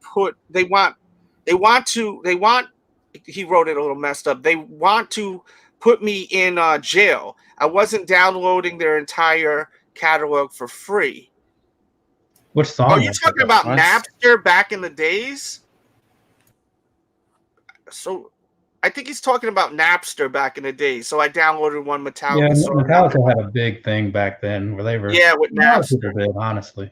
he wrote it a little messed up. They want to put me in jail. I wasn't downloading their entire catalog for free. Which song? Oh, you're talking about Napster back in the days? So I think he's talking about Napster back in the days. So I downloaded one Metallica song. Metallica had a big thing back then where they were. Yeah, with Napster. People did, honestly.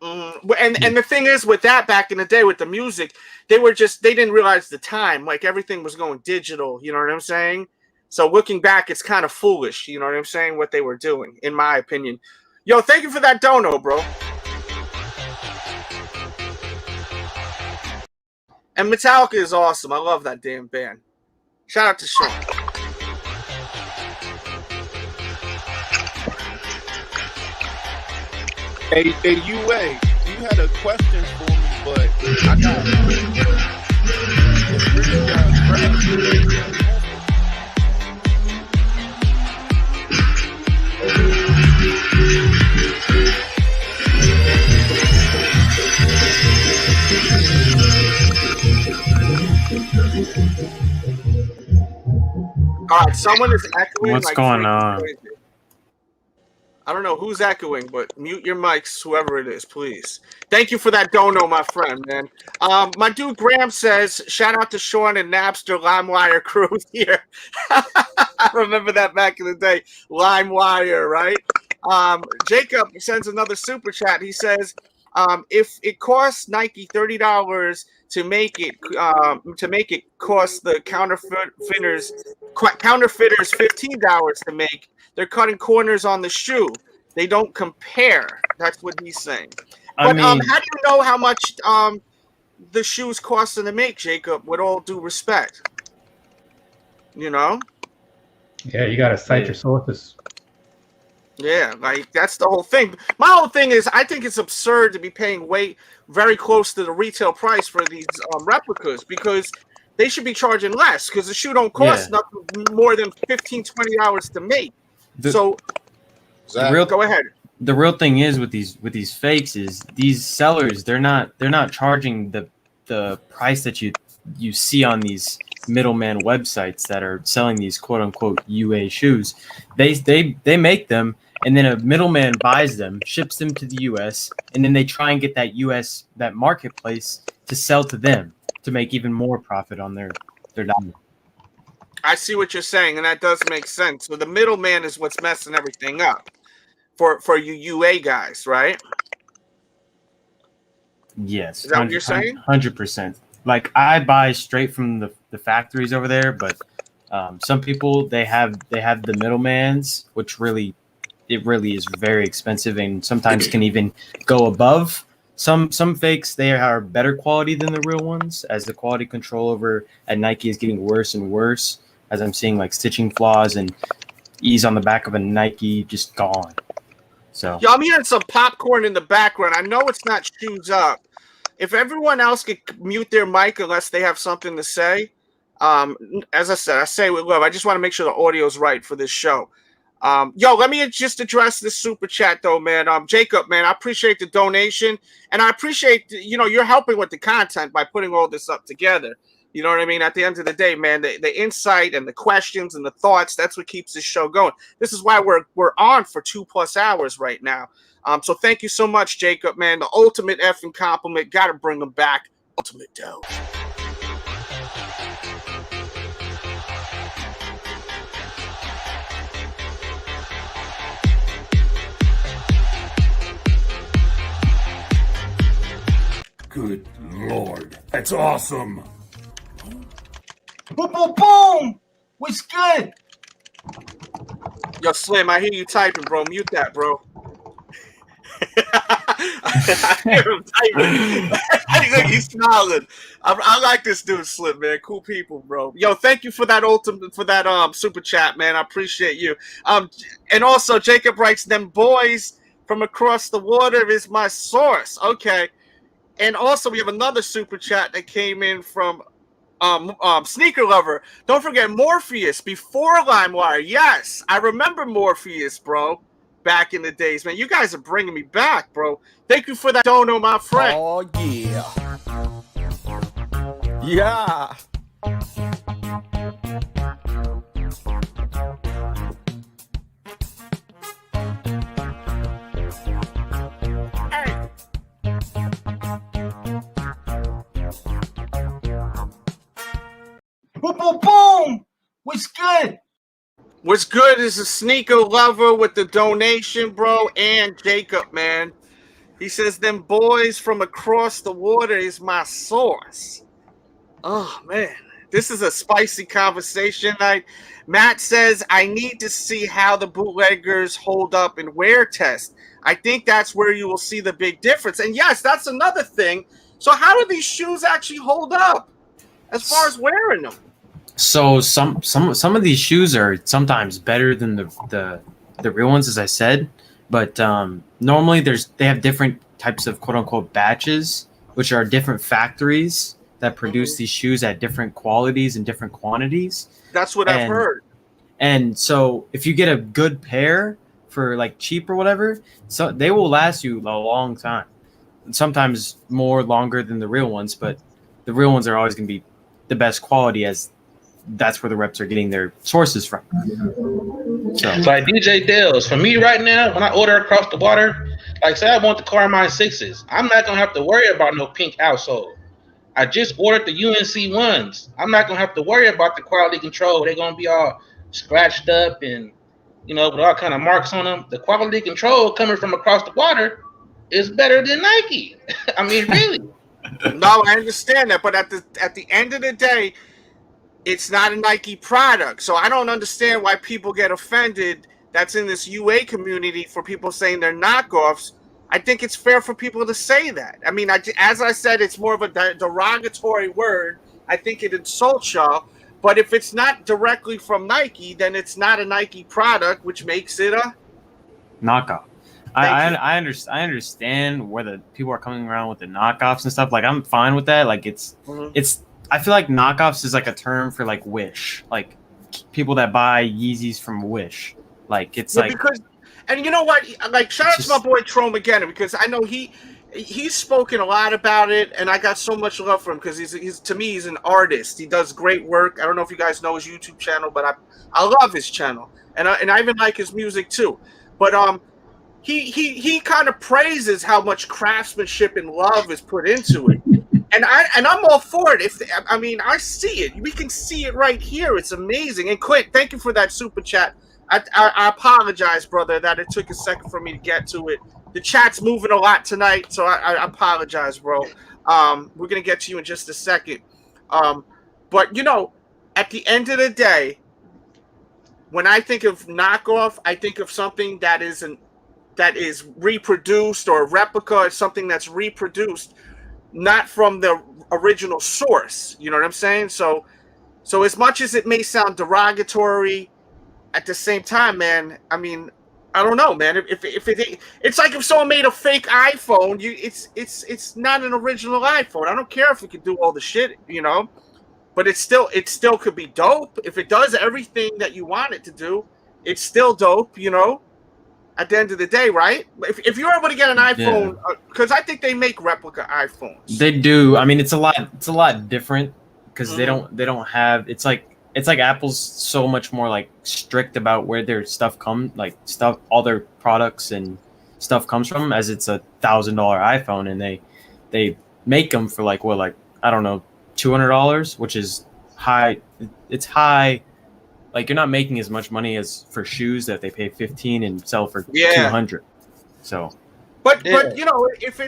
And the thing is, with that back in the day with the music, they didn't realize the time. Like everything was going digital. You know what I'm saying? So looking back, it's kind of foolish. You know what I'm saying? What they were doing, in my opinion. Yo, thank you for that dono, bro. And Metallica is awesome. I love that damn band. Shout out to Sean. Hey, UA, you had a question for me, but I got All right, someone is echoing. What's going on? Crazy. I don't know who's echoing, but mute your mics, whoever it is, please. Thank you for that dono, my friend, man. My dude Graham says, shout out to Sean and Napster LimeWire crew here. I remember that back in the day. LimeWire, right? Jacob sends another super chat. He says, if it costs Nike $30 to make it cost the counterfeiters $15 to make, they're cutting corners on the shoe. They don't compare. That's what he's saying. But how do you know how much the shoes cost them to make, Jacob? With all due respect, you know. Yeah, you got to cite your sources. Yeah, like that's the whole thing. My whole thing is, I think it's absurd to be paying very close to the retail price for these replicas, because they should be charging less, because the shoe don't cost nothing more than $15-20 to make. Go ahead. The real thing is with these fakes is these sellers, they're not charging the price that you see on these middleman websites that are selling these quote unquote UA shoes. They make them, and then a middleman buys them, ships them to the US, and then they try and get that marketplace to sell to them to make even more profit on their dollar. I see what you're saying, and that does make sense. So the middleman is what's messing everything up for you UA guys, right? Yes. Is that what you're saying? 100%. Like, I buy straight from the factories over there, but some people, they have the middlemans, which really is very expensive, and sometimes can even go above. Some fakes, they are better quality than the real ones, as the quality control over at Nike is getting worse and worse, as I'm seeing like stitching flaws and ease on the back of a Nike just gone. So I'm hearing some popcorn in the background. I know it's not shoes up. If everyone else could mute their mic unless they have something to say, as I said, I say with love. I just want to make sure the audio is right for this show. Let me just address this super chat though, man. Jacob, man, I appreciate the donation, and I appreciate you're helping with the content by putting all this up together. You know what I mean? At the end of the day, man, the insight and the questions and the thoughts, that's what keeps this show going. This is why we're on for 2+ hours right now. So thank you so much, Jacob, man. The ultimate effing compliment. Got to bring them back. Ultimate Delz. Good Lord, that's awesome. Boom, boom, boom. What's good? Yo, Slim, I hear you typing, bro. Mute that, bro. I hear him typing. I think he's smiling. I like this dude, Slim, man. Cool people, bro. Yo, thank you for that super chat, man. I appreciate you. And also Jacob writes, "Them boys from across the water is my source." Okay. And also we have another super chat that came in from Sneaker Lover. Don't forget Morpheus before LimeWire. Yes, I remember Morpheus, bro. Back in the days, man. You guys are bringing me back, bro. Thank you for that dono, my friend. Oh, yeah. Yeah. Hey. Boom, boom, boom. What's good? What's good is a Sneaker Lover with the donation, bro, and Jacob, man. He says, "Them boys from across the water is my source." Oh, man. This is a spicy conversation. Matt says, "I need to see how the bootleggers hold up in wear test. I think that's where you will see the big difference." And yes, that's another thing. So how do these shoes actually hold up as far as wearing them? So some of these shoes are sometimes better than the real ones, as I said, but normally they have different types of quote unquote batches, which are different factories that produce these shoes at different qualities and different quantities. That's what I've heard. And so if you get a good pair for like cheap or whatever, so they will last you a long time. Sometimes longer than the real ones, but the real ones are always going to be the best quality, as that's where the reps are getting their sources from. So like DJ Delz, for me right now, when I order across the water, like say I want the Carmine 6s, I'm not gonna have to worry about no pink outsole. I just ordered the UNC ones. I'm not gonna have to worry about the quality control. They're gonna be all scratched up and with all kind of marks on them. The quality control coming from across the water is better than Nike. I mean, really. No, I understand that, but at the end of the day, it's not a Nike product. So I don't understand why people get offended that's in this UA community for people saying they're knockoffs. I think it's fair for people to say that. I mean, as I said, it's more of a derogatory word. I think it insults y'all. But if it's not directly from Nike, then it's not a Nike product, which makes it a knockoff. I understand where the people are coming around with the knockoffs and stuff. Like, I'm fine with that. Like, it's I feel like knockoffs is like a term for like Wish, like people that buy Yeezys from Wish. Like, it's and you know what? Like, shout out to my boy Tro McGinnis, because I know he's spoken a lot about it, and I got so much love for him because he's to me he's an artist. He does great work. I don't know if you guys know his YouTube channel, but I love his channel, and I even like his music too. But he kind of praises how much craftsmanship and love is put into it. And I'm all for it. I see it. We can see it right here. It's amazing. And Quint, thank you for that super chat. I apologize, brother, that it took a second for me to get to it. The chat's moving a lot tonight, so I apologize, bro. We're gonna get to you in just a second. But at the end of the day, when I think of knockoff, I think of something that is reproduced, or a replica, or something that's reproduced, not from the original source. You know what I'm saying? So as much as it may sound derogatory, at the same time, man, I mean, I don't know, man. It's like if someone made a fake iPhone, it's not an original iPhone. I don't care if it can do all the shit, but it still could be dope. If it does everything that you want it to do, it's still dope, at the end of the day, right? If you're able to get an iPhone, because I think they make replica iPhones. They do. I mean, it's a lot different because they don't have. It's like Apple's so much more like strict about where their stuff all their products and stuff comes from, as it's $1,000 iPhone, and they make them for I don't know, $200, which is high. It's high. Like, you're not making as much money as for shoes that they pay $15 and sell for $200. So, but if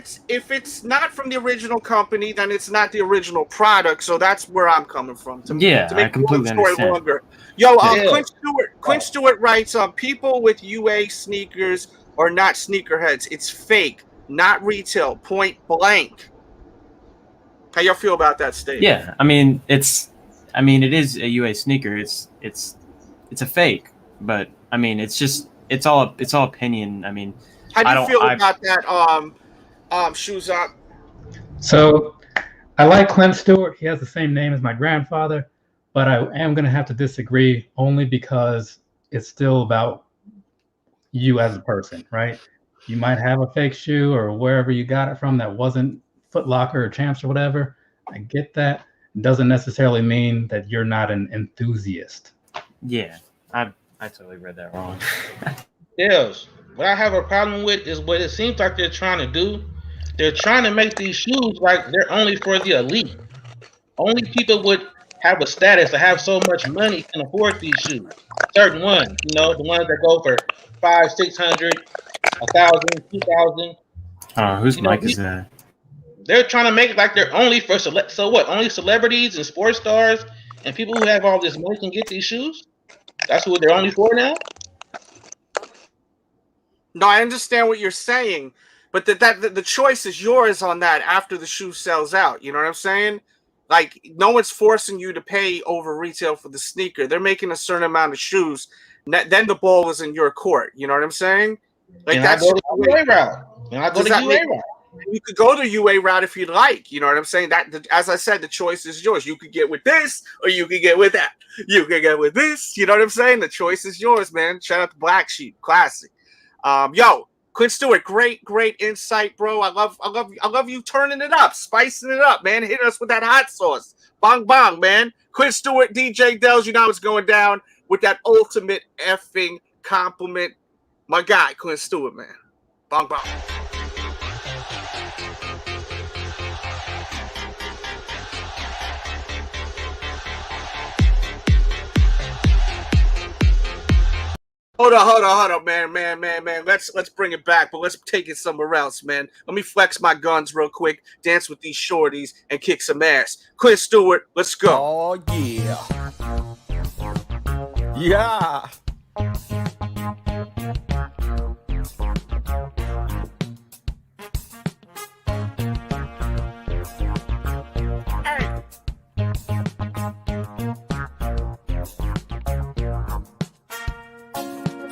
it's not from the original company, then it's not the original product. So that's where I'm coming from. To make I completely understand. Longer. Yo, Quinn Stewart writes, people with UA sneakers are not sneakerheads. It's fake. not retail, point blank. How y'all feel about that statement? Yeah, I mean, it is a UA sneaker. It's a fake, but I mean, it's all opinion. I mean, how do you feel about that? Shoes up. So I like Clint Stewart. He has the same name as my grandfather, but I am going to have to disagree only because it's still about you as a person, right? You might have a fake shoe or wherever you got it from that wasn't Foot Locker or Champs or whatever. I get that. It doesn't necessarily mean that you're not an enthusiast. Yeah, I totally read that wrong. Delz, what I have a problem with is what it seems like they're trying to do. They're trying to make these shoes like they're only for the elite. Only people would have a status to have so much money can afford these shoes. Certain ones, the ones that go for $500, $600, $1,000, $2,000. Whose mic is that? They're trying to make it like they're only for so what? Only celebrities and sports stars and people who have all this money can get these shoes. That's what they're only for now. No, I understand what you're saying, but the choice is yours on that after the shoe sells out. You know what I'm saying? Like, no one's forcing you to pay over retail for the sneaker. They're making a certain amount of shoes. Then the ball is in your court. You know what I'm saying? Like, and that's I go to UA route. And I go to UA route. You could go to UA route if you'd like. You know what I'm saying? As I said, the choice is yours. You could get with this, or you could get with that. You could get with this. You know what I'm saying? The choice is yours, man. Shout out to Black Sheep, classic. Yo, Clint Stewart, great insight, bro. I love you turning it up, spicing it up, man. Hit us with that hot sauce. Bong bong, man. Clint Stewart, DJ Delz, you know what's going down with that ultimate effing compliment. My guy, Clint Stewart, man. Bong bong. Hold on, man. Let's bring it back, but let's take it somewhere else, man. Let me flex my guns real quick, dance with these shorties, and kick some ass. Clint Stewart, let's go. Oh yeah.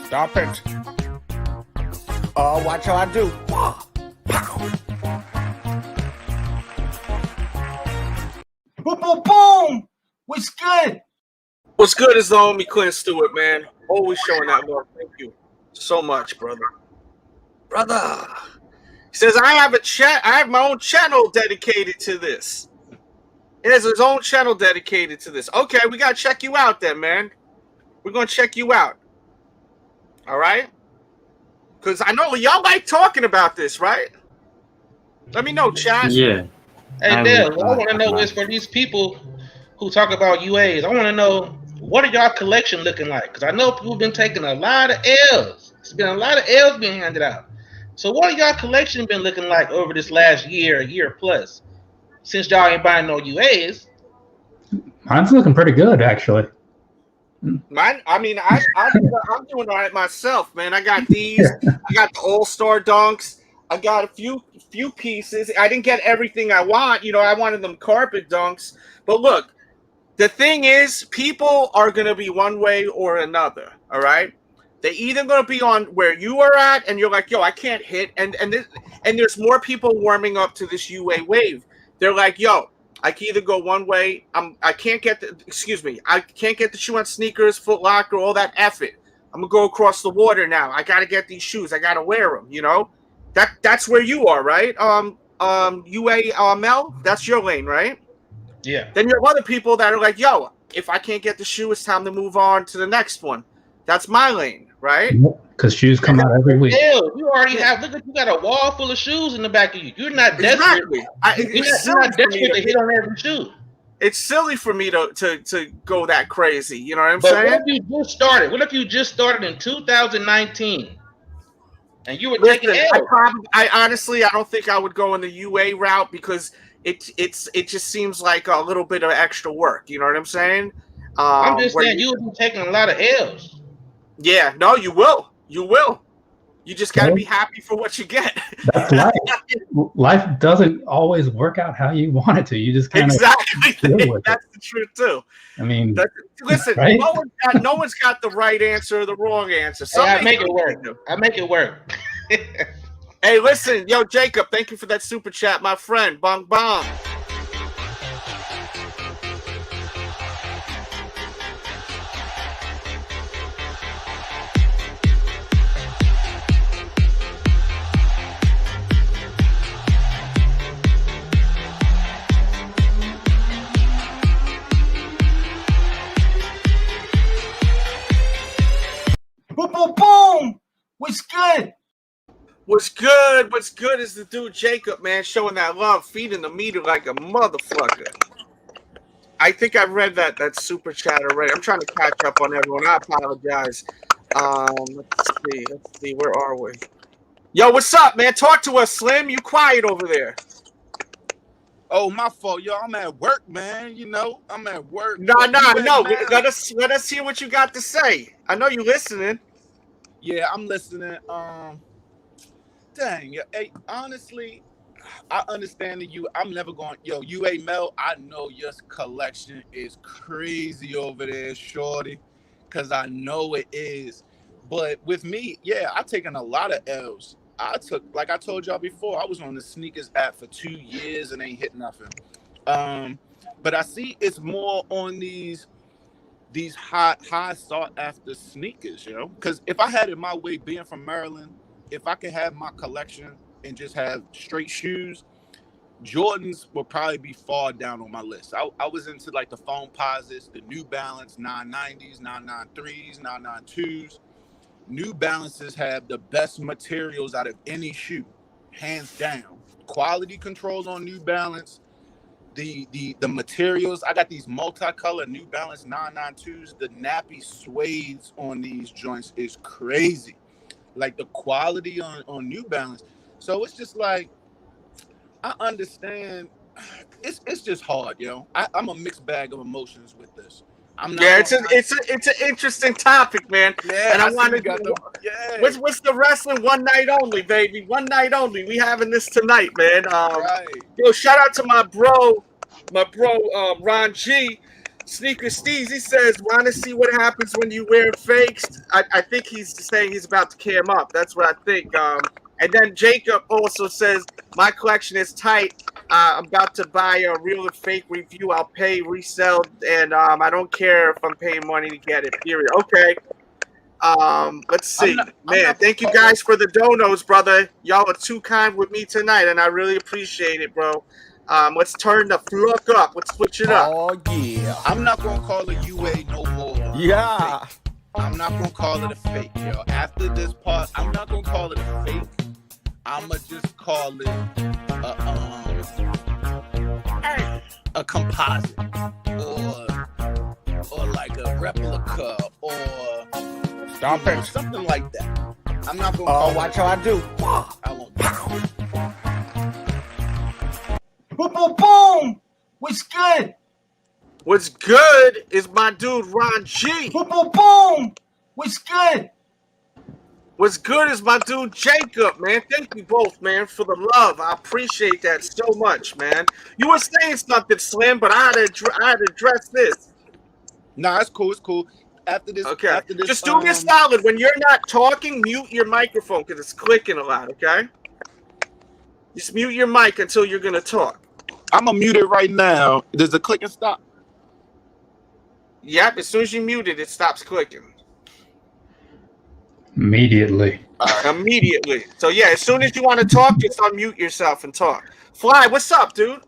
Stop it. Oh, watch how I do. Boom, boom, boom. What's good? What's good is the homie Clint Stewart, man. Always showing that love. Thank you so much, brother. He says, I have my own channel dedicated to this. He has his own channel dedicated to this. Okay, we got to check you out then, man. We're going to check you out. All right? Because I know y'all like talking about this, right? Let me know, chat. Yeah. Hey, Dale, what I want to know is for these people who talk about UAs, I want to know, what are y'all collection looking like? Because I know people have been taking a lot of L's. There's been a lot of L's being handed out. So what are y'all collection been looking like over this last year plus? Since y'all ain't buying no UAs. Mine's looking pretty good, actually. Mine, I mean, I'm doing all right myself, man. I got these. I got the All-Star Dunks. I got a few pieces. I didn't get everything I want. You know, I wanted them carpet dunks. But look, the thing is, people are going to be one way or another, all right? They're either going to be on where you are at, and you're like, yo, I can't hit. And there's more people warming up to this UA wave. They're like, yo, I can either go one way. I can't get the shoe on Sneakers, Foot Locker, all that effort. I'm gonna go across the water now. I gotta get these shoes. I gotta wear them. You know, that's where you are, right? Mel, that's your lane, right? Yeah. Then you have other people that are like, yo, if I can't get the shoe, it's time to move on to the next one. That's my lane, right? Because shoes come out every week. Hell, you already have. Look, you got a wall full of shoes in the back of you. You're not desperate. Exactly. You're not desperate to hit on every shoe. It's silly for me to go that crazy. You know what I'm but saying? What if you just started? What if you just started in 2019 and you were taking L? I honestly, I don't think I would go in the UA route because it just seems like a little bit of extra work. You know what I'm saying? I'm just saying you would be taking a lot of L's. Yeah, no, you will. You will. You just got to be happy for what you get. That's life. Life doesn't always work out how you want it to. You just kind of deal with That's the truth too. I mean, listen, right? no one's got the right answer or the wrong answer. Hey, I make it work. I make it work. Hey, listen, yo, Jacob, thank you for that super chat, my friend. Bong bong. Boom, boom, boom. What's good? What's good? What's good is the dude Jacob, man, showing that love, feeding the meter like a motherfucker. I think I read that super chat already. I'm trying to catch up on everyone. I apologize. Let's see. Where are we? Yo, what's up, man? Talk to us, Slim. You quiet over there. Oh, my fault, yo. I'm at work, man. You know, I'm at work. No. Let us hear what you got to say. I know you listening. Yeah, I'm listening. Dang, hey, honestly, I understand that I'm never going. Yo, UA Mel, I know your collection is crazy over there, shorty, because I know it is. But with me, yeah, I've taken a lot of L's. Like I told y'all before, I was on the Sneakers app for 2 years and ain't hit nothing. But I see it's more on these high sought after sneakers, you know, because if I had it my way, being from Maryland, if I could have my collection and just have straight shoes, Jordans would probably be far down on my list. I was into like the foam posits, the New Balance 990s, 993s, 992s. New Balances have the best materials out of any shoe, hands down. Quality control on New Balance. The materials, I got these multicolor New Balance 992s. The nappy suedes on these joints is crazy. Like the quality on New Balance. So it's just like, I understand. It's just hard, yo. I'm a mixed bag of emotions with this. It's an interesting topic, man. Yeah, and I wanted to. Yeah. What's the wrestling? One night only, baby. One night only. We having this tonight, man. Right. Yo, shout out to my bro, Ron G. Sneaker Steez. He says, "Want to see what happens when you wear fakes?" I think he's saying he's about to cam up. That's what I think. And then Jacob also says, "My collection is tight. I'm about to buy a real or fake review. I'll pay resell, and I don't care if I'm paying money to get it. Period." Okay. Let's see. Thank you guys for the donos, brother. Y'all are too kind with me tonight, and I really appreciate it, bro. Let's turn the fuck up. Let's switch it up. Oh, yeah. I'm not going to call it UA no more. Yeah. I'm not going to call it a fake, yo. After this part, I'm not going to call it a fake. I'm going to just call it a composite or like a replica or something like that. I'm not going to call it. Watch how I do. I won't do it. Boom, boom, boom. What's good? What's good is my dude Ron G. Boom, boom, boom. What's good? What's good is my dude Jacob, man. Thank you both, man, for the love. I appreciate that so much, man. You were saying something, Slim, but I had to address this. Nah, it's cool. It's cool. After this, okay. After this, just do me a solid. When you're not talking, mute your microphone because it's clicking a lot. Okay. Just mute your mic until you're gonna talk. I'm gonna mute it right now. Does the click and stop? Yep. As soon as you mute it, it stops clicking. Immediately. Immediately. So yeah, as soon as you want to talk, just unmute yourself and talk. Fly, what's up, dude?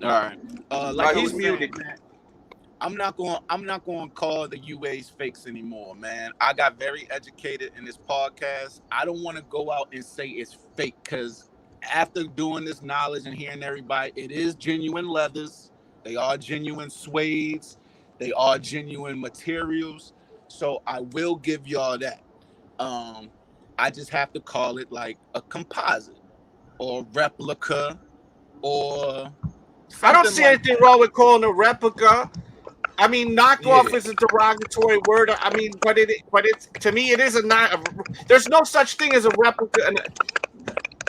All right. Like he's muted. Man, I'm not going to call the UAs fakes anymore, man. I got very educated in this podcast. I don't want to go out and say it's fake because after doing this knowledge and hearing everybody, it is genuine leathers. They are genuine suedes. They are genuine materials. So I will give y'all that. I just have to call it like a composite or replica or. I don't see anything wrong with calling a replica. I mean, knockoff is a derogatory word. I mean, but it's to me, it is a not. There's no such thing as a replica and a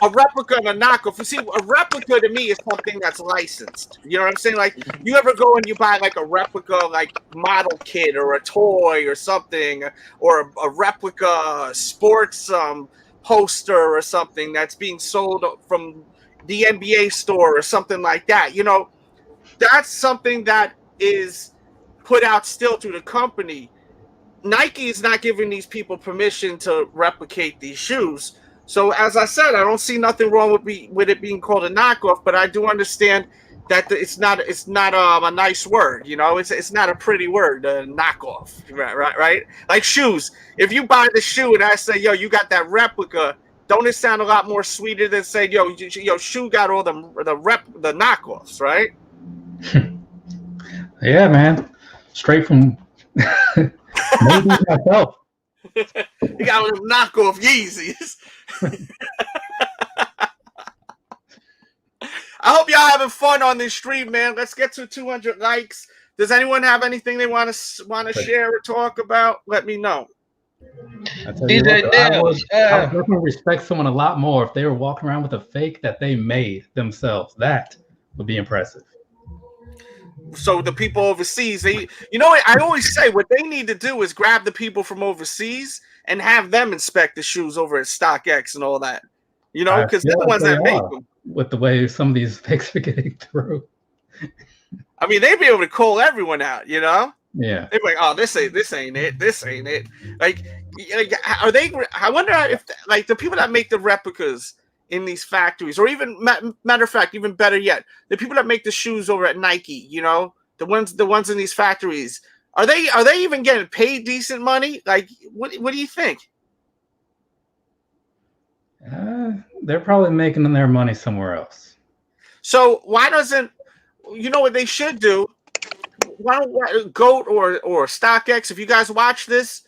knockoff. You see, a replica to me is something that's licensed. You know what I'm saying? Like, you ever go and you buy like a replica, like model kit or a toy or something, or a replica sports poster or something that's being sold from the NBA store or something like that. You know, that's something that is put out still through the company. Nike is not giving these people permission to replicate these shoes. So as I said, I don't see nothing wrong with it being called a knockoff, but I do understand that it's not a nice word. You know, it's not a pretty word, knockoff. Right. Like shoes. If you buy the shoe and I say, yo, you got that replica, don't it sound a lot more sweeter than saying, yo, shoe got all the knockoffs, right? Yeah, man. Straight from maybe myself. You got a knockoff Yeezys. I hope y'all having fun on this stream, man. Let's get to 200 likes. Does anyone have anything they want to share or talk about? Let me know. DJ Delz, I would definitely respect someone a lot more if they were walking around with a fake that they made themselves. That would be impressive. So the people overseas, I always say what they need to do is grab the people from overseas and have them inspect the shoes over at StockX and all that. You know, because they're the ones that make them. With the way some of these fakes are getting through. I mean, they'd be able to call everyone out, you know? Yeah. They'd be like, oh, this ain't it. This ain't it. Like, are they? I wonder if, like, the people that make the replicas in these factories, or even matter of fact, even better yet, the people that make the shoes over at Nike, you know, the ones in these factories, are they even getting paid decent money? Like, what do you think? They're probably making their money somewhere else. So why doesn't, you know what they should do? Why don't GOAT or StockX, if you guys watch this,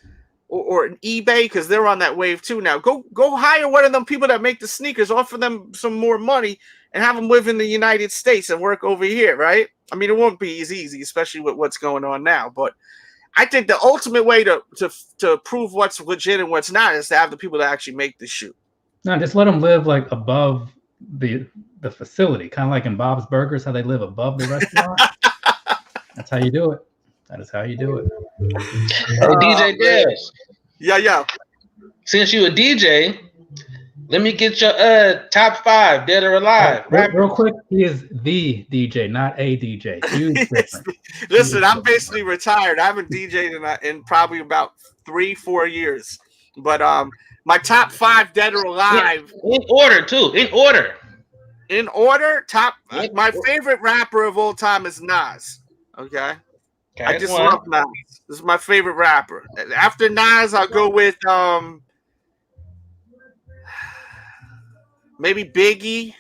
or an eBay, because they're on that wave too now. Go hire one of them people that make the sneakers, offer them some more money, and have them live in the United States and work over here, right? I mean, it won't be as easy, especially with what's going on now. But I think the ultimate way to prove what's legit and what's not is to have the people that actually make the shoe. No, just let them live like above the facility, kind of like in Bob's Burgers, how they live above the restaurant. That's how you do it. That is how you do it. Hey, DJ Delz. Yeah. Since you a DJ, let me get your top 5 dead or alive. Real quick, he is the DJ, not a DJ. Huge difference. Listen, I'm basically retired. I haven't DJed in probably about 3-4 years. But my top 5 dead or alive. In order, too. In order, my favorite rapper of all time is Nas. Okay. I just love Nas. This is my favorite rapper. After Nas, I'll go with maybe Biggie.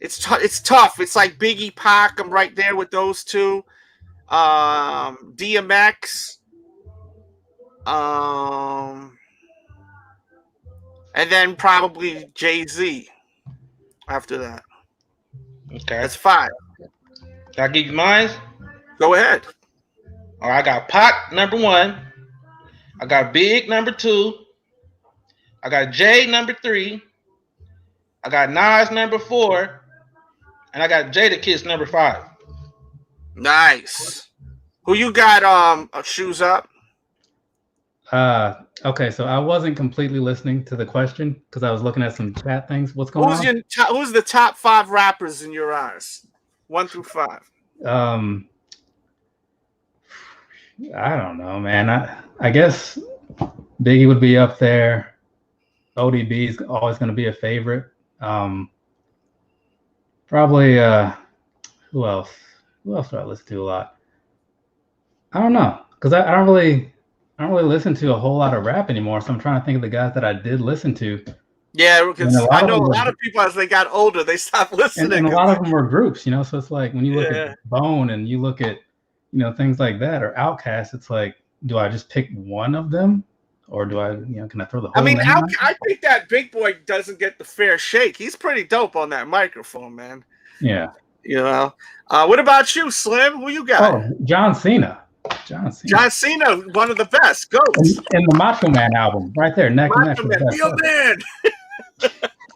It's tough. It's like Biggie, Pac. I'm right there with those two. DMX. And then probably Jay-Z after that. Okay. That's 5. Can I give you mine? Go ahead. All right, I got Pac number 1. I got Big number 2. I got Jay number 3. I got Nas number 4. And I got Jadakiss number 5. Nice. Who you got shoes up? Okay, so I wasn't completely listening to the question because I was looking at some chat things. What's going on? Who's the top 5 rappers in your eyes? 1 through 5. I don't know, man. I guess Biggie would be up there. ODB is always going to be a favorite. Probably who else? Who else do I listen to a lot? I don't know, because I don't really listen to a whole lot of rap anymore. So I'm trying to think of the guys that I did listen to. Yeah, because I know a lot of people, as they got older, they stopped listening. And a lot of them were groups, you know. So it's like when you look at Bone and you look at, you know, things like that, or Outkast, it's like, do I just pick one of them, or do I, you know, can I throw the whole? I mean, I think that Big Boy doesn't get the fair shake. He's pretty dope on that microphone, man. Yeah. You know. What about you, Slim? Who you got? Oh, John Cena. John Cena. John Cena, one of the best. Goats. In the Macho Man album, right there, neck and neck. Macho Man, real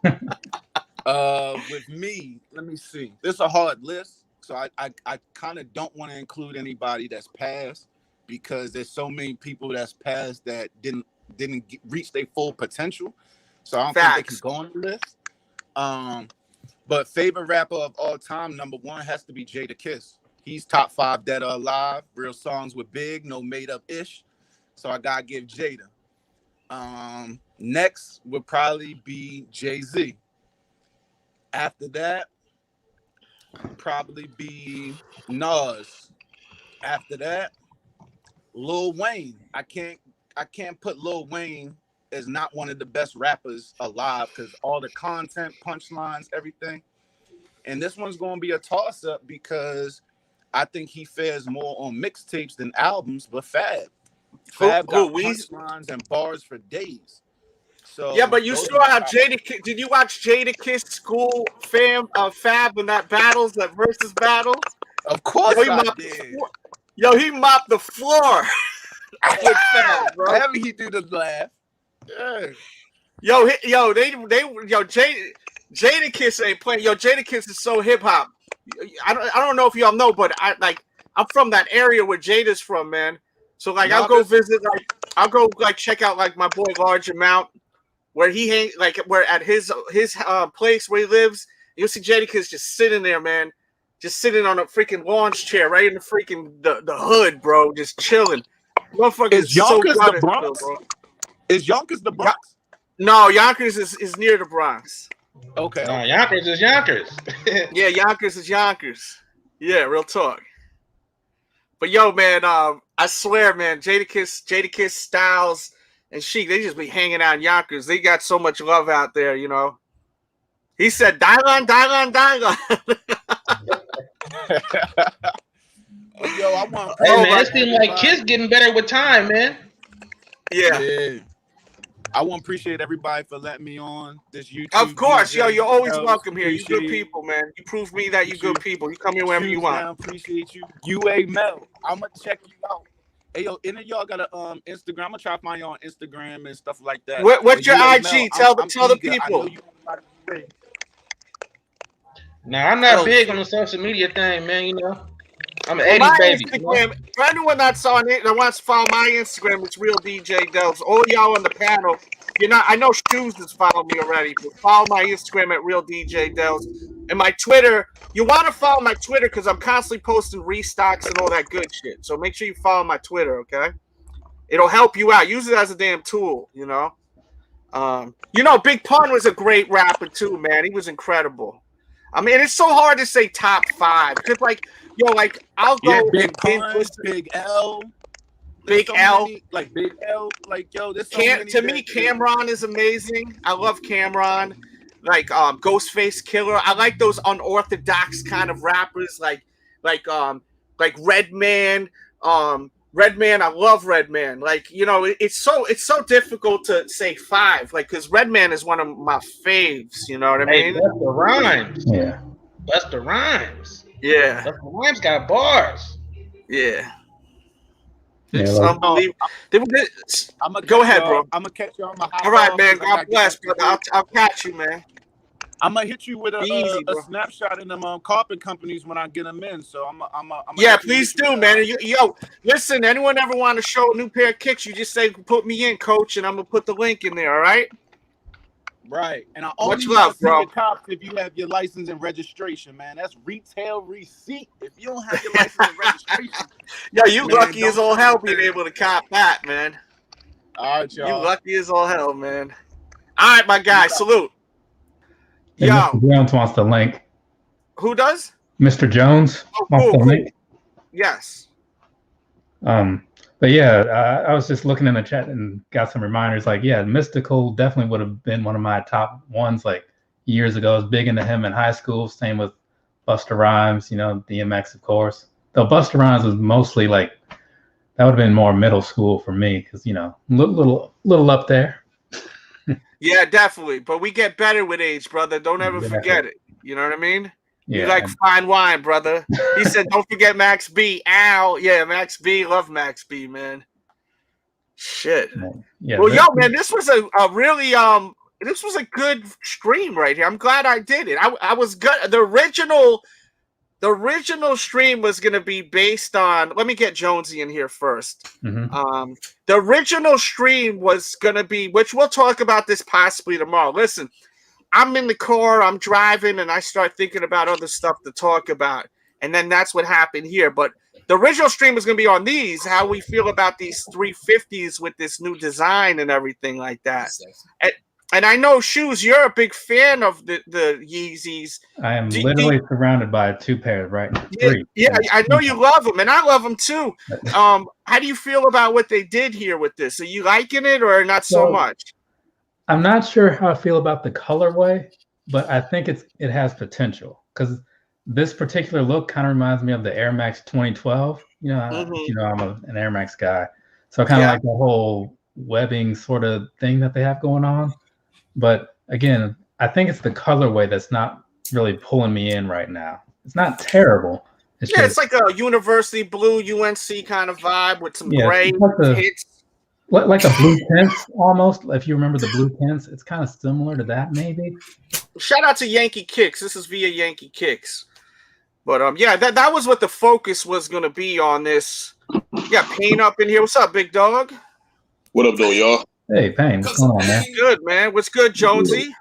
man. With me, let me see. This is a hard list, so I kind of don't want to include anybody that's passed because there's so many people that's passed that didn't reach their full potential. So I don't think they can go on the list. But favorite rapper of all time, number one, has to be Jadakiss. He's top 5 dead or alive. Real songs with Big, no made up ish. So I gotta give Jada. Next would probably be Jay-Z. After that, probably be Nas. After that, Lil Wayne. I can't put Lil Wayne as not one of the best rappers alive because all the content, punchlines, everything. And this one's going to be a toss-up because I think he fares more on mixtapes than albums, but Fab got punchlines and bars for days. So yeah, but you saw how Jadakiss. Did you watch Jadakiss School Fab in that battles, that versus battle? Of course, I did. He mopped the floor with Fab, bro. Whatever he do to laugh. Yeah. Jadakiss ain't playing. Jadakiss is so hip hop. I don't know if y'all know, but I'm from that area where Jada's from, man. So I'll go visit, I'll go check out my boy Large Amount, where he hangs, where at his place where he lives. You'll see Jadakiss just sitting there, man, just sitting on a freaking launch chair right in the freaking the hood, bro, just chilling. Is Yonkers the Bronx? Is Yonkers the Bronx? No, Yonkers is near the Bronx. Okay. Yonkers is Yonkers. Yeah, Yonkers is Yonkers. Yeah, real talk. But man, I swear, man, Jadakiss, Styles, and Sheik, they just be hanging out in Yonkers. They got so much love out there, He said, Dylan. I want. Hey, man, it seems like Kiss getting better with time, man. Yeah. I want to appreciate everybody for letting me on this YouTube. Of course, DJ. you're always welcome here. You good people, man. You prove me that you good people. You come here whenever you want. Appreciate you. UA Mel. I'm gonna check you out. Hey, any of y'all got a Instagram? I'm gonna try to find you on Instagram and stuff like that. What's your IG? Tell the people. Now, I'm not big on the social media thing, man. I'm an 80s baby. Instagram, for anyone that's on it that wants to follow my Instagram, it's RealDJDELZ. All y'all on the panel, I know Shoes has followed me already, but follow my Instagram at RealDJDELZ. And my Twitter, you want to follow my Twitter because I'm constantly posting restocks and all that good shit. So make sure you follow my Twitter, okay? It'll help you out. Use it as a damn tool, Big Pun was a great rapper too, man. He was incredible. I mean, it's so hard to say top 5 because, I'll go Big Pun, Big L, Big L, Big L, This to me, Cameron is amazing. I love Cameron, Ghostface Killer. I like those unorthodox kind of rappers, like Redman. Redman, I love Redman. It's so difficult to say 5, because Redman is one of my faves. You know what I mean? Busta Rhymes. Yeah. Busta Rhymes. Yeah. Busta Rhymes got bars. Yeah. It's unbelievable. Go ahead, bro. I'm gonna catch you on my. All right, man. God bless, brother. I'll catch you, man. I'm gonna hit you with a snapshot in them carpet companies when I get them in. So I'm yeah, please do, man. Listen, anyone ever want to show a new pair of kicks? You just say, put me in, coach, and I'm gonna put the link in there. All right. Right, and I only much love, bro. The cops if you have your license and registration, man. That's retail receipt. If you don't have your license and registration, you lucky as all hell being able to cop that, man. All right, y'all. You lucky as all hell, man. All right, my guy. Salute. Hey, Mr. Jones wants the link. Who does? Mr. Jones wants the link. Yes. But yeah, I was just looking in the chat and got some reminders. Mystical definitely would have been one of my top ones years ago. I was big into him in high school. Same with Busta Rhymes, DMX, of course. Though Busta Rhymes was mostly that would have been more middle school for me because little up there. Yeah, definitely. But we get better with age, brother. Don't ever forget it. You know what I mean? You like fine wine, brother. He said, don't forget Max B. Ow. Yeah, Max B. Love Max B, man. Shit. Yeah, well, yo, man, this was a really this was a good stream right here. I'm glad I did it. I was good. The original stream was gonna be based on. Let me get Jonesy in here first. Mm-hmm. The original stream was gonna be, which we'll talk about this possibly tomorrow. Listen, I'm in the car, I'm driving, and I start thinking about other stuff to talk about, and then that's what happened here. But the original stream is gonna be on these, how we feel about these 350s with this new design and everything like that. And I know, Shoes, you're a big fan of the Yeezys. I am literally surrounded by 2 pairs, right? 3. Yeah, I know you love them, and I love them too. How do you feel about what they did here with this? Are you liking it or not so much? I'm not sure how I feel about the colorway, but I think it has potential because this particular look kind of reminds me of the Air Max 2012. You know, I'm an Air Max guy, so kind of like the whole webbing sort of thing that they have going on. But again, I think it's the colorway that's not really pulling me in right now. It's not terrible. It's like a university blue UNC kind of vibe with some gray hits. Like a blue tints almost. If you remember the blue tints, it's kind of similar to that maybe. Shout out to Yankee Kicks. This is via Yankee Kicks. But yeah, that was what the focus was going to be on this. Yeah, Payne up in here. What's up, big dog? What up, though, y'all? Hey, Payne. What's going on, man? Good, man. What's good, Jonesy?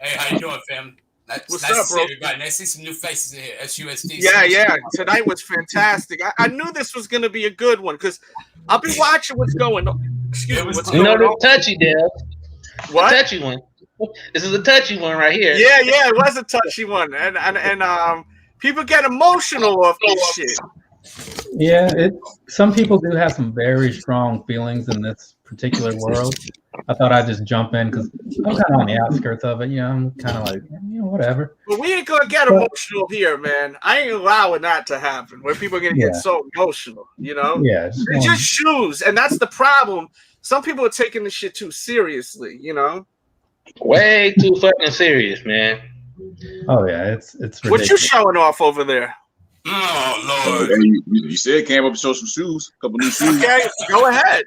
Hey, how you doing, fam? What's nice up, to see bro? everybody. Nice to see some new faces in here. SUSD. Yeah. Tonight was fantastic. I knew this was going to be a good one because I'll be watching what's going on. Excuse me. What's going on? The touchy, Delz. What? The touchy one. This is a touchy one right here. Yeah, it was a touchy one, and people get emotional off this shit. Yeah, some people do have some very strong feelings in this particular world. I thought I'd just jump in because I'm kind of on the outskirts of it. You know, I'm kind of like, whatever. But we ain't gonna get emotional here, man. I ain't allowing that to happen. Where people are gonna get so emotional, you know? Yeah, it's just shoes, and that's the problem. Some people are taking this shit too seriously, you know? Way too fucking serious, man. Oh yeah, it's ridiculous. What you showing off over there? Oh Lord! Hey, you said came up to show some shoes, a couple new shoes. Okay, go ahead.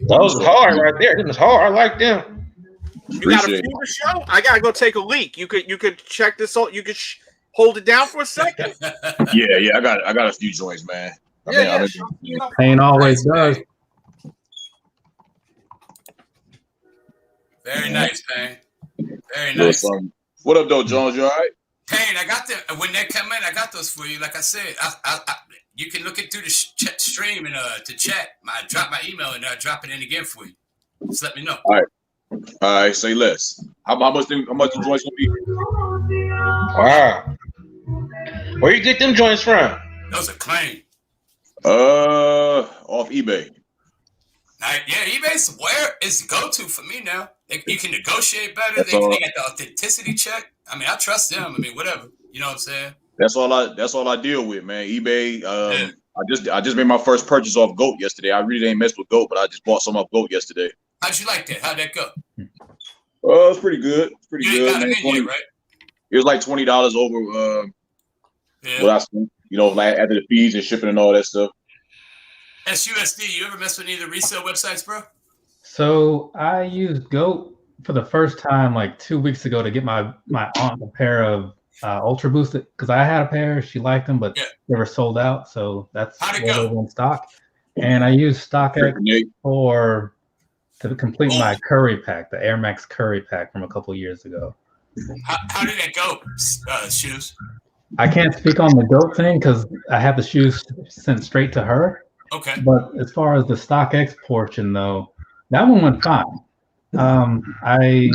Those are hard right there. Them is hard. I like them. You got a few to show? I gotta go take a leak. You could check this out. You could hold it down for a second. Yeah. I got a few joints, man. Payne always does. Very nice, Payne. Very nice. What up, though, Jones? You all right? Payne, I got them. When they come in, I got those for you. Like I said, you can look it through the stream and to chat. I drop my email and I'll drop it in again for you. Just let me know. All right. Say less. How much the joints gonna be? Wow. Where you get them joints from? Those are clean. Off eBay. Yeah, eBay's where it's the go-to for me now. You can negotiate better. They got the authenticity check. I mean, I trust them. I mean, whatever. You know what I'm saying? That's all I deal with, man. eBay. I just made my first purchase off GOAT yesterday. I really ain't messed with GOAT, but I just bought some off GOAT yesterday. How'd you like that? How'd that go? It's pretty good. It's pretty good. Man. Yet, right? It was like $20 over what I spent, like after the fees and shipping and all that stuff. SUSD, you ever mess with any of the resale websites, bro? So I used GOAT for the first time like 2 weeks ago to get my aunt a pair of Ultra Boosted because I had a pair. She liked them, but they were sold out. So that's what they were in stock. And I used StockX to complete my Curry pack, the Air Max Curry pack from a couple years ago. How did that go, Shoes? I can't speak on the GOAT thing because I have the shoes sent straight to her. Okay. But as far as the StockX portion, though, that one went fine. I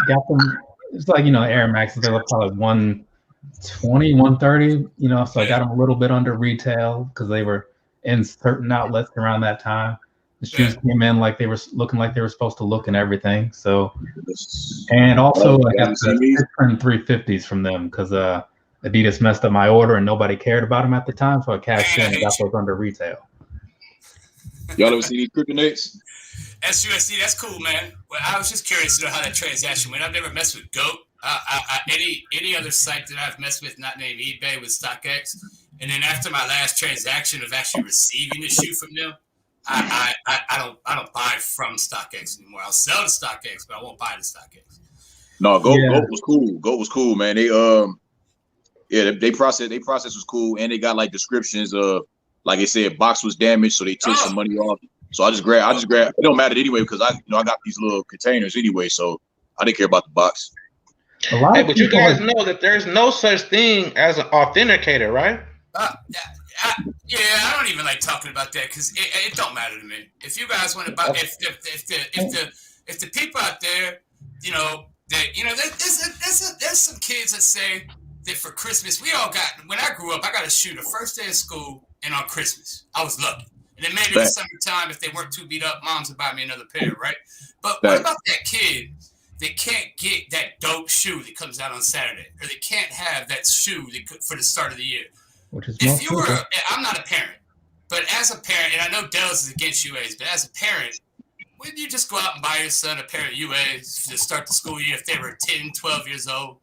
got them. It's like Air Maxes. They were probably 120, 130. So I got them a little bit under retail because they were in certain outlets around that time. The shoes came in like they were looking like they were supposed to look and everything. So, and also I got the 350s from them because Adidas messed up my order and nobody cared about them at the time. So I cashed in and got those under retail. Y'all ever seen these kryptonates? SUSD, that's cool, man. Well, I was just curious to know how that transaction went. I've never messed with GOAT. Any other site that I've messed with, not named eBay, with StockX, and then after my last transaction of actually receiving the shoe from them, I don't buy from StockX anymore. I'll sell to StockX, but I won't buy to StockX. No, Goat was cool. Goat was cool, man. They process was cool, and they got like descriptions of, like they said, box was damaged, so they took some money off. So I just grabbed. It don't matter anyway because I got these little containers anyway, so I didn't care about the box. Hey, but you guys know that there's no such thing as an authenticator, right? Yeah, I don't even like talking about that because it don't matter to me. If you guys want to buy, if the people out there, there's some kids that say that for Christmas we all got. When I grew up, I got a shoe the first day of school and on Christmas. I was lucky, and then maybe in the summertime, if they weren't too beat up, moms would buy me another pair, right? But what about that kid that can't get that dope shoe that comes out on Saturday, or they can't have that shoe for the start of the year? Which is if you were, I'm not a parent, but as a parent, and I know Delz is against UAs, but as a parent, wouldn't you just go out and buy your son a pair of UAs to start the school year if they were 10, 12 years old?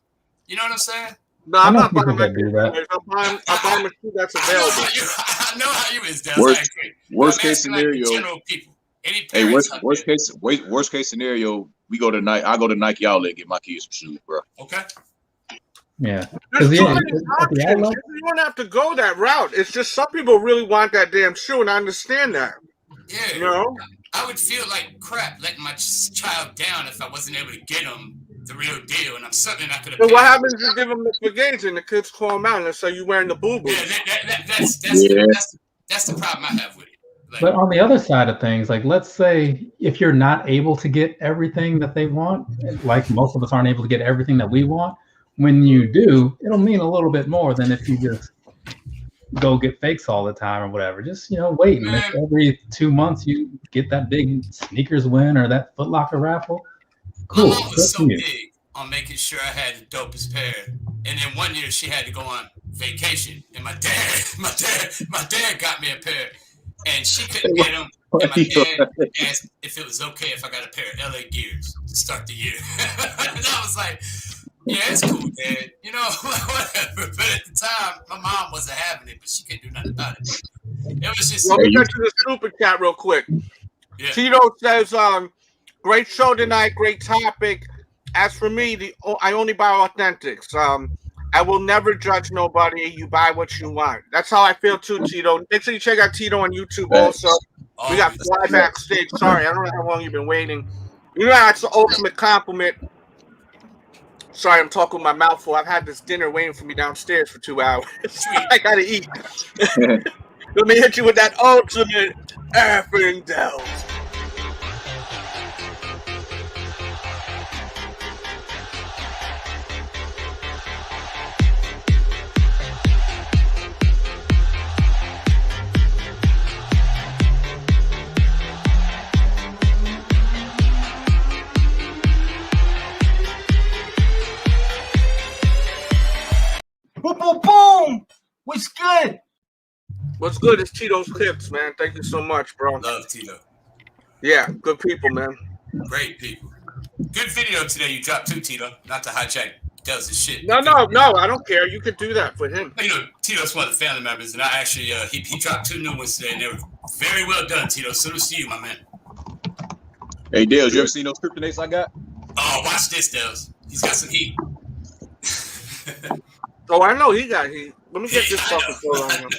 You know what I'm saying? No, I'm not buying that. I'm buying a shoe that's available. I know how you is, Delz. Worst case scenario. Like general people. Hey, worst case scenario, I go to Nike outlet and get my kids some shoes, bro. Okay. Yeah. There's too many options. You don't have to go that route. It's just some people really want that damn shoe, and I understand that. Yeah. You know? I would feel like crap letting my child down if I wasn't able to get him the real deal, and I'm certainly not going to. But what happens if you give them the spaghetti and the kids call them out and say you wearing the boo-boo? Yeah, that's the problem I have with it. Like, but on the other side of things, like let's say if you're not able to get everything that they want, like most of us aren't able to get everything that we want, when you do, it'll mean a little bit more than if you just go get fakes all the time or whatever. Just, wait. And if every 2 months you get that big sneakers win or that Foot Locker raffle, cool. My mom was so big on making sure I had the dopest pair. And then one year she had to go on vacation, and my dad got me a pair, and she couldn't get them. And my dad asked if it was okay if I got a pair of LA Gears to start the year. And I was like, yeah, it's cool, Dad. Whatever. But at the time, my mom wasn't having it, but she couldn't do nothing about it. It was just. Let me get to the super chat real quick. Yeah. Tito says, great show tonight, great topic. As for me, I only buy authentics. I will never judge nobody. You buy what you want. That's how I feel too, Tito. Make sure you check out Tito on YouTube also. We got Fly Backstage. Sorry, I don't know how long you've been waiting. That's the ultimate compliment. Sorry, I'm talking with my mouth full. I've had this dinner waiting for me downstairs for 2 hours. I gotta eat. Let me hit you with that ultimate effing Delz. Boom, boom, boom. What's good? What's good is Tito's Clips, man. Thank you so much, bro. Love Tito. Yeah, good people, man. Great people. Good video today you dropped too, Tito. Not to hijack Delz's shit. No, I don't care. You could do that for him. Tito's one of the family members, and I actually he dropped 2 new ones today, and they were very well done, Tito. Salute to you, my man. Hey, Delz, you ever seen those kryptonates I got? Oh, watch this, Delz. He's got some heat. Oh, I know he got heat. Let me get this fucking photo on him.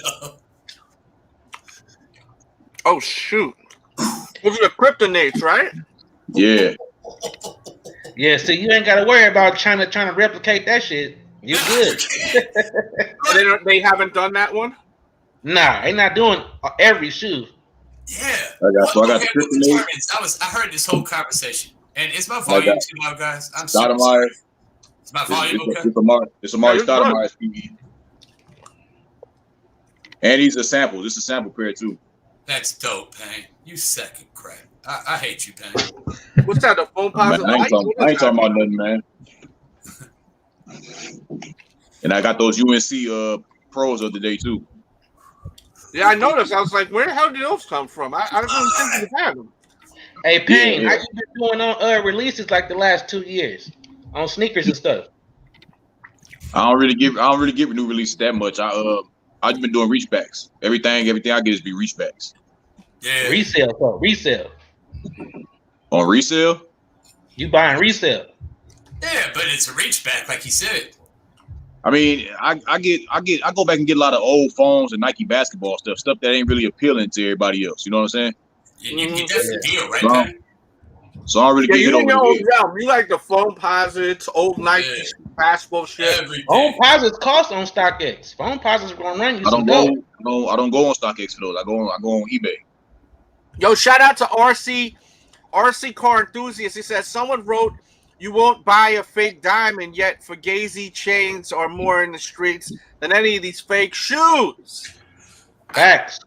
Oh, shoot. Those are the kryptonates, right? Yeah. Yeah, so you ain't got to worry about trying to replicate that shit. You good. They haven't done that one? Nah, they not doing every shoe. Yeah. I got the kryptonates. I heard this whole conversation. And it's my volume too loud, guys. I'm sorry. It's my volume, okay? It's Amari Stoudemire's PE. And he's a sample. This is a sample pair, too. That's dope, Payne. You second crack. I hate you, Payne. What's that, the phone positive? I ain't talking about nothing, man. And I got those UNC pros of the day, too. Yeah, I noticed. I was like, where the hell did those come from? I don't even think we had them. Hey, Payne, how you been doing on releases like the last 2 years? on sneakers and stuff? I don't really get new releases that much. I've been doing reachbacks. Everything I get is be reachbacks. Yeah. Resale. On resale? You buying resale? Yeah, but it's a reach back, like he said. I mean, I go back and get a lot of old phones and Nike basketball stuff that ain't really appealing to everybody else. You know what I'm saying? You that's the deal, right? Man? So I don't really get you hit over the head. You like the phone posits, old Nike basketball shit. Phone posits cost on StockX. Phone posits are gonna run you. I don't go on StockX for those. I go on eBay. Yo, shout out to RC Car Enthusiast. He says someone wrote, "You won't buy a fake diamond, yet Fugazi chains are more in the streets than any of these fake shoes." Facts.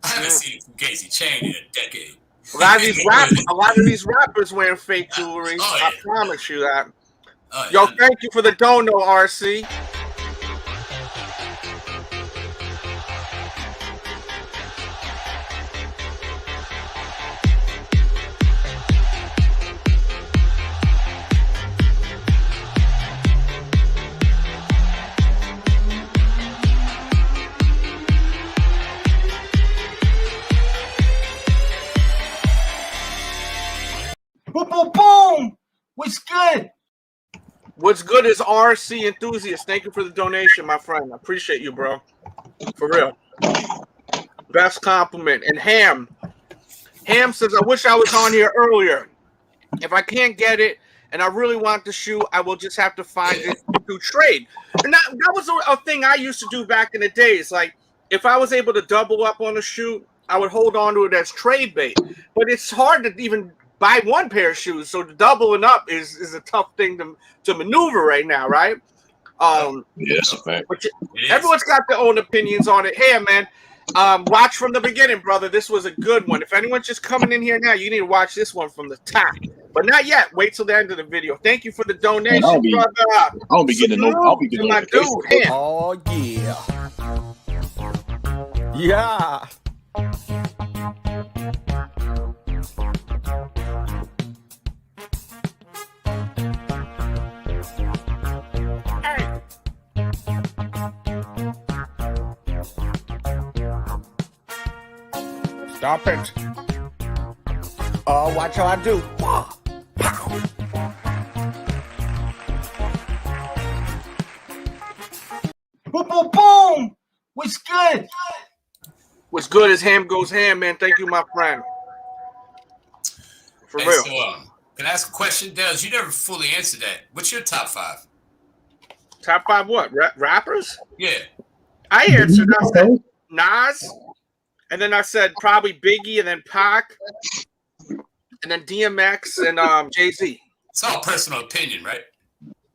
I haven't seen a Fugazi chain in a decade. A lot of these rappers wearing fake jewelry. I promise you that. Yo, thank you for the dono, RC. Boom, boom, boom. What's good? What's good is RC Enthusiast. Thank you for the donation, my friend. I appreciate you, bro. For real. Best compliment. And Ham says, "I wish I was on here earlier. If I can't get it and I really want the shoe, I will just have to find it through trade." And that was a thing I used to do back in the days. Like, if I was able to double up on a shoe, I would hold on to it as trade bait. But it's hard to even buy one pair of shoes, so doubling up is a tough thing to maneuver right now, right? Yeah, that's a fact. But everyone's got their own opinions on it. Hey, man, watch from the beginning, brother. This was a good one. If anyone's just coming in here now, you need to watch this one from the top. But not yet. Wait till the end of the video. Thank you for the donation, brother. I'll be getting my dude. Ham. Oh yeah. Yeah. Stop it. Oh, watch how I do. Boom, boom, boom. What's good? What's good is Ham goes ham, man. Thank you, my friend. For real. So, can I ask a question, Delz? You never fully answered that. What's your top 5? Top 5 what? Rappers? Yeah. I answered. I said Nas, and then I said probably Biggie, and then Pac, and then DMX, and Jay-Z. It's all personal opinion, right?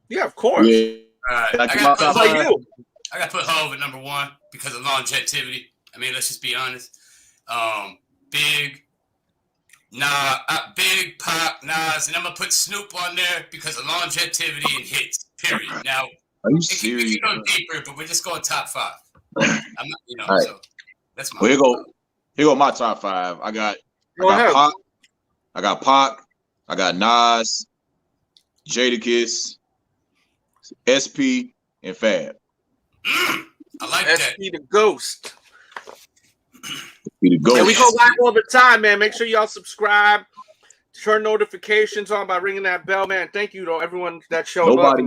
Yeah, of course. Yeah. I got to put Hov at number 1 because of longevity. I mean, let's just be honest. Big, Pac, Nas, and I'm gonna put Snoop on there because of longevity and hits. Period. Now, are you serious? We can go deeper, but we're just going top 5. I'm not, right. So that's my. Well, here go my top 5. I got Pac, I got Nas, Jadakiss, SP, and Fab. I like SP that. the Ghost. Be the ghost. And we go live all the time, man. Make sure y'all subscribe, turn notifications on by ringing that bell, man. Thank you to everyone that showed up.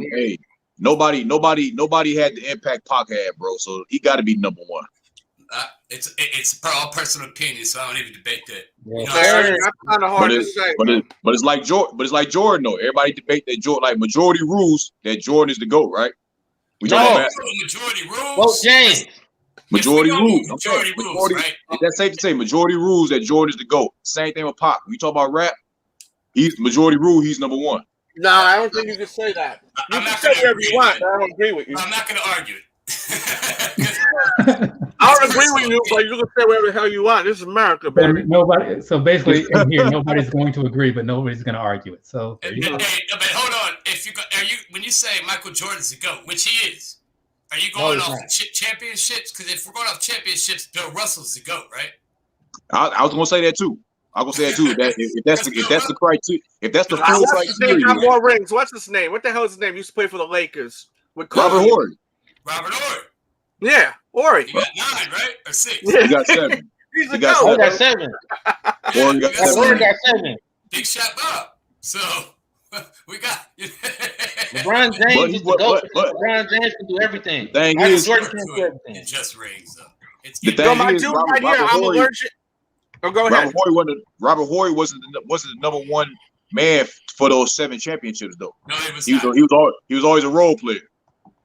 Nobody had the impact Pac had, bro. So he got to be number 1. It's all personal opinion, so I don't even debate that. You know, that's kind of hard to say. But it's like Jordan, though. Everybody debate that Jordan, like majority rules that Jordan is the GOAT, right? We talking about majority rules. Well, James. Majority rules. Majority rules, right? That's safe to say. Majority rules that Jordan is the GOAT. Same thing with Pac. We talk about rap. He's majority rule. He's number 1. No, I don't think you can say that. You can say whatever you want, but I don't agree with you. I'm not going to argue it. I don't agree with you, but you can say whatever the hell you want. This is America, baby. So basically, in here, nobody's going to agree, but nobody's going to argue it. So there you go. But hold on. When you say Michael Jordan's the GOAT, which he is, are you going off championships? Because if we're going off championships, Bill Russell's the GOAT, right? I was going to say that too. I'm gonna say it too. If that's the criteria, if that's the full What's his name? Got criteria. more rings. What's his name? What the hell is his name? He used to play for the Lakers with Robert Kobe. Horry. Robert Horry. Yeah, Horry. You got 9, right? Or 6? He got 7. He's He a got goat. got 7. Horry got Horry 7. got 7. Big shot Bob. So we got LeBron James is the GOAT. but- LeBron James can do everything. Thing Michael is- Jordan can't do everything. It just rings though. It's The Yo, thing my is, dude Robert- right here, Robert I'm Horry- allergic. Oh, go ahead. Robert Horry wasn't the number one man for those 7 championships though. No, it was He was not. he was always a role player.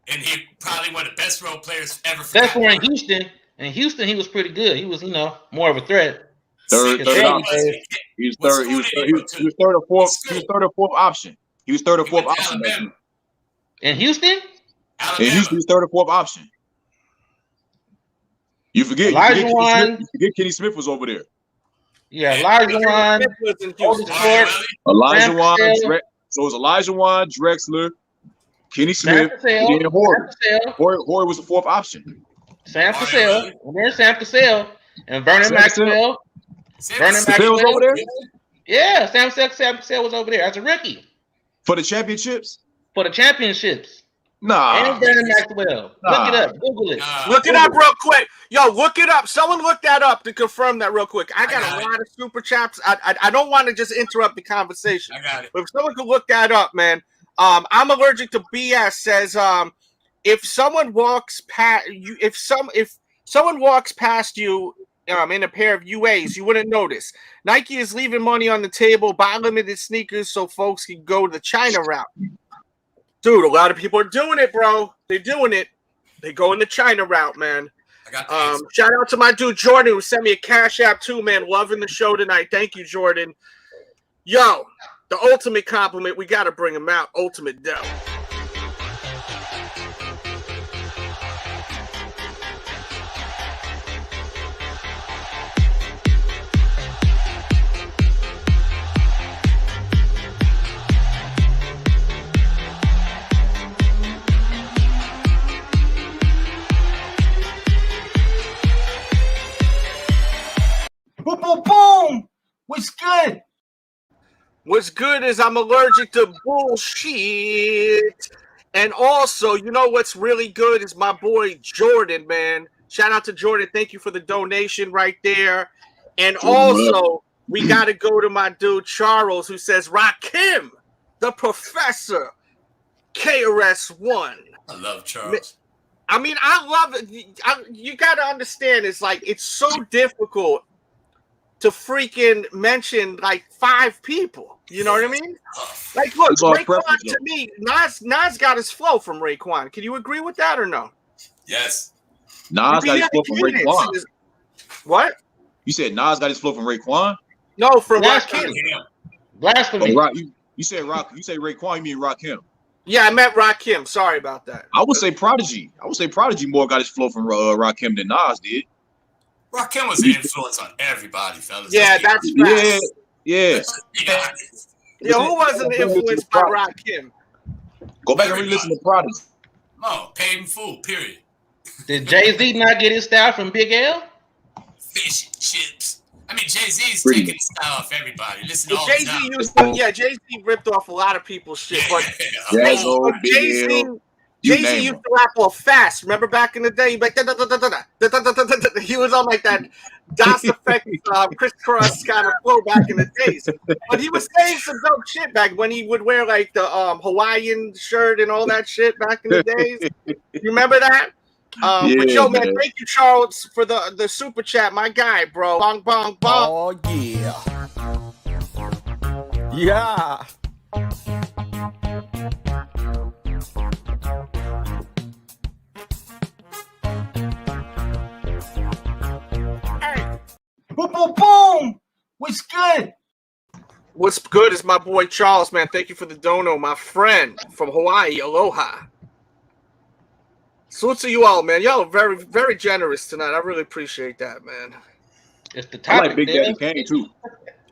And he probably one of the best role players ever. That's where in Houston. In Houston, he was pretty good. He was, more of a threat. Third Third option. He was third. He was third or fourth. He was third or fourth option. He was third or fourth option. In Houston? In Houston, he was third or fourth option. You forget Kenny Smith was over there. Yeah, Elijah Wan. Elijah Wan. So it was Elijah Wan, Drexler, Kenny Smith, and then Horry. Horry was the fourth option. Sam Cassell. There's Sam Cassell. And Vernon Maxwell. Vernon Cassell was over there? Yeah, Sam Cassell was over there as a rookie. For the championships? For the championships. Nah. And Vernon Maxwell. Look it up. Google it. Look it up real quick. Yo, look it up. Someone look that up to confirm that real quick. I got a lot of super chats. I don't want to just interrupt the conversation. I got it. But if someone could look that up, man. I'm allergic to BS says if someone walks past you, if someone walks past you in a pair of UAs, you wouldn't notice. Nike is leaving money on the table, buy limited sneakers so folks can go the China route. Dude, a lot of people are doing it, bro. They're doing it. They go in the China route, man. I got Shout out to my dude Jordan who sent me a Cash App too, man. Loving the show tonight. Thank you, Jordan. Yo, the ultimate compliment. We got to bring him out. Ultimate Delz. Boom, boom, boom. What's good? What's good is I'm allergic to bullshit. And also, you know what's really good is my boy Jordan, man. Shout out to Jordan. Thank you for the donation right there. And also, we got to go to my dude Charles, who says, Rakim, the professor, KRS-One. I love Charles. I mean, I love it. You got to understand, it's like, it's so difficult to freaking mention like 5 people. You know what I mean? Like, look, Raekwon to me, Nas got his flow from Raekwon. Can you agree with that or no? Yes. Nas got his flow from Raekwon. What? You said Nas got his flow from Raekwon? No, from Rakim. Blasphemy. You said Raekwon, you mean Rakim. Yeah, I meant Rakim. Sorry about that. I would say Prodigy. more got his flow from Rakim than Nas did. Rakim was an influence on everybody, fellas. Yeah, that's facts. Yeah. Yeah, who wasn't influenced by Rakim? Go back and re-listen to Prodigy. No, paid in full, period. Did Jay-Z not get his style from Big L? Fish and chips. I mean, Jay-Z's taking his style off everybody. Listen to all the time. Jay-Z ripped off a lot of people's shit, but Jay-Z used to rap all fast. Remember back in the day? He was on like that DOS effect, crisscross kind of flow back in the days. But he was saying some dope shit back when he would wear like the Hawaiian shirt and all that shit back in the days. You remember that? But yo, man, thank you, Charles, for the super chat. My guy, bro. Bong, bong, bong. Oh, yeah. Yeah. Boom, boom, boom. What's good? What's good is my boy Charles, man. Thank you for the dono, my friend from Hawaii. Aloha. Salute to you all, man. Y'all are very, very generous tonight. I really appreciate that, man. It's the topic, I like Big Daddy Kane, too.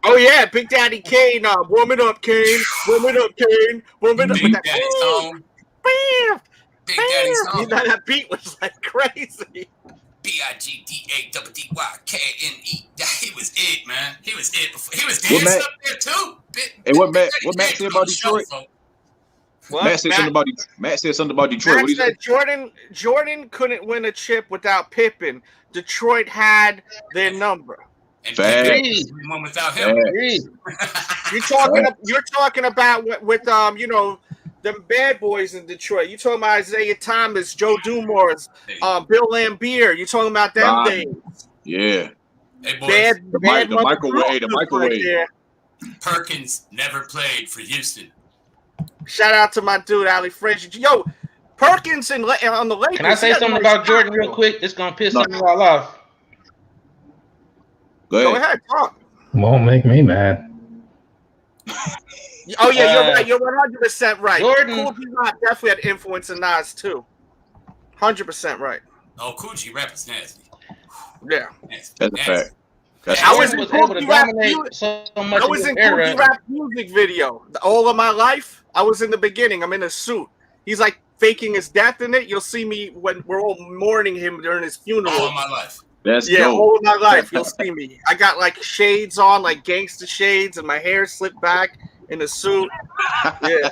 Oh, yeah. Big Daddy Kane. Warm it up, Kane. Warm it up, Kane. Warm it up. Big Daddy's home. Bam. Big Daddy's home. You know, that beat was like crazy. BIGDADDYKNE. was it, man. He was it. He was What dancing Matt- up there too. Hey, what Matt said about Detroit? What? Matt said something about Detroit. Matt What he said say? Jordan couldn't win a chip without Pippen. Detroit had their number. And Facts. Pippen won without him. You're talking about with you know, them bad boys in Detroit. You talking about Isaiah Thomas, Joe Dumars, Bill Lambier. You talking about them days? Yeah. Hey, boys. Bad The microwave. The microwave. Right there. Perkins never played for Houston. Shout out to my dude Ali Frazier. Yo, Perkins on the Lakers. Can I say something about Jordan real quick? It's gonna piss some of y'all off. Go ahead, talk. Won't make me mad. Oh yeah, you're right. You're 100% right. Jordan- Cool G Rap definitely had influence in Nas too. 100% right. Oh, Cool G Rap is nasty. Yeah, that's a fact. I was in able Cool to G Rap. dominate so much I was of in this Cool era. G Rap music video. All of my life, I was in the beginning. I'm in a suit. He's like faking his death in it. You'll see me when we're all mourning him during his funeral. All of my life. That's Yeah, dope. all of my life, you'll see me. I got like shades on, like gangster shades, and my hair slicked back in a suit. Yeah,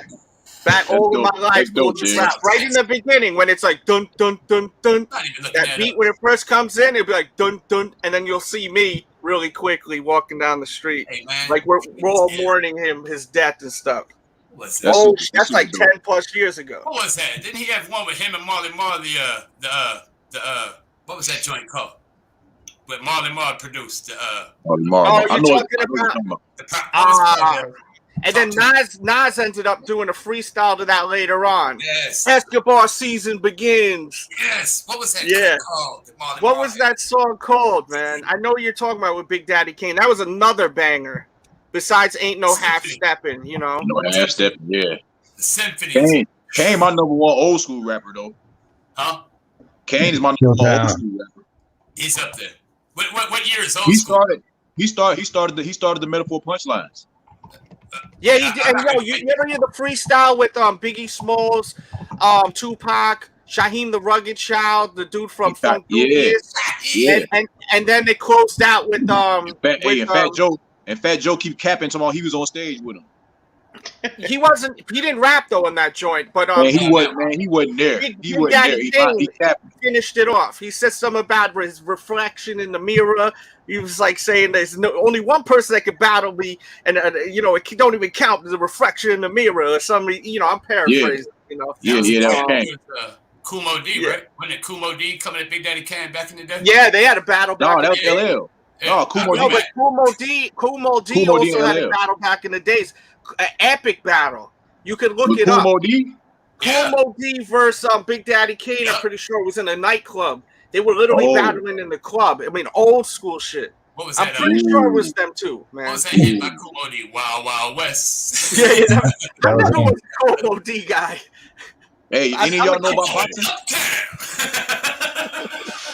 back all of my life. Cool G Rap. Right in the beginning, when it's like dun dun dun dun, that beat when it first comes in, it'll be like dun dun, and then you'll see me really quickly walking down the street, like we're all mourning his death and stuff. What's that? Oh, that's like 10+ years ago. What was that? Didn't he have one with him and Marley Marl? What was that joint called? But Marley Marl produced. Marley Marl. Oh, you're talking about. And then Nas ended up doing a freestyle to that later on. Yes. Basketball season begins. Yes. What was that called? What was that song called, man? I know what you're talking about with Big Daddy Kane. That was another banger. Besides Ain't No Half Steppin', you know? No half stepping, yeah. The Symphony. Kane, my number one old school rapper, though. Huh? Kane is my number one old school rapper. He's up there. What year is old He school? started the metaphor punchlines. Yeah, he did. And you ever hear the freestyle with Biggie Smalls, Tupac, Shaheem the Rugged Child, the dude from Funk Dubious? Yeah. And then they closed out with Fat Joe keep capping to he was on stage with him. He didn't rap though in that joint, but he wasn't there. He wasn't there. He finished it off. He said something about his reflection in the mirror. He was like saying there's only one person that could battle me, and it don't even count the reflection in the mirror or something. I'm paraphrasing. That was Kumo D, right? Wasn't it Kumo D coming at Big Daddy Kane back in the day? Yeah, they had a battle. No, that was LL. No, Kumo D also had a battle back in the days. An epic battle. You could look it up. Kumo D versus Big Daddy Kane. I'm pretty sure it was in a nightclub. They were literally battling in the club. I mean, old school shit. What was I'm that? pretty sure it was them too, man. What was that hit by Kumo D? Wild Wild West. Yeah. I never was a Kumo D guy. Hey, any of y'all know about boxing?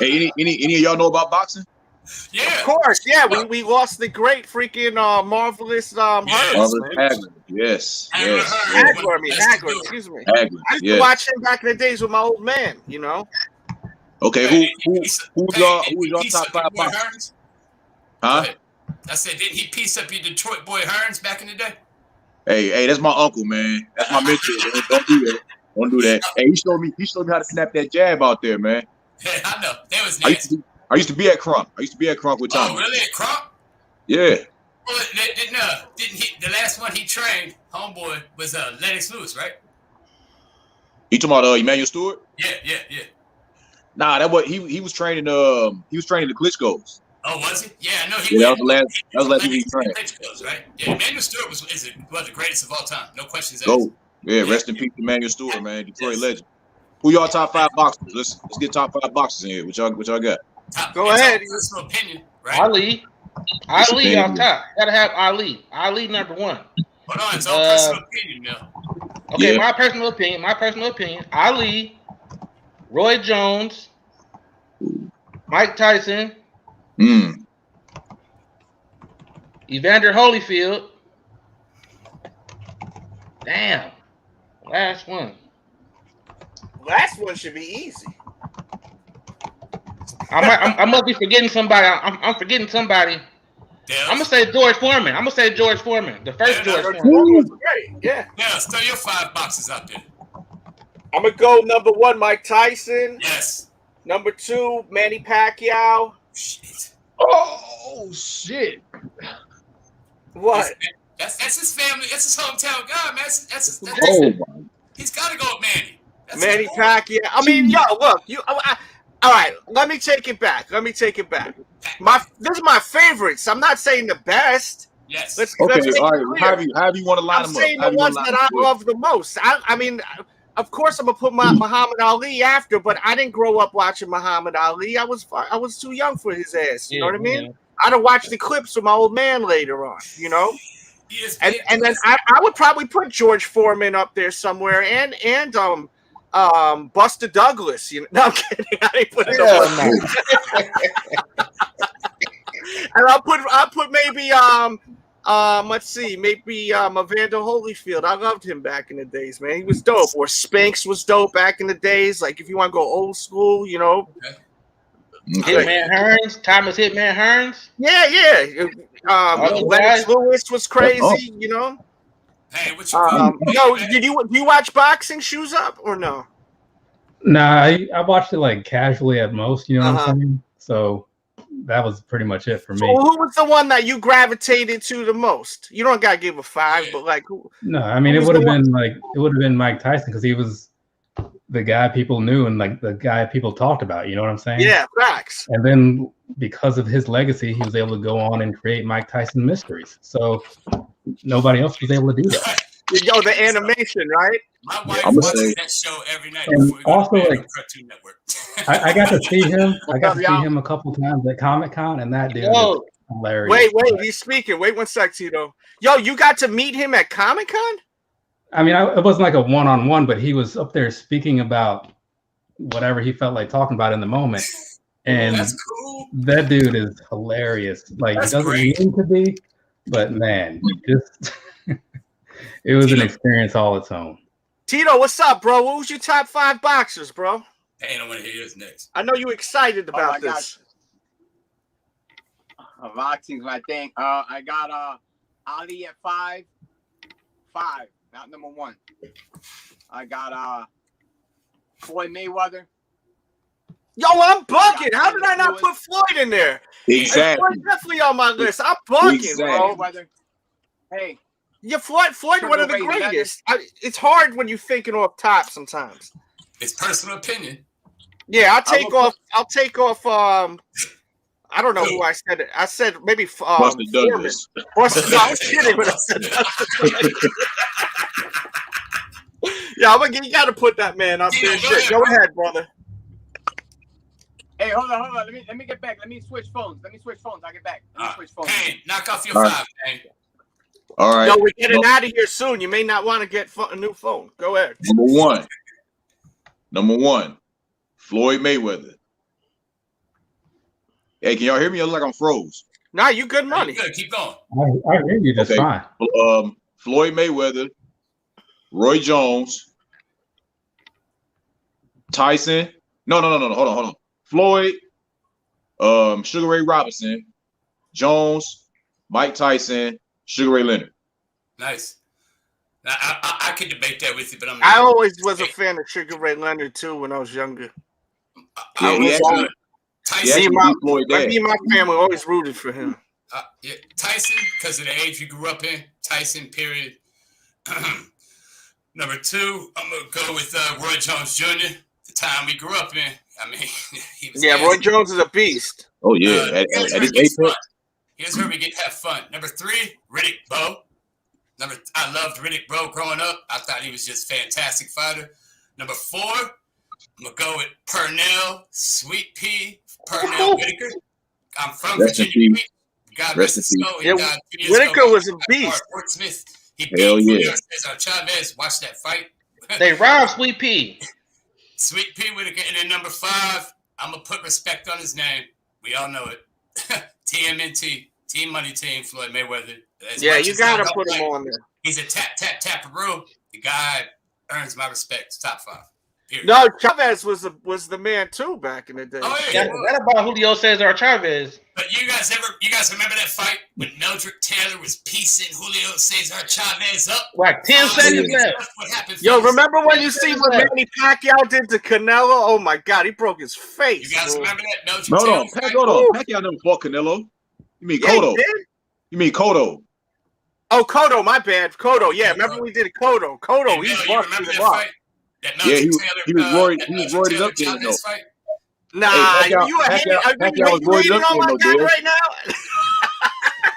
Hey, any of y'all know about boxing? Yeah, of course. Yeah, we lost the great freaking marvelous Hagler. Yes. Hagler. Excuse me. Hagler, I used to watch him back in the days with my old man. Okay, who's your top 5 boxers? Huh? I said, didn't he piece up your Detroit boy Hearns back in the day? Hey, that's my uncle, man. That's my mentor. Don't do that. Don't do that. Hey, he showed me how to snap that jab out there, man. Yeah, I know. That was nasty. I used to be at Crunk. With Tommy. Oh, really? At Crunk? Yeah. Well, didn't he? The last one he trained, homeboy, was Lennox Lewis, right? You talking about Emmanuel Stewart? Yeah. Nah, he was training. He was training the Klitschko's. Oh, was he? Yeah, I know he. Yeah, that was the last time he trained. Klitschko's, right? Yeah, Emmanuel Stewart was the greatest of all time. No questions asked. Go. Yeah, rest in peace, Emmanuel Stewart, man, Detroit legend. Who y'all top 5 boxers? Let's get top 5 boxers in here. What y'all got? Go ahead. Personal opinion, right? Ali on top. Gotta have Ali. Ali number 1. Hold on, it's all personal opinion, Mel. Okay, my personal opinion. Ali, Roy Jones, Mike Tyson, Evander Holyfield. Damn. Last one should be easy. I must be forgetting somebody. I'm forgetting somebody. I'm gonna say George Foreman. The first George Foreman. Was great. Yeah. Delz, throw your 5 boxes out there. I'm gonna go number 1, Mike Tyson. Yes. Number 2, Manny Pacquiao. Shit. Oh shit! What? That's his family. That's his hometown guy, man. That's he's got to go with Manny. That's Manny his boy. Pacquiao. I mean, yo, look, all right, let me take it back. This is my favorites. I'm not saying the best. Yes. Let's Okay, make all it right. clear. How do you want to line I'm them up? saying the ones that I love the most. I mean, of course, I'm gonna put my Muhammad Ali after, but I didn't grow up watching Muhammad Ali. I was too young for his ass. You know what I mean? Yeah. I'd have watched the clips with my old man later on. You know. Yes, And then I would probably put George Foreman up there somewhere, and Buster Douglas. You know, no, I'm kidding. I ain't put it up. And I'll put maybe let's see, maybe Evander Holyfield. I loved him back in the days, man. He was dope. Or Spanx was dope back in the days. Like if you want to go old school, you know. Okay. Hitman Hearns, Thomas Hitman Hearns. Yeah. Lennox Lewis was crazy, you know. Hey, what you Yo, do you watch boxing? Shoes Up or no? Nah, I watched it like casually at most. You know what I'm saying? So that was pretty much it for me. So who was the one that you gravitated to the most? You don't gotta give a 5, but like who? No, I mean it would have been Mike Tyson because he was the guy people knew and like the guy people talked about. You know what I'm saying? Yeah, facts. And then because of his legacy, he was able to go on and create Mike Tyson mysteries. So nobody else was able to do that. Yo, the animation, right? My wife watches that show every night. And also, like, Cartoon Network. I got to see him. I got to see him a couple times at Comic-Con, and that dude is hilarious. Wait, he's speaking. Wait 1 sec, Tito. Yo, you got to meet him at Comic-Con? I mean, it wasn't like a one-on-one, but he was up there speaking about whatever he felt like talking about in the moment. And that's cool. That dude is hilarious. Like, he doesn't mean to be, but man, just it was an experience all its own. Tito, what's up, bro? What was your top 5 boxers, bro? Hey, I don't want to hear yours next. I know you excited about this. Boxing's my thing. I got Ali at 5, not number 1. I got Floyd Mayweather. Yo, I'm bugging. How did I not put Floyd in there? Exactly. Floyd definitely on my list. I'm bugging, bro. Hey. Yeah, Floyd, one of the greatest. It's hard when you're thinking off top sometimes. It's personal opinion. Yeah, I'll take off. I don't know who I said it. I said maybe Buster Douglas. No, I was kidding when I said that. Yeah, you got to put that man up there. Shit. Go ahead, brother. Hey, hold on. Let me get back. Let me switch phones. I'll get back. Let me switch phones. Hey, knock off your 5, man. All right. Yo, we're getting out of here soon. You may not want to get a new phone. Go ahead. Number one, Floyd Mayweather. Hey, can y'all hear me? I look like I'm froze. Nah, you good money. Good. Keep going. I hear you just fine. Floyd Mayweather, Roy Jones, Tyson. No. Hold on. Floyd, Sugar Ray Robinson, Jones, Mike Tyson, Sugar Ray Leonard. Nice. Now, I could debate that with you, but I always was a fan of Sugar Ray Leonard too when I was younger. Me and my family always rooted for him. Yeah, Tyson, because of the age we grew up in. Tyson, period. Number 2, I'm gonna go with Roy Jones Jr. The time we grew up in. I mean, he was. Yeah, Roy Jones is a beast. Oh yeah, at his age. Here's where we get to have fun. Number 3, Riddick Bowe. I loved Riddick Bowe growing up. I thought he was just a fantastic fighter. Number 4, I'm gonna go with Pernell Sweet Pea Pernell Whitaker. I'm from Virginia. God rest his soul. Yeah, Whitaker was a beast. Fort Smith. He Hell beat yeah. Chavez. Watch that fight. They robbed Sweet Pea. Sweet Pea Whitaker. And then number 5, I'm gonna put respect on his name. We all know it. TMNT. Team Money Team, Floyd Mayweather. Yeah, you gotta put him on there. He's a tap-roo. The guy earns my respect. Top 5. Period. No, Chavez was the man too back in the day. Oh yeah. That about Julio Cesar Chavez. But you guys remember that fight when Mildred Taylor was piecing Julio Cesar Chavez up? Like 10 seconds left. What happened? Yo, fellas? remember when you see what Manny Pacquiao did to Canelo? Oh my God, he broke his face. You guys bro. remember that Mildred Hold Taylor on, fight? hold on. Pacquiao never fought Canelo. You mean Yeah, he Cotto? did? You mean Cotto? Oh, Cotto, my bad. Cotto, yeah. Remember we did Cotto. Cotto, Hey, he Mel, you busted remember him that up. fight? That Yeah, Mildred he was roided Taylor up then, though. Chavez fight? Nah, Hey, Pacquiao- you a hater. Pacquiao You was roided hating up on my then, guy though, right now?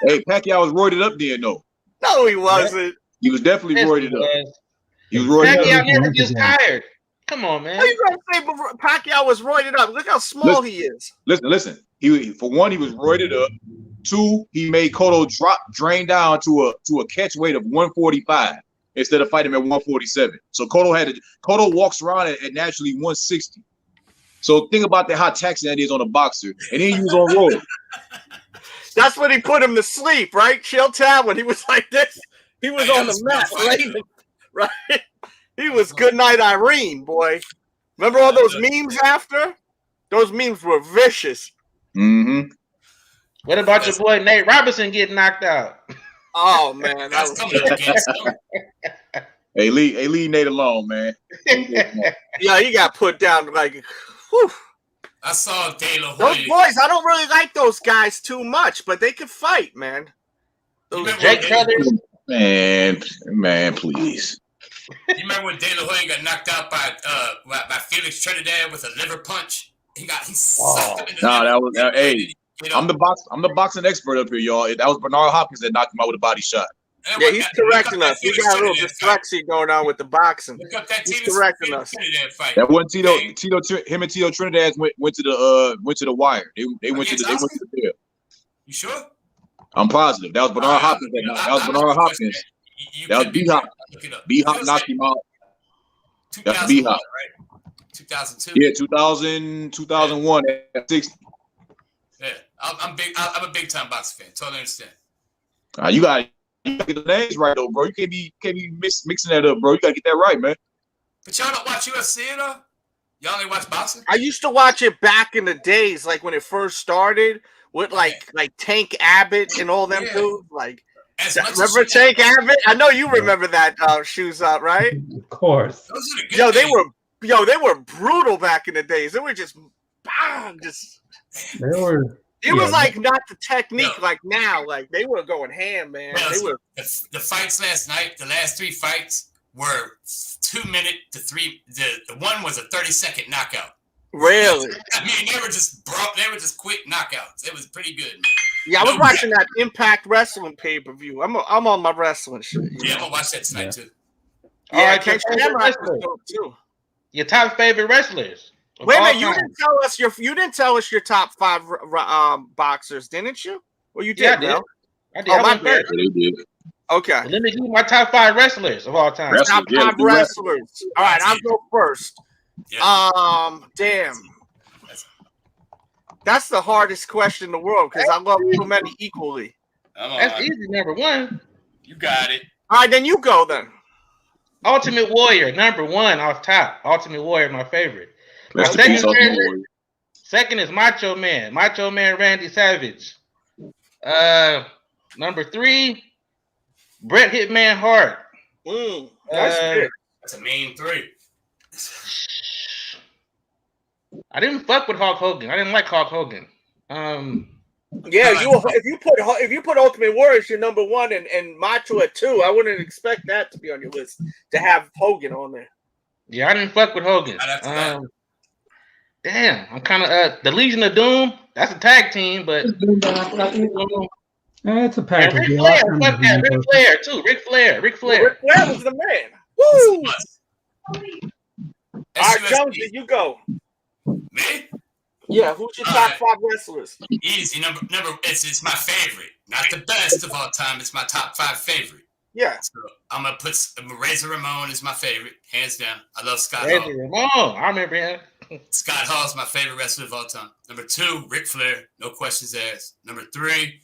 Hey, Pacquiao was roided up then, though. No, he wasn't. He was definitely Yes, roided he up. was. He was roided Pacquiao up. never gets tired. Come on, man. How you gonna say Pacquiao was roided up? Look how small he is. Listen. He for one, he was roided up. Two, he made Cotto drain down to a catch weight of 145 instead of fighting him at 147. So Cotto walks around at naturally 160. So think about how taxing that is on a boxer. And then he was on road. That's when he put him to sleep, right? Chill Town, when he was like this, he was on the mat, right? He was Goodnight Irene, boy. Remember all those memes after? Those memes were vicious. Mm-hmm. What about your boy Nate Robinson getting knocked out? Oh man, that was coming up against him. Hey, leave Nate alone, man. Yeah, he got put down like. Whew. I saw De La Hoya. Those boys, I don't really like those guys too much, but they can fight, man. Those Jake Brothers. Man, please. You remember when De La Hoya got knocked out by Felix Trinidad with a liver punch? He sucked him in the liver. That was hey. I'm the boxing expert up here, y'all. That was Bernard Hopkins that knocked him out with a body shot. Yeah, he's correcting us. We got a little dyslexia going on with the boxing. He's correcting us. That wasn't Tito. Him and Tito Trinidad went to the wire. They went to the field. You sure? I'm positive. That was Bernard Hopkins. That was Bernard Hopkins. That was B-Hop. B-Hop knocked him out. That's B-Hop. Right? 2002. Yeah, 2001 at 60. Yeah, I'm a big time boxing fan. Totally understand. You gotta get the names right though, bro. You can't be mixing that up, bro. You gotta get that right, man. But y'all don't watch UFC at all? Y'all only watch boxing? I used to watch it back in the days, like when it first started, with like Tank Abbott and all them dudes. Like, remember Tank Abbott? I know you remember that Shoes Up, right? Of course. Those are the good they were brutal back in the days. They were just bang, just. They were. It was like not the technique like now. Like they were going ham, man. Well, they were the fights last night. The last 3 fights were 2 minute to 3. The one was a 30-second knockout. Really? I mean, they were just quick knockouts. It was pretty good, man. Yeah, I was watching that Impact Wrestling pay-per-view. I'm on my wrestling shit. Yeah, I'm gonna watch that tonight too. Yeah, All right, too. Your top favorite wrestlers. Wait a minute, you didn't tell us your top 5 boxers, didn't you? Well, you did. Yeah, I did. No? I did. Oh, I my went bad. first. Okay. Well, let me give you my top 5 wrestlers of all time. Top 5 wrestlers. All right, I'll go first. Yeah. Damn. That's the hardest question in the world because I love so many equally. That's easy, number 1. You got it. All right, then you go then. Ultimate Warrior, number 1 off top. Ultimate Warrior, my favorite. My Rest in peace, Ultimate favorite, Warrior. second is Macho Man Randy Savage. Number 3, Bret Hitman Hart. That's a main 3. I didn't fuck with Hulk Hogan. I didn't like Hulk Hogan. Yeah, if you put Ultimate Warrior as your number 1 and Macho at 2, I wouldn't expect that to be on your list to have Hogan on there. Yeah, I didn't fuck with Hogan. Damn, I'm kind of the Legion of Doom. That's a tag team, but It's a package. Ric Flair, fuck that. Ric Flair too. Ric Flair was the man. Woo! All right, Jonesy, you go. Me? Yeah, who's your top 5 wrestlers? Easy. Number it's my favorite. Not the best of all time. It's my top 5 favorite. Yeah. So I'm gonna put Razor Ramon is my favorite, hands down. I love Scott Razor Hall. Ramon, I remember him. Scott Hall's my favorite wrestler of all time. Number 2, Ric Flair, no questions asked. Number 3,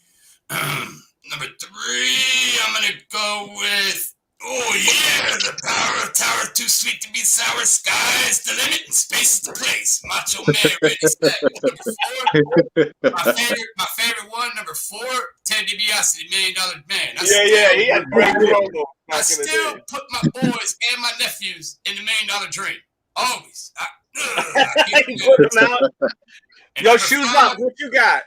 I'm gonna go with Oh yeah, the power of tower, too sweet to be sour. Sky's the limit and space is the place. Macho Man, ready, set. My favorite one, number 4, Ted DiBiase, $1 Million Man. He had great promo. I still put my boys and my nephews in the $1 Million Dream. Always. Put them out. Yo, shoes 5, up. What you got?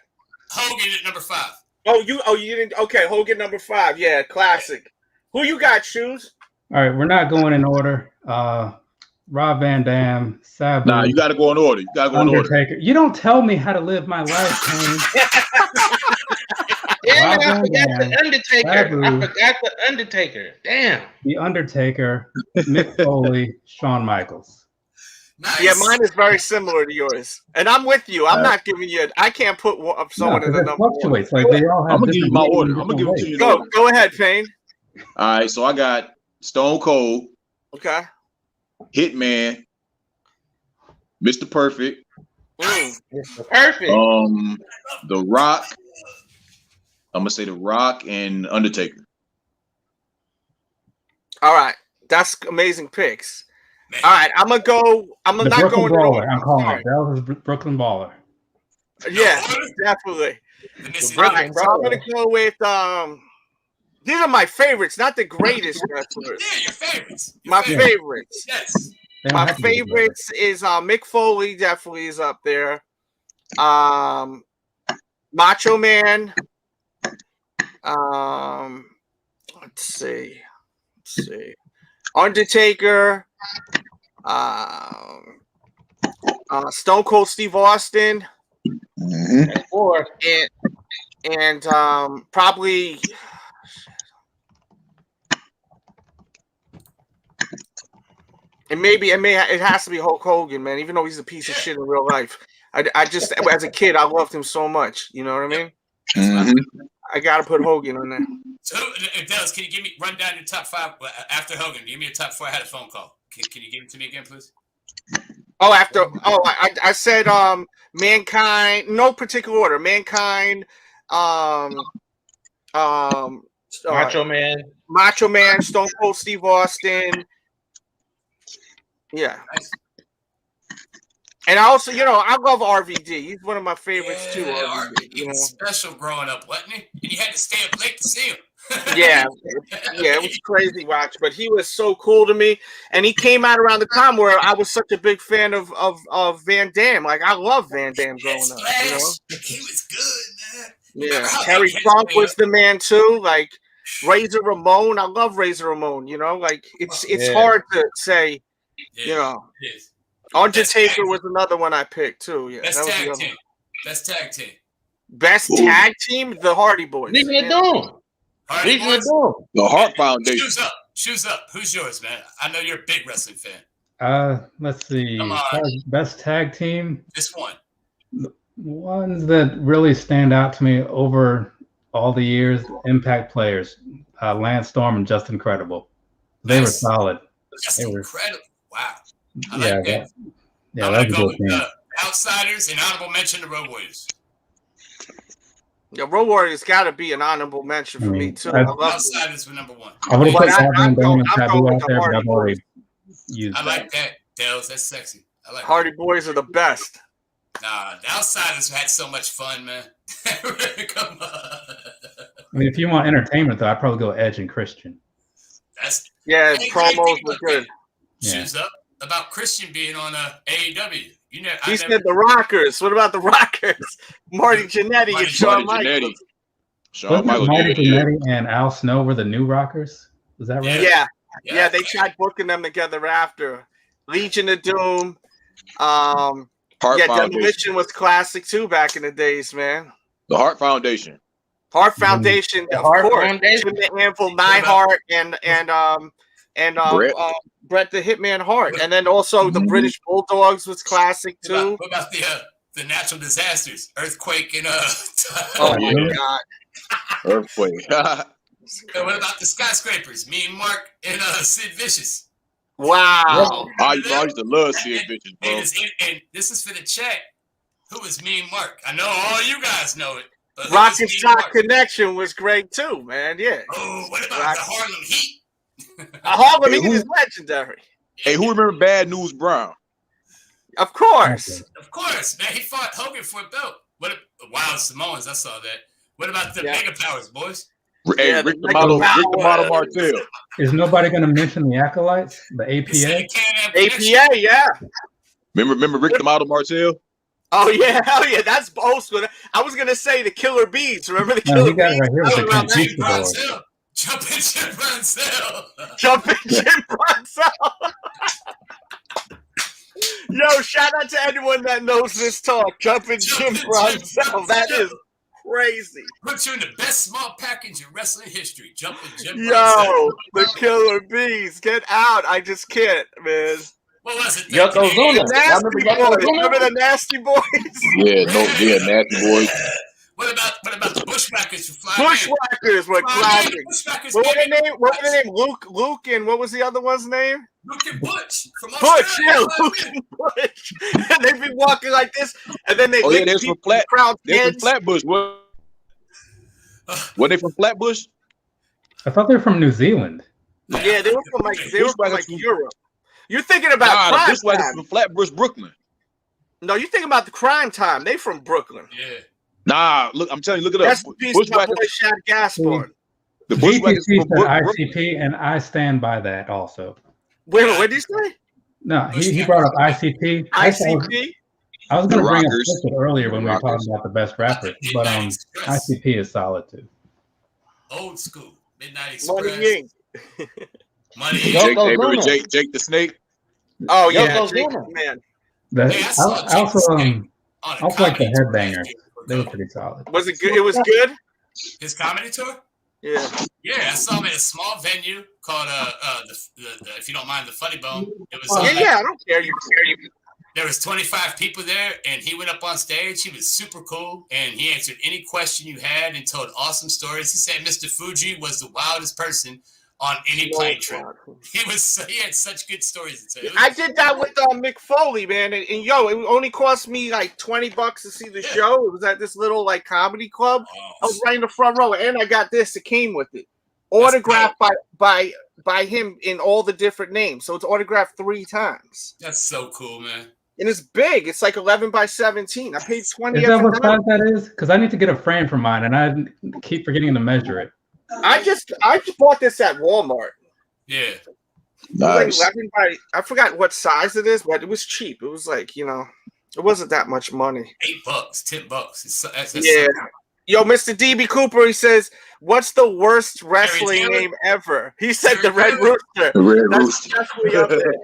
Hogan at number 5. Oh, you didn't. Okay, Hogan number 5. Yeah, classic. Who you got, shoes? All right, we're not going in order. Rob Van Dam, Sabu. Nah, you got to go in order. You got to go in order. You don't tell me how to live my life, man. Damn, I forgot the Undertaker. Sabu, I forgot the Undertaker. Damn. The Undertaker, Mick Foley, Shawn Michaels. Nice. Yeah, mine is very similar to yours, and I'm with you. I'm not giving you. I can't put someone in the number fluctuates. 1. Like they all have. I'm gonna give you my order. I'm gonna give it to you. Go ahead, Payne. All right, so I got Stone Cold. Okay. Hitman. Mr. Perfect. Mr. Perfect. The Rock. I'm gonna say The Rock and Undertaker. All right, that's amazing picks. All right, I'm gonna go. I'm the not Brooklyn going. Brawler. I'm calling it. That was Brooklyn Baller. Yeah, definitely. All right, so I'm gonna go with these are my favorites, not the greatest wrestlers. Yeah, your favorites. My favorites. Yes. My favorites is Mick Foley. Definitely is up there. Macho Man. Let's see. Undertaker. Stone Cold Steve Austin. And probably. It has to be Hulk Hogan, man. Even though he's a piece of shit in real life, I just as a kid I loved him so much. You know what I mean? I gotta put Hogan on there. So, Delz, can you run down your top 5 after Hogan? Give me your top 4. I had a phone call. Can you give it to me again, please? I said Mankind, no particular order. Mankind, Macho Man, Stone Cold Steve Austin. Yeah. Nice. And I also, I love RVD. He's one of my favorites too. RVD was special growing up, wasn't he? And you had to stay up late to see him. Yeah, it was crazy watch, but he was so cool to me. And he came out around the time where I was such a big fan of Van Damme. Like I love Van Damme growing up. He was good, man. Yeah, Terry Funk was the man too. Like Razor Ramon, I love Razor Ramon. Like it's hard to say. Undertaker was another one I picked too. Yeah, Best tag team. Best tag team, the Hardy Boys. The Hart Foundation. Shoes up. Who's yours, man? I know you're a big wrestling fan. Let's see. Best tag team. This one. Ones that really stand out to me over all the years, Impact players, Lance Storm and Just Incredible. They were solid. Just incredible. Wow. I like that. Yeah, that's a good team. Outsiders and honorable mention the Road Warriors. Yeah, Road Warriors got to be an honorable mention for me too. I love Outsiders were number 1. I would have put Van Dam and Sabu out there, but I've already used I like that, Delz. That's sexy. I like Hardy Boys are the best. Nah, the Outsiders had so much fun, man. Come on. I mean, if you want entertainment, though, I'd probably go Edge and Christian. Promos were good. Shoes up about Christian being on AEW. He said the Rockers. What about the Rockers? Marty Jannetty and Shawn Michaels. Marty Jannetty and Al Snow were the new Rockers. Was that right? Yeah. They tried booking them together after Legion of Doom. Demolition was classic too back in the days, man. The Hart Foundation. Hart Foundation, of course. Jim the Anvil, Neidhart, and Bret the Hitman Hart, and then also the British Bulldogs was classic too. What about the natural disasters, earthquake and Oh my God, earthquake. What about the skyscrapers? Me and Mark and Sid Vicious. Wow. I used to love Sid Vicious, bro. And this is for the chat. Who was me and Mark? I know all you guys know it. Rock and Shock Connection was great too, man. Yeah. Oh, what about the Harlem Heat? Harlem Hey, Heat is legendary. Hey, who remember Bad News Brown? Of course. Of course, man. He fought Hogan for a belt. What? Wild Samoans. I saw that. What about the Mega Powers, boys? Hey, Rick the Model Martel. Is nobody going to mention the acolytes, the APA? APA, yeah. Remember Rick the Model Martel? Oh yeah, hell yeah, that's both good. I was gonna say the Killer Bees. Remember the Killer Bees? Right here with the Jumpin' Jim Brunzell. Jumpin' Jim Brunzell. Yo, shout out to anyone that knows this talk. Jumpin' Jim Brunzell. That is crazy. Put you in the best small package in wrestling history. Jumpin' Jim Brunzell. Yo, the Killer Bees. Get out. I just can't, man. What was it? Yokozuna. Remember the Nasty Boys? Yeah, Nasty Boys. What about the Bushwhackers from Flying? Bushwhackers were classic. What were their name? Luke, and what was the other one's name? Luke and Butch from Butch, yeah, Luke and Butch. And they'd be walking like this, and then they they're from Flatbush. Were they from Flatbush? I thought they were from New Zealand. Yeah, they were from like Europe. You're thinking about the Bushwhackers from Flatbush, Brooklyn. No, you're thinking about the Crime Time. They from Brooklyn. Yeah. Nah, look, I'm telling you, look it up. Bushwhackers. Shad Gaspard. The Bushwhackers said ICP, and I stand by that also. Wait, what did you say? No, he brought up ICP. ICP? I was going to bring up Twisted earlier when we were talking about the best rappers, but ICP is solid too. Old school, Midnight Express. Money Jake the Snake. Oh yeah, Jake, man. I also like the Headbangers. They were pretty solid. Was it good? It was good. His comedy tour. Yeah. Yeah, I saw him at a small venue called the if you don't mind, the Funny Bone. It was yeah, I don't care. There was 25 people there, and he went up on stage. He was super cool, and he answered any question you had and told awesome stories. He said Mr. Fuji was the wildest person on any plane trip. He had such good stories to tell. I did that with Mick Foley, man, and yo, it only cost me like $20 to see the show. It was at this little like comedy club. I was right in the front row, and I got this. It came with it, autographed by him in all the different names. So it's autographed 3 times. That's so cool, man. And it's big. It's like 11 by 17. I paid $20. Is that what size that is? Because I need to get a frame for mine, and I keep forgetting to measure it. I just bought this at Walmart. Yeah. Nice. Like 11 by, I forgot what size it is, but it was cheap. It was like, it wasn't that much money. $8, $10. That's yeah. Yo, Mr. DB Cooper, he says, what's the worst wrestling name ever? He said the Red Rooster. The Red Rooster. Definitely up there.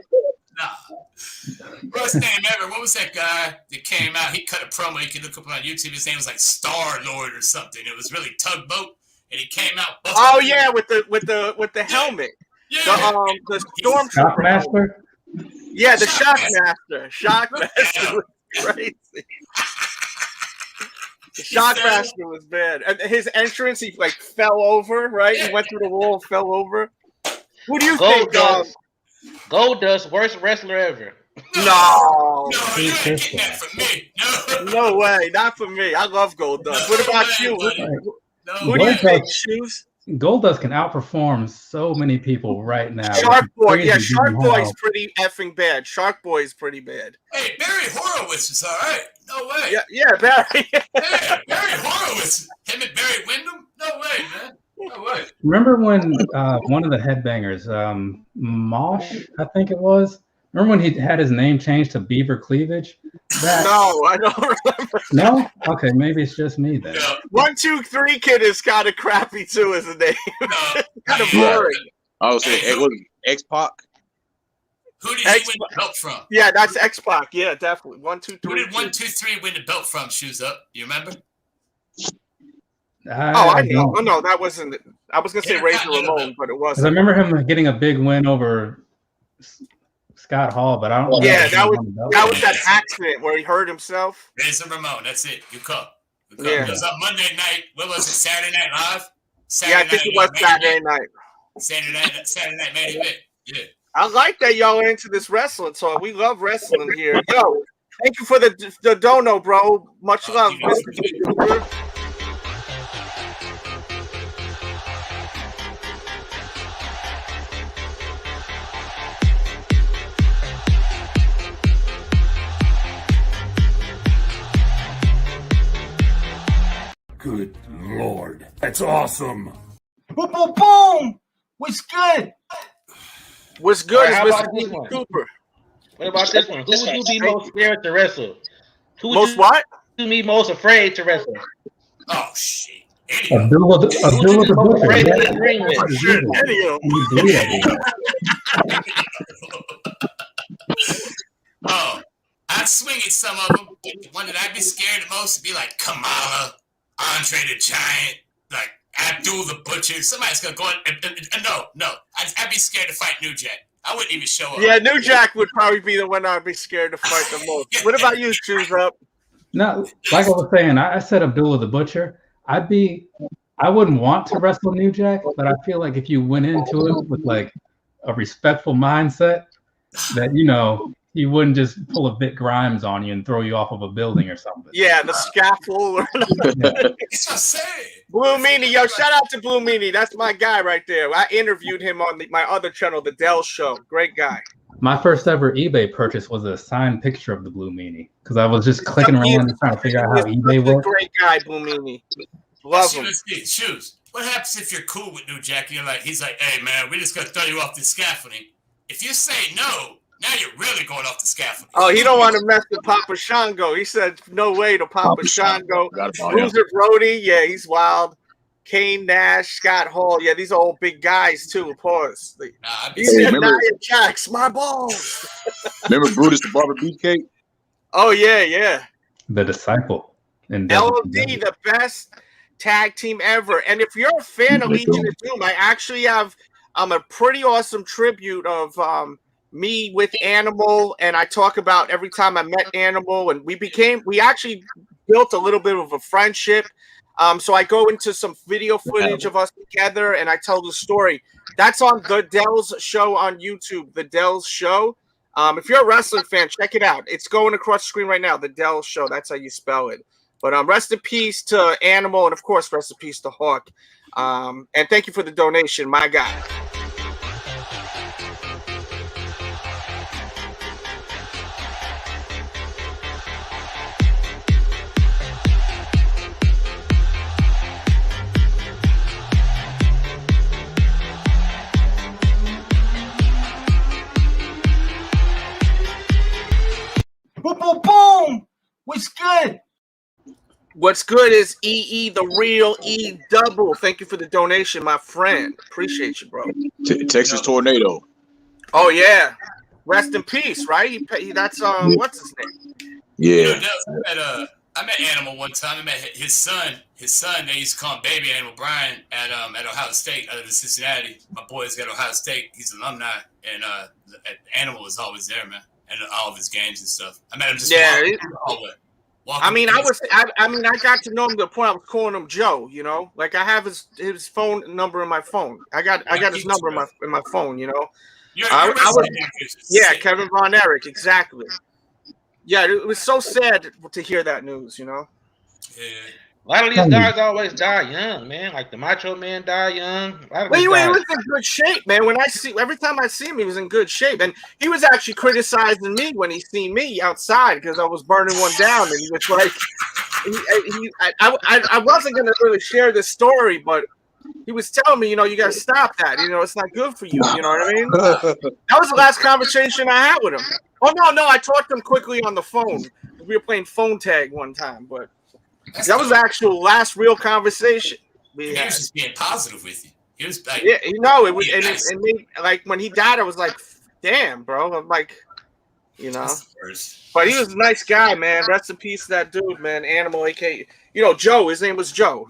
Worst name ever. What was that guy that came out? He cut a promo. You can look up on YouTube. His name was like Star Lord or something. It was really Tugboat. And he came out. Oh yeah, with the helmet. Yeah. The Stormtrooper. Shockmaster. Yeah, the Shockmaster. Shockmaster was crazy. The Shockmaster was bad. And his entrance, he like fell over. Right, he went through the wall, and fell over. Who do you think? Goldust, worst wrestler ever. No, you ain't getting that from me. No way, not for me. I love Goldust. What about you? What do you think, Shoes? Goldust can outperform so many people right now. Shark Boy, yeah, Shark Boy's pretty effing bad. Shark Boy's pretty bad. Hey, Barry Horowitz is all right. No way. Yeah, Barry. Yeah, Barry Horowitz. Him and Barry Windham? No way, man. No way. Remember when one of the headbangers, Mosh, I think it was. Remember when he had his name changed to Beaver Cleavage? No, I don't remember. No? Okay, maybe it's just me then. No. 1, 2, 3 Kid is kind of crappy too as a name. Kind of boring. I would say X-Pac. Who did he win the belt from? Yeah, that's X-Pac. Yeah, definitely. 1, 2, 3. Who did 1, 2, 3 win the belt from? Shoes Up. You remember? I know. Oh, no, that wasn't. I was gonna say Razor Ramon, but it wasn't. I remember him getting a big win over Scott Hall, but I don't know. Yeah, that was that accident where he hurt himself. Razor Ramon, that's it. You come. Yeah. It was up Monday night. What was it? Saturday Night Live? I think it was Saturday night. Saturday night main event. Yeah. I like that y'all are into this wrestling talk. We love wrestling here. Yo, thank you for the dono, bro. Much love, Mr. That's awesome. Boom, boom, boom. What's good? What's good All right, is how about Mr. this one? Cooper. What about this one? Who would you be most scared to wrestle? Who would Most you what? be most afraid to wrestle? Oh shit. Abdullah the Butcher. Afraid to Yeah. get in the ring with? Shit, anywho. Oh, I'd swing at some of them. The one that I'd be scared the most would be like Kamala, Andre the Giant, like Abdul the Butcher. Somebody's gonna go. No. I'd be scared to fight New Jack. I wouldn't even show up. Yeah, New Jack would probably be the one I'd be scared to fight the most. What about you, Shoes Up? No, like I was saying, I said Abdullah the Butcher. I wouldn't want to wrestle New Jack, but I feel like if you went into it with like a respectful mindset, that he wouldn't just pull a Vic Grimes on you and throw you off of a building or something. Yeah, the scaffold. That's what I'm saying. Blue Meanie, yo, shout out to Blue Meanie. That's my guy right there. I interviewed him on my other channel, the Delz Show. Great guy. My first ever eBay purchase was a signed picture of the Blue Meanie because I was just clicking around and trying to figure out how eBay works. Great guy, Blue Meanie. Love him. Shoes. What happens if you're cool with New Jack? He's like, hey man, we're just gonna throw you off the scaffolding. If you say no, now you're really going off the scaffolding. Oh, he don't want to mess with Papa Shango. He said no way to Papa Shango. Bruiser Brody, yeah, he's wild. Kane Nash, Scott Hall, yeah, these are all big guys too. Pause. He said, Nia Jax, my balls. Remember Brutus the Barber Beefcake? Oh yeah. The Disciple. And LOD, the best tag team ever. And if you're a fan of Legion of Doom, I actually have a pretty awesome tribute of me with Animal, and I talk about every time I met Animal, and we actually built a little bit of a friendship. So I go into some video footage of us together, and I tell the story. That's on the Delz Show on YouTube, the Delz Show. If you're a wrestling fan, check it out. It's going across the screen right now, the Delz Show. That's how you spell it. But rest in peace to Animal, and of course, rest in peace to Hawk. And thank you for the donation, my guy. Boom, boom, boom. What's good? What's good is EE, the real E double. Thank you for the donation, my friend. Appreciate you, bro. Texas Tornado. Oh, yeah. Rest in peace, right? That's, what's his name? Yeah. I met Animal one time. I met his son. They used to call him Baby Animal Brian at Ohio State, out of Cincinnati. My boy's got Ohio State. He's an alumni, and Animal was always there, man, and all of his games and stuff. I met him just walking I got to know him to the point I was calling him Joe. Like I have his phone number in my phone. I got his number in my phone. Kevin Von Erich, exactly. Yeah, it was so sad to hear that news, Yeah. A lot of these guys always die young, man. Like the Macho Man die young. He was in good shape, man. Every time I see him, he was in good shape, and he was actually criticizing me when he seen me outside because I was burning one down, and he was like, I wasn't gonna really share this story, but he was telling me, you got to stop that. It's not good for you. You know what I mean? That was the last conversation I had with him. Oh no, I talked to him quickly on the phone. We were playing phone tag one time, but that was the actual last real conversation we had. He was just being positive with you. He was like, it was, and like when he died, I was like, damn, bro. I'm like, but he was a nice guy, man. Rest in peace to that dude, man. Animal, aka, Joe. His name was Joe.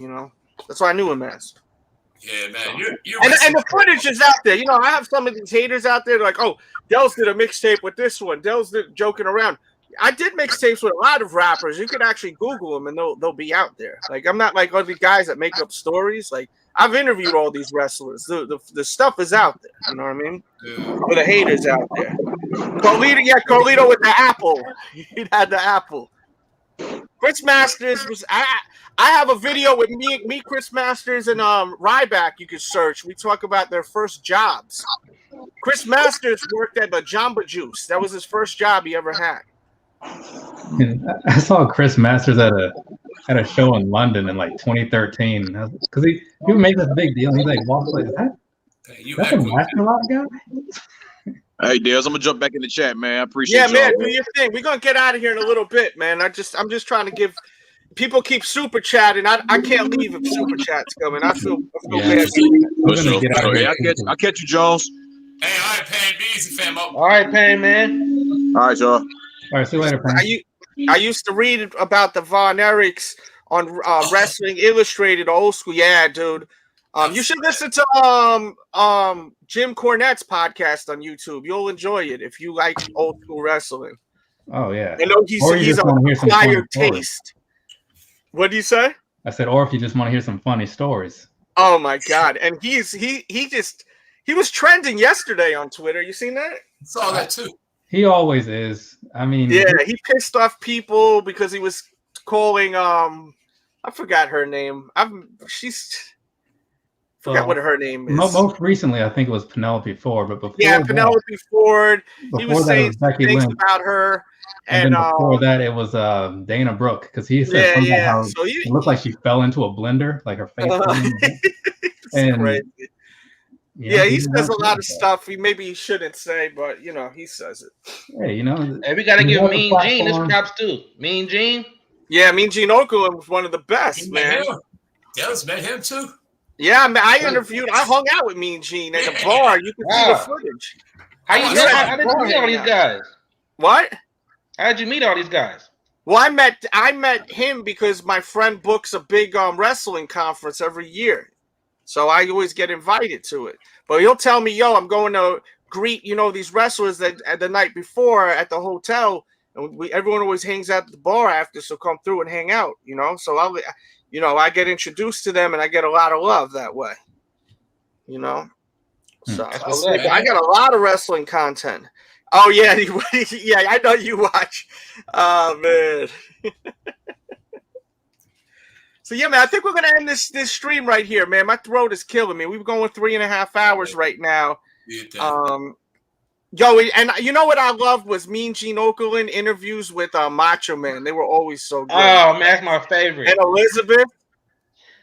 That's why I knew him as. Yeah, man. And the footage is out there. I have some of these haters out there like, oh, Delz did a mixtape with this one. Delz did joking around. I did mixtapes with a lot of rappers. You could actually Google them and they'll be out there. Like I'm not like other guys that make up stories. Like I've interviewed all these wrestlers. The stuff is out there. You know what I mean? For the haters out there. Carlito with the apple. He had the apple. Chris Masters was. I have a video with me, Chris Masters, and Ryback. You could search. We talk about their first jobs. Chris Masters worked at the Jamba Juice. That was his first job he ever had. I saw Chris Masters at a at a show in London in like 2013 because he would make this big deal. He's like, "Walks like that." That's a martial art guy. Hey, Delz, I'm gonna jump back in the chat, man. I appreciate Yeah, man, y'all. do your thing. We're gonna get out of here in a little bit, man. I'm just trying to give people keep super chatting. I can't leave if super chats coming. I feel bad. I'll catch you, Jones. Hey, all right, Pan, be easy, fam. All right, Pan, man. All right, y'all. All right, see you later, Pan. I used to read about the Von Erichs on Wrestling Illustrated, old school. Yeah, dude. You should listen to Jim Cornette's podcast on YouTube. You'll enjoy it if you like old school wrestling. Oh yeah. I know he's an acquired taste. What do you say? I said, or if you just want to hear some funny stories. Oh my God! And he was trending yesterday on Twitter. You seen that? Saw that too. He always is. I mean, yeah, he pissed off people because he was calling I forgot her name. Forgot what her name is. Most recently, I think it was Penelope Ford, but before Penelope Ford. He was saying things about her, and then before that, it was Dana Brooke because he said something how so it looked like she fell into a blender, like her face. And crazy. Yeah, he says a lot of stuff he shouldn't say, but he says it. Hey, hey, we gotta give Mean Gene his props too. Mean Gene. Yeah, Mean Gene Okerlund was one of the best, man. Delz met him too. Yeah, man, I hung out with Mean Gene at the bar. You can see the footage. How did you meet all these guys? What? How did you meet all these guys? Well, I met him because my friend books a big wrestling conference every year. So I always get invited to it. But he'll tell me, yo, I'm going to greet, these wrestlers that at the night before at the hotel. And everyone always hangs out at the bar after, so come through and hang out, So I get introduced to them and I get a lot of love that way. So I got a lot of wrestling content. Oh yeah, yeah, I know you watch. Oh man. So yeah, man, I think we're gonna end this stream right here, man. My throat is killing me. We're going 3.5 hours right now. Yo, and you know what I loved was Mean Gene Okerlund interviews with Macho Man. They were always so good. Oh man, that's my favorite. And Elizabeth.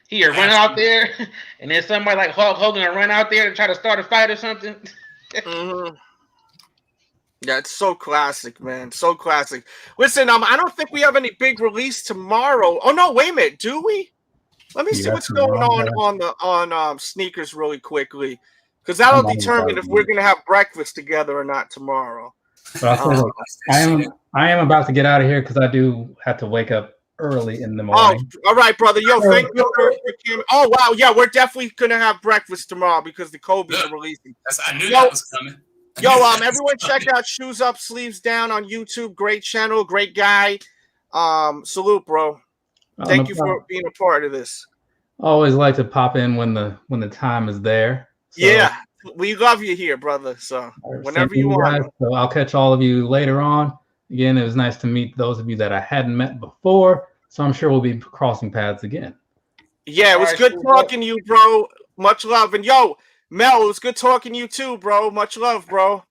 He run out there, and then somebody like Hulk Hogan will run out there and try to start a fight or something. Yeah, it's so classic, man. So classic. Listen, I don't think we have any big release tomorrow. Oh no, wait a minute, do we? Let me see what's going on Sneakers really quickly, because that'll determine if we're gonna have breakfast together or not tomorrow. But I am about to get out of here because I do have to wake up early in the morning. Oh, all right, brother. Yo, thank you for oh wow, yeah, we're definitely gonna have breakfast tomorrow because the Kobe's are releasing. I knew that was coming. Yo, everyone check out Shoes Up, Sleeves Down on YouTube. Great channel, great guy. Salute, bro. Thank you for being a part of this. I always like to pop in when the time is there. So, yeah, we love you here, brother. So whenever you want. So I'll catch all of you later on. Again, it was nice to meet those of you that I hadn't met before. So I'm sure we'll be crossing paths again. Yeah, it was good talking to you, bro. Much love. And yo, Mel, it was good talking to you too, bro. Much love, bro.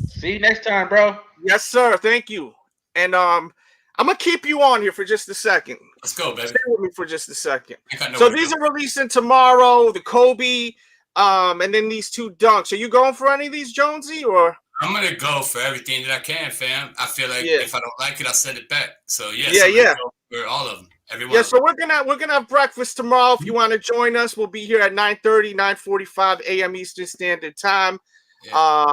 See you next time, bro. Yes, sir. Thank you. And I'm gonna keep you on here for just a second. Let's go, baby. Stay with me for just a second. So these are releasing tomorrow. The Kobe, and then these two dunks. Are you going for any of these, Jonesy, or? I'm gonna go for everything that I can, fam. I feel like if I don't like it, I'll send it back. So yeah. For all of them. Everyone. Yeah, so we're gonna have breakfast tomorrow. If you want to join us, we'll be here at 9:30, 9:45 a.m. Eastern Standard Time. Yeah.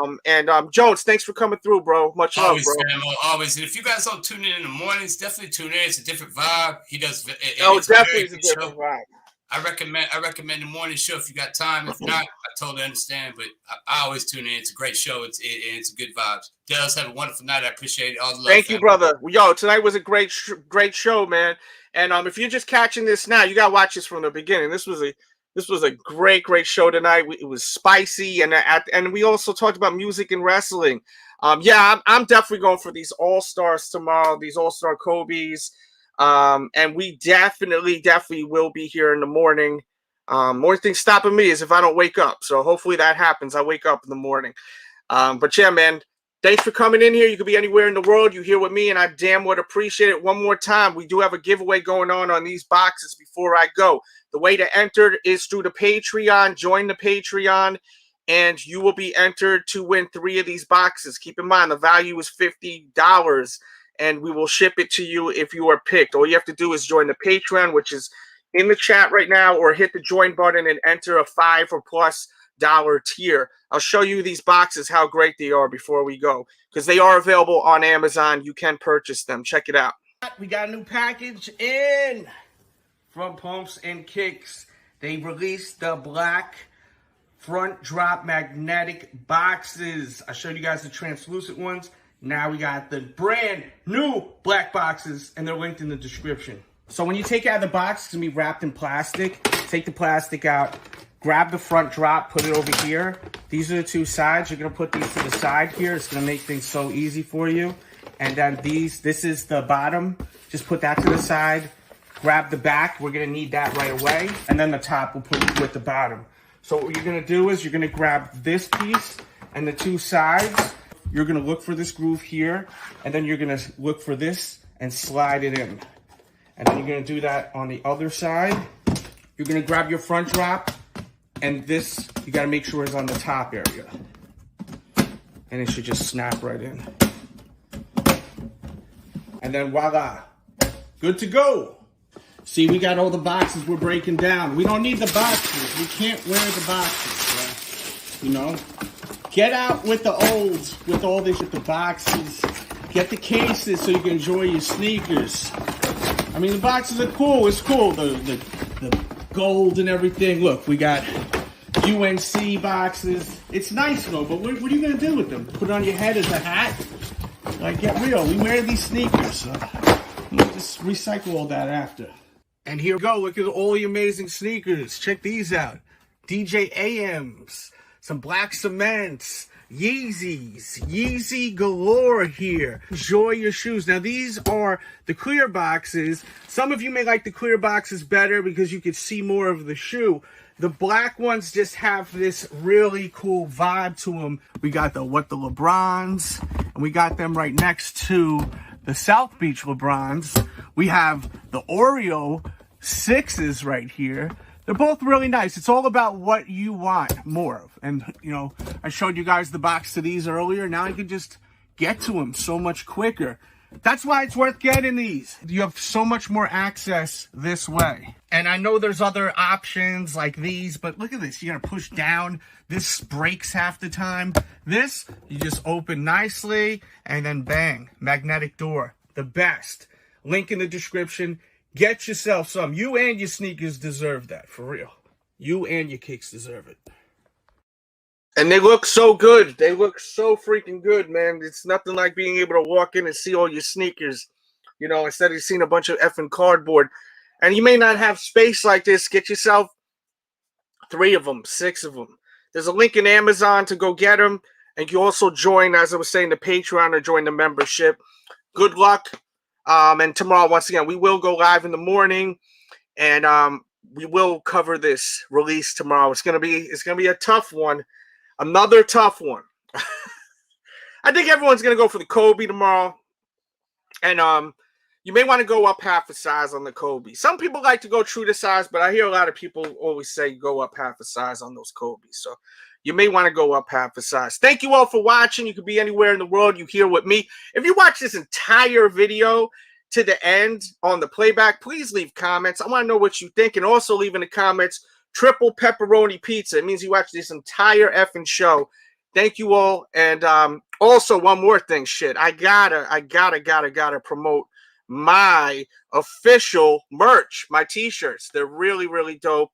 Jones, thanks for coming through, bro. Much love, bro. Always. And if you guys don't tune in the mornings, definitely tune in. It's a different vibe. He does. It's definitely a different vibe. I recommend the morning show if you got time. If not, I totally understand. But I always tune in. It's a great show. It's a good vibes. Delz, have a wonderful night. I appreciate it. All the love. Thank you, brother. Yo, tonight was a great show, man. And if you're just catching this now, you gotta watch this from the beginning. This was a great show tonight. It was spicy, and we also talked about music and wrestling. Yeah, I'm definitely going for these all-stars tomorrow. These all-star Kobe's. And we definitely will be here in the morning. More thing stopping me is if I don't wake up. So hopefully that happens. I wake up in the morning. But yeah, man, Thanks for coming in here. You could be anywhere in the world. You here with me, and I damn would appreciate it. One more time, we do have a giveaway going on these boxes before I go. The way to enter is through the Patreon. Join the Patreon, and you will be entered to win 3 of these boxes. Keep in mind, the value is $50, and we will ship it to you if you are picked. All you have to do is join the Patreon, which is in the chat right now, or hit the join button and enter a $5 or plus tier. I'll show you these boxes, how great they are before we go, because they are available on Amazon. You can purchase them. Check it out. We got a new package in from Pumps and Kicks. They released the black front drop magnetic boxes. I showed you guys the translucent ones. Now we got the brand new black boxes, and they're linked in the description. So when you take out the box, it's going to be wrapped in plastic. Take the plastic out. Grab the front drop, put it over here. These are the 2 sides. You're going to put these to the side here. It's going to make things so easy for you. And then this is the bottom. Just put that to the side. Grab the back. We're going to need that right away. And then the top we'll put with the bottom. So what you're going to do is you're going to grab this piece and the 2 sides. You're going to look for this groove here. And then you're going to look for this and slide it in. And then you're going to do that on the other side. You're going to grab your front drop. And this, you got to make sure is on the top area. And it should just snap right in. And then voila. Good to go. See, we got all the boxes we're breaking down. We don't need the boxes. We can't wear the boxes. You know? Get out with the olds, with all this, with the boxes. Get the cases so you can enjoy your sneakers. I mean, the boxes are cool. It's cool. The gold and everything. Look, we got UNC boxes. It's nice though, but what are you gonna do with them? Put it on your head as a hat? Like, get real. We wear these sneakers, so you just recycle all that after. And here we go. Look at all the amazing sneakers. Check these out. DJ AMs, some black cements, Yeezys, Yeezy galore here. Enjoy your shoes. Now, these are the clear boxes. Some of you may like the clear boxes better because you could see more of the shoe. The black ones just have this really cool vibe to them. We got the LeBrons, and we got them right next to the South Beach LeBrons. We have the Oreo 6s right here. They're both really nice. It's all about what you want more of. And, you know, I showed you guys the box to these earlier. Now you can just get to them so much quicker. That's why it's worth getting these. You have so much more access this way. And I know there's other options like these, but look at this. You gotta push down. This breaks half the time. This, you just open nicely, and then bang, magnetic door. The best. Link in the description. Get yourself some. You and your sneakers deserve that, for real. You and your kicks deserve it. And they look so good. They look so freaking good, man. It's nothing like being able to walk in and see all your sneakers, you know, instead of seeing a bunch of effing cardboard. And you may not have space like this. Get yourself 3 of them, 6 of them. There's a link in Amazon to go get them. And you also join, as I was saying, the Patreon or join the membership. Good luck. And tomorrow, once again, we will go live in the morning. And we will cover this release tomorrow. It's gonna be a tough one. Another tough one. I think everyone's going to go for the Kobe tomorrow. And you may want to go up half a size on the Kobe. Some people like to go true to size, but I hear a lot of people always say go up half a size on those Kobe's. So you may want to go up half a size. Thank you all for watching. You could be anywhere in the world. You here with me. If you watch this entire video to the end on the playback, please leave comments. I want to know what you think. And also leave in the comments, triple pepperoni pizza. It means you watch this entire effing show. Thank you all. And also one more thing, I gotta promote my official merch, my t-shirts. They're really, really dope.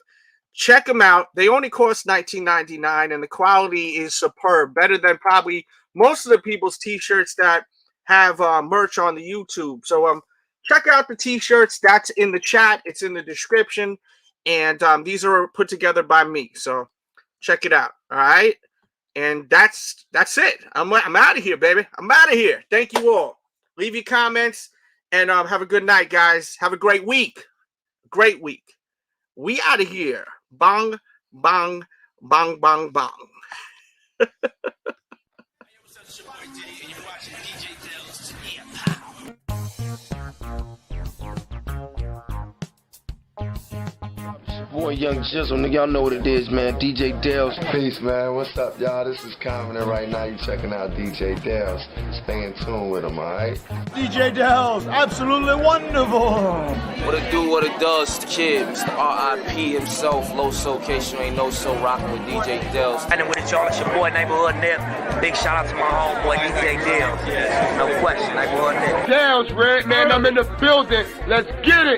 Check them out. They only cost $19.99 and the quality is superb. Better than probably most of the people's t-shirts that have merch on the YouTube. So check out the t-shirts. That's in the chat. It's in the description. And these are put together by me. So check it out. All right. And that's it. I'm out of here, baby. I'm out of here. Thank you all. Leave your comments and have a good night, guys. Have a great week. Great week. We out of here. Bang, bang, bang, bang, bang. DJ Delz. Yeah. Boy, Young Jizzle, nigga, y'all know what it is, man. DJ Delz. Peace, man. What's up, y'all? This is Common, and right now you checking out DJ Delz. Stay in tune with him, all right? DJ Delz, absolutely wonderful. What it do, what it does, kid. Mr. R.I.P. himself, low soul case you ain't no so rocking with DJ Delz. And with it, y'all, it's your boy, Neighborhood Nip. Big shout out to my homeboy, DJ Delz. No question, Neighborhood Nip. Delz, Red, man, I'm in the building. Let's get it.